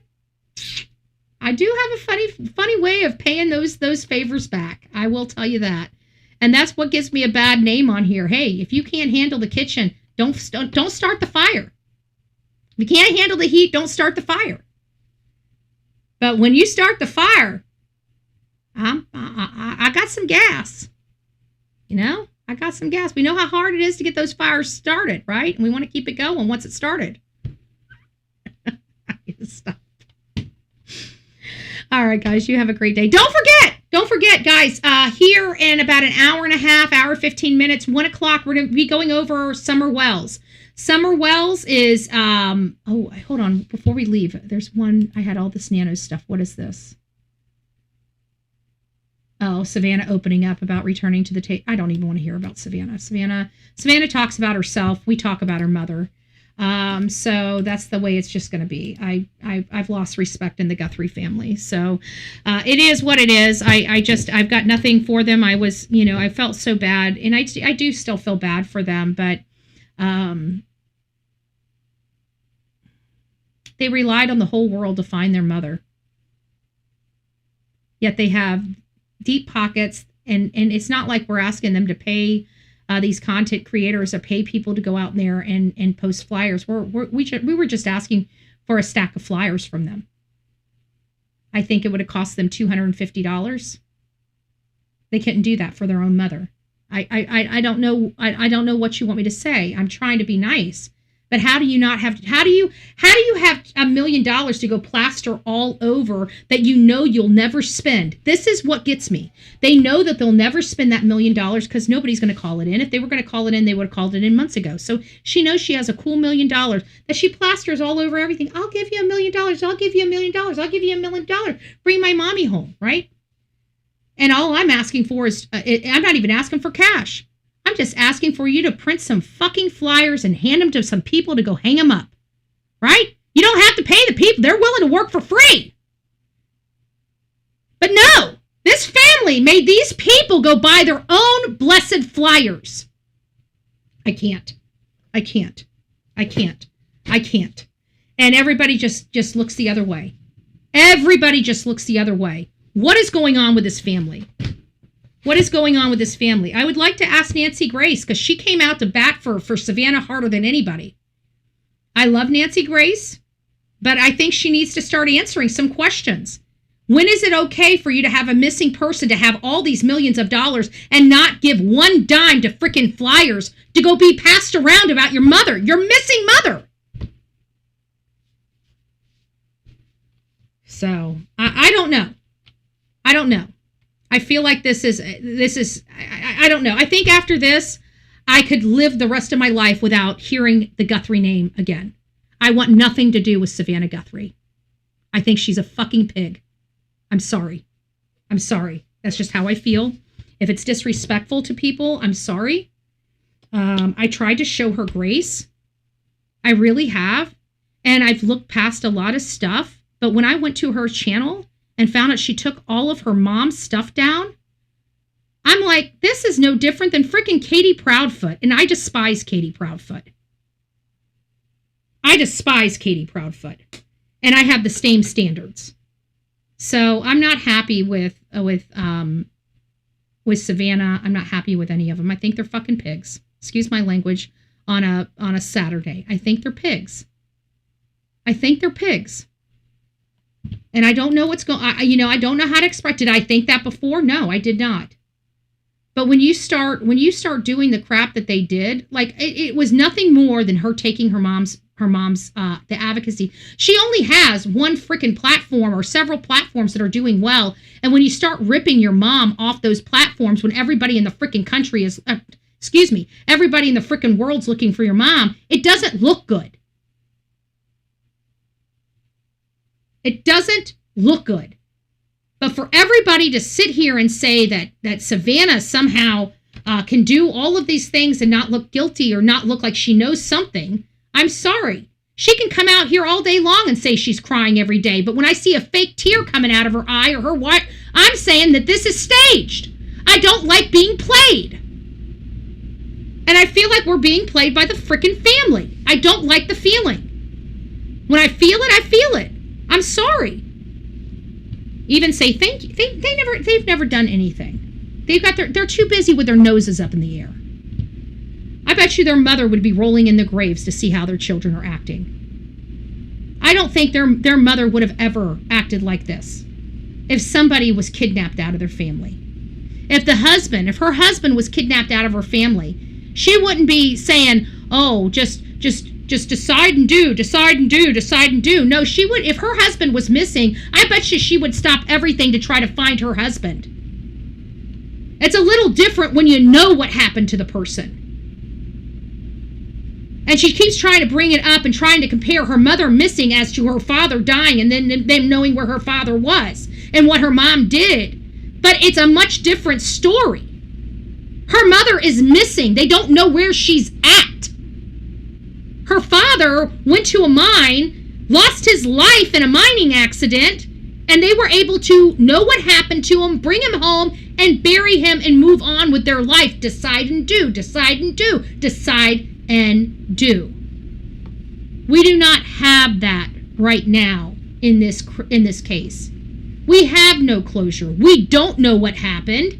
[SPEAKER 1] I do have a funny way of paying those favors back. I will tell you that. And that's what gives me a bad name on here. Hey, if you can't handle the kitchen, don't start the fire. If you can't handle the heat, don't start the fire. But when you start the fire, I got some gas. You know, I got some gas. We know how hard it is to get those fires started, right? And we want to keep it going once it's started. I need to stop. All right, guys, you have a great day. Don't forget, guys, here in about an hour and a half, hour, 15 minutes, 1 o'clock, we're going to be going over Summer Wells. Summer Wells is, oh, hold on, before we leave, there's one, I had all this nano stuff. What is this? Oh, Savannah opening up about returning to the tape. I don't even want to hear about Savannah. Savannah talks about herself. We talk about her mother. So that's the way it's just going to be. I've lost respect in the Guthrie family. So, it is what it is. I've got nothing for them. I felt so bad, and I do still feel bad for them, but, they relied on the whole world to find their mother. Yet they have deep pockets, and it's not like we're asking them to pay these content creators or pay people to go out there and post flyers. We were just asking for a stack of flyers from them. I think it would have cost them $250. They couldn't do that for their own mother. I don't know. I don't know what you want me to say. I'm trying to be nice. But how do you have $1 million to go plaster all over that you know you'll never spend? This is what gets me. They know that they'll never spend that $1 million because nobody's going to call it in. If they were going to call it in, they would have called it in months ago. So she knows she has a cool $1 million that she plasters all over everything. I'll give you $1 million. I'll give you $1 million. I'll give you $1 million. Bring my mommy home, right? And all I'm asking for is, I'm not even asking for cash. I'm just asking for you to print some fucking flyers and hand them to some people to go hang them up. Right? You don't have to pay the people. They're willing to work for free. But no, this family made these people go buy their own blessed flyers. I can't. And everybody just looks the other way. Everybody just looks the other way. What is going on with this family? What is going on with this family? I would like to ask Nancy Grace, because she came out to bat for Savannah harder than anybody. I love Nancy Grace, but I think she needs to start answering some questions. When is it okay for you to have a missing person to have all these millions of dollars and not give one dime to frickin' flyers to go be passed around about your mother, your missing mother? So, I don't know. I feel like this is, I don't know. I think after this, I could live the rest of my life without hearing the Guthrie name again. I want nothing to do with Savannah Guthrie. I think she's a fucking pig. I'm sorry. That's just how I feel. If it's disrespectful to people, I'm sorry. I tried to show her grace. I really have. And I've looked past a lot of stuff. But when I went to her channel and found out she took all of her mom's stuff down, I'm like, this is no different than freaking Katie Proudfoot. And I despise Katie Proudfoot. And I have the same standards. So I'm not happy with Savannah. I'm not happy with any of them. I think they're fucking pigs. Excuse my language on a Saturday. I think they're pigs. And I don't know what's going on. I don't know how to express. Did I think that before? No, I did not. But when you start doing the crap that they did, like it was nothing more than her taking her mom's the advocacy. She only has one freaking platform or several platforms that are doing well. And when you start ripping your mom off those platforms, when everybody in the freaking country is, everybody in the freaking world's looking for your mom, it doesn't look good. It doesn't look good. But for everybody to sit here and say that Savannah somehow can do all of these things and not look guilty or not look like she knows something, I'm sorry. She can come out here all day long and say she's crying every day. But when I see a fake tear coming out of her eye or her what, I'm saying that this is staged. I don't like being played. And I feel like we're being played by the freaking family. I don't like the feeling. When I feel it, I feel it. I'm sorry. Even say thank you. They've never done anything. They're too busy with their noses up in the air. I bet you their mother would be rolling in the graves to see how their children are acting. I don't think their mother would have ever acted like this if somebody was kidnapped out of their family. If her husband was kidnapped out of her family, she wouldn't be saying, "Oh, just decide and do. No, she would. If her husband was missing, I bet you she would stop everything to try to find her husband. It's a little different when you know what happened to the person. And she keeps trying to bring it up and trying to compare her mother missing as to her father dying and then them knowing where her father was and what her mom did. But it's a much different story. Her mother is missing. They don't know where she's at. Her father went to a mine, lost his life in a mining accident, and they were able to know what happened to him, bring him home, and bury him and move on with their life. Decide and do. We do not have that right now in this case. We have no closure. We don't know what happened.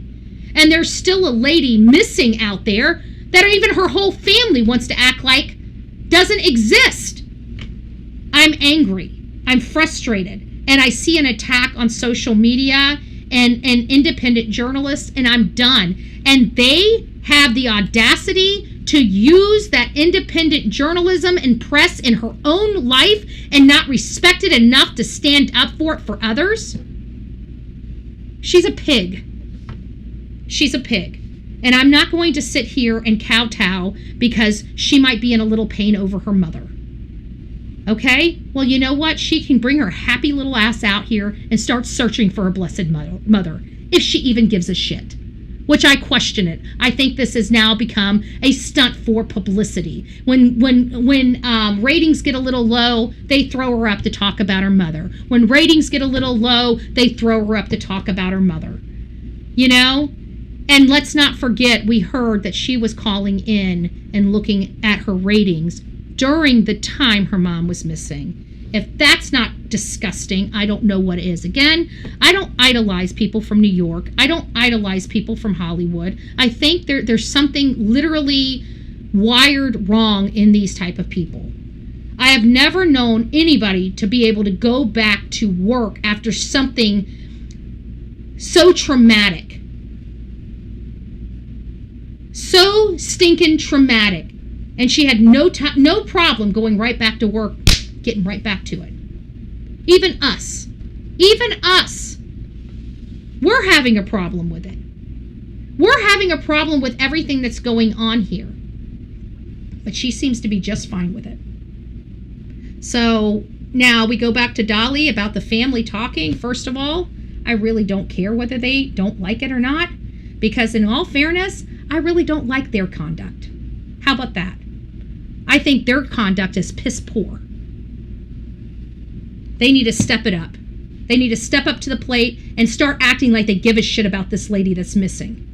[SPEAKER 1] And there's still a lady missing out there that even her whole family wants to act like doesn't exist. I'm angry. I'm frustrated. And I see an attack on social media and independent journalists, and I'm done. And they have the audacity to use that independent journalism and press in her own life and not respect it enough to stand up for it for others. She's a pig. She's a pig. And I'm not going to sit here and kowtow because she might be in a little pain over her mother. Okay? Well, you know what? She can bring her happy little ass out here and start searching for her blessed mother, if she even gives a shit. Which I question it. I think this has now become a stunt for publicity. When ratings get a little low, they throw her up to talk about her mother. When ratings get a little low, they throw her up to talk about her mother. You know? And let's not forget, we heard that she was calling in and looking at her ratings during the time her mom was missing. If that's not disgusting, I don't know what is. Again, I don't idolize people from New York. I don't idolize people from Hollywood. I think there's something literally wired wrong in these type of people. I have never known anybody to be able to go back to work after something so traumatic. So stinking traumatic. And she had no problem going right back to work, getting right back to it. Even us, we're having a problem with it. We're having a problem with everything that's going on here. But she seems to be just fine with it. So now we go back to Dolly about the family talking. First of all, I really don't care whether they don't like it or not, because in all fairness, I really don't like their conduct. How about that? I think their conduct is piss poor. They need to step it up. They need to step up to the plate and start acting like they give a shit about this lady that's missing.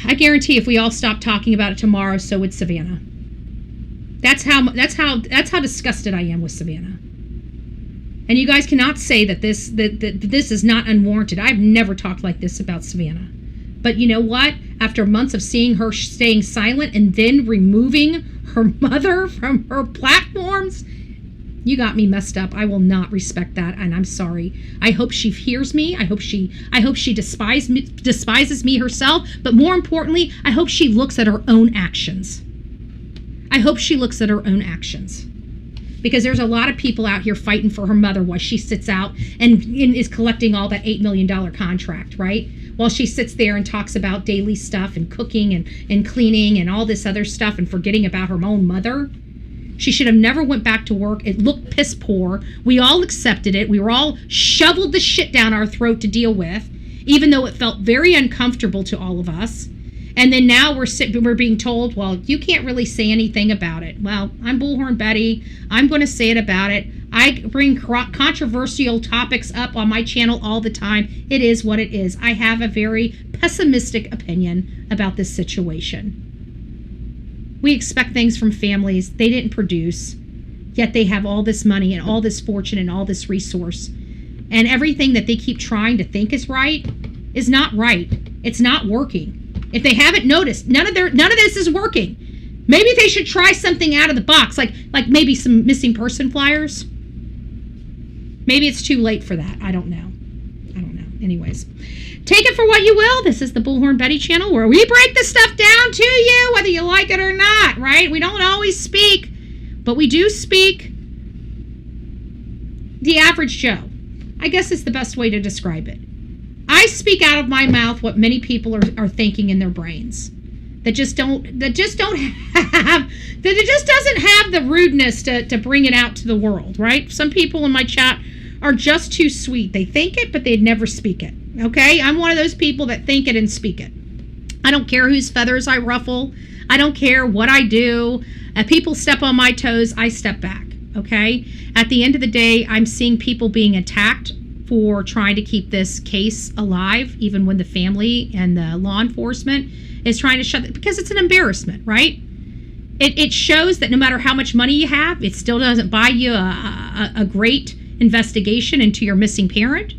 [SPEAKER 1] I guarantee if we all stopped talking about it tomorrow, so would Savannah. That's how disgusted I am with Savannah. And you guys cannot say that this is not unwarranted. I've never talked like this about Savannah. But you know what? After months of seeing her staying silent and then removing her mother from her platforms, You got me messed up. I will not respect that, and I'm sorry. I hope she hears me. I hope she despises me herself, but more importantly, I hope she looks at her own actions. I hope she looks at her own actions. Because there's a lot of people out here fighting for her mother while she sits out and is collecting all that $8 million contract, right? While she sits there and talks about daily stuff and cooking and cleaning and all this other stuff and forgetting about her own mother. She should have never went back to work. It looked piss poor. We all accepted it. We were all shoveled the shit down our throat to deal with, even though it felt very uncomfortable to all of us. And then now we're being told, well, you can't really say anything about it. Well, I'm Bullhorn Betty. I'm going to say it about it. I bring controversial topics up on my channel all the time. It is what it is. I have a very pessimistic opinion about this situation. We expect things from families they didn't produce, yet they have all this money and all this fortune and all this resource. And everything that they keep trying to think is right is not right. It's not working. If they haven't noticed, none of this is working. Maybe they should try something out of the box, like maybe some missing person flyers. Maybe it's too late for that. I don't know. Anyways, take it for what you will. This is the Bullhorn Betty channel where we break the stuff down to you, whether you like it or not, right? We don't always speak, but we do speak. The average Joe, I guess is the best way to describe it. I speak out of my mouth what many people are thinking in their brains. That just doesn't have the rudeness to bring it out to the world, right? Some people in my chat are just too sweet. They think it, but they'd never speak it. Okay? I'm one of those people that think it and speak it. I don't care whose feathers I ruffle. I don't care what I do. If people step on my toes, I step back. Okay? At the end of the day, I'm seeing people being attacked for trying to keep this case alive, even when the family and the law enforcement is trying to shut it, because it's an embarrassment, right? It shows that no matter how much money you have, it still doesn't buy you a great investigation into your missing parent.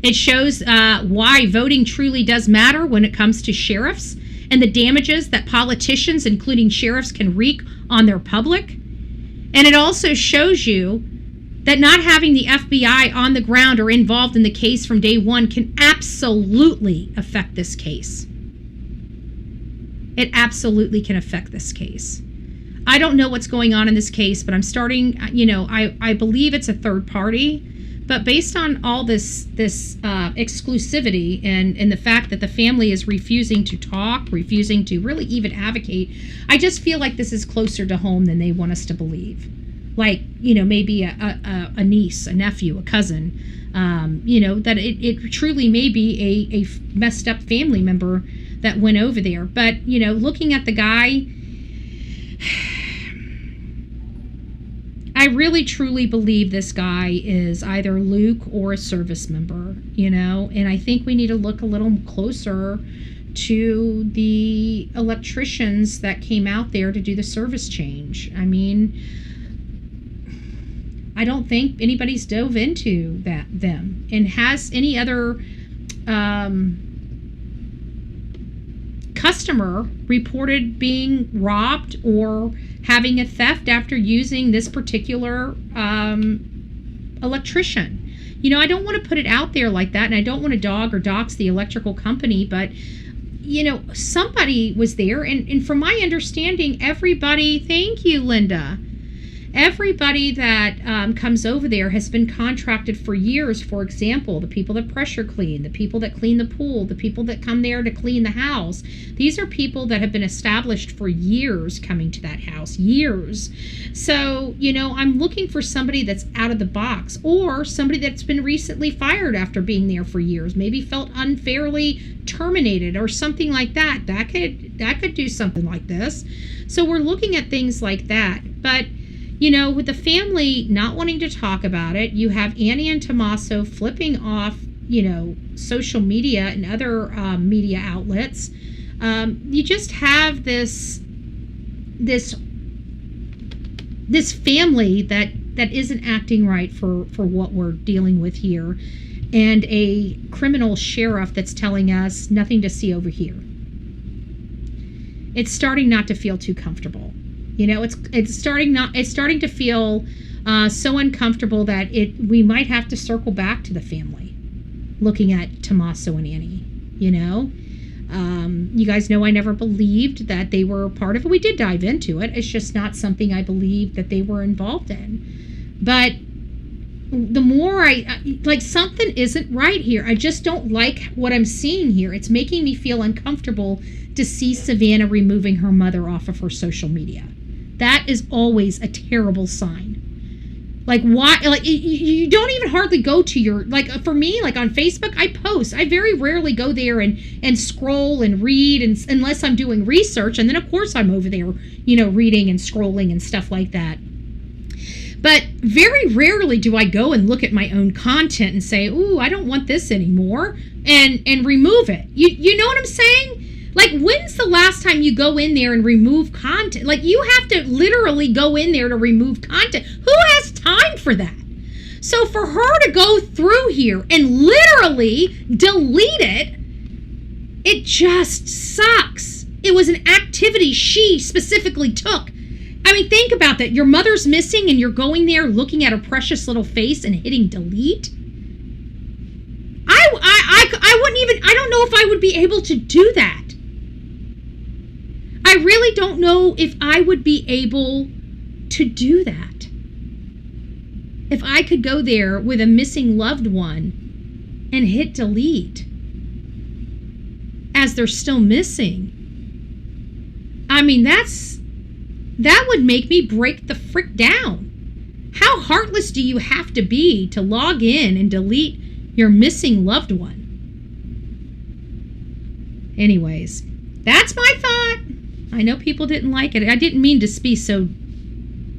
[SPEAKER 1] It shows why voting truly does matter when it comes to sheriffs and the damages that politicians, including sheriffs, can wreak on their public. And it also shows you that not having the FBI on the ground or involved in the case from day one can absolutely affect this case. It absolutely can affect this case. I don't know what's going on in this case, but I'm starting, I believe it's a third party, but based on all this exclusivity and the fact that the family is refusing to talk, refusing to really even advocate, I just feel like this is closer to home than they want us to believe. Like, maybe a niece, a nephew, a cousin, that it truly may be a messed up family member that went over there. But, looking at the guy, I really truly believe this guy is either Luke or a service member, and I think we need to look a little closer to the electricians that came out there to do the service change. I mean, I don't think anybody's dove into them. And has any other customer reported being robbed or having a theft after using this particular electrician? I don't want to put it out there like that, and I don't want to dog or dox the electrical company, but somebody was there, and from my understanding, everybody, thank you, Linda, everybody that comes over there has been contracted for years. For example, the people that pressure clean, the people that clean the pool, the people that come there to clean the house. These are people that have been established for years coming to that house, years. So, I'm looking for somebody that's out of the box, or somebody that's been recently fired after being there for years, maybe felt unfairly terminated or something like that. That could do something like this. So we're looking at things like that. But with the family not wanting to talk about it, you have Annie and Tommaso flipping off, social media and other media outlets. You just have this family that isn't acting right for what we're dealing with here, and a criminal sheriff that's telling us nothing to see over here. It's starting not to feel too comfortable. It's starting to feel so uncomfortable that we might have to circle back to the family, looking at Tommaso and Annie, you know. You guys know I never believed that they were part of it. We did dive into it. It's just not something I believed that they were involved in. But the more like, something isn't right here. I just don't like what I'm seeing here. It's making me feel uncomfortable to see Savannah removing her mother off of her social media. That is always a terrible sign. Like, why? Like, you don't even hardly go to your, like, for me, like on Facebook, I post. I very rarely go there and scroll and read, and unless I'm doing research. And then, of course, I'm over there, you know, reading and scrolling and stuff like that. But very rarely do I go and look at my own content and say, ooh, I don't want this anymore, and remove it. You know what I'm saying? Like, when's the last time you go in there and remove content? Like, you have to literally go in there to remove content. Who has time for that? So for her to go through here and literally delete it, it just sucks. It was an activity she specifically took. I mean, think about that. Your mother's missing and you're going there looking at her precious little face and hitting delete. I wouldn't even, I don't know if I would be able to do that. I really don't know if I would be able to do that. If I could go there with a missing loved one and hit delete as they're still missing. I mean, that would make me break the frick down. How heartless do you have to be to log in and delete your missing loved one? Anyways, that's my thought. I know people didn't like it. I didn't mean to be so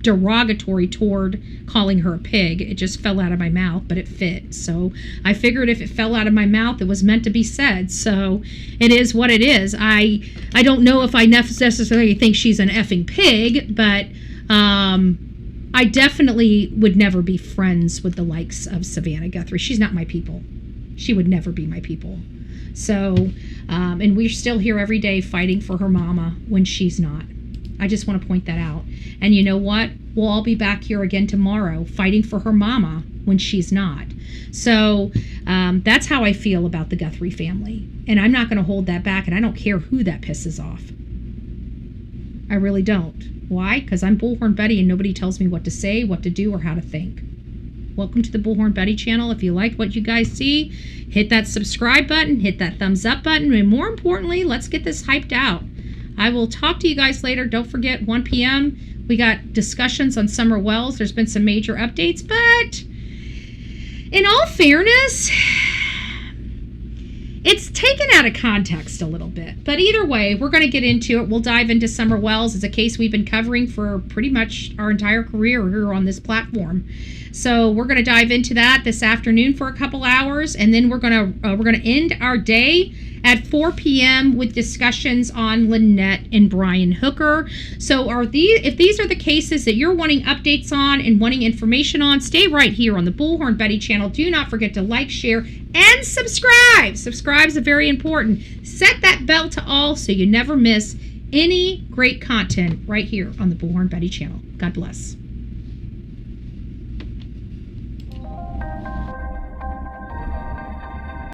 [SPEAKER 1] derogatory toward calling her a pig. It just fell out of my mouth, but it fit. So I figured if it fell out of my mouth, it was meant to be said. So it is what it is. I don't know if I necessarily think she's an effing pig, but I definitely would never be friends with the likes of Savannah Guthrie. She's not my people. She would never be my people. So, and we're still here every day fighting for her mama when she's not. I just want to point that out. And you know what? We'll all be back here again tomorrow fighting for her mama when she's not. So that's how I feel about the Guthrie family. And I'm not going to hold that back, and I don't care who that pisses off. I really don't. Why? Because I'm Bullhorn Betty and nobody tells me what to say, what to do, or how to think. Welcome to the Bullhorn Betty channel. If you like what you guys see, hit that subscribe button, hit that thumbs up button, and more importantly, let's get this hyped out. I will talk to you guys later. Don't forget, 1 p.m., we got discussions on Summer Wells. There's been some major updates, but in all fairness, it's taken out of context a little bit. But either way, we're going to get into it. We'll dive into Summer Wells. It's a case we've been covering for pretty much our entire career here on this platform. So we're going to dive into that this afternoon for a couple hours, and then we're going to end our day at 4 p.m. with discussions on Lynette and Brian Hooker. So if these are the cases that you're wanting updates on and wanting information on, stay right here on the Bullhorn Betty channel. Do not forget to like, share, and subscribe. Subscribe is very important. Set that bell to all so you never miss any great content right here on the Bullhorn Betty channel. God bless.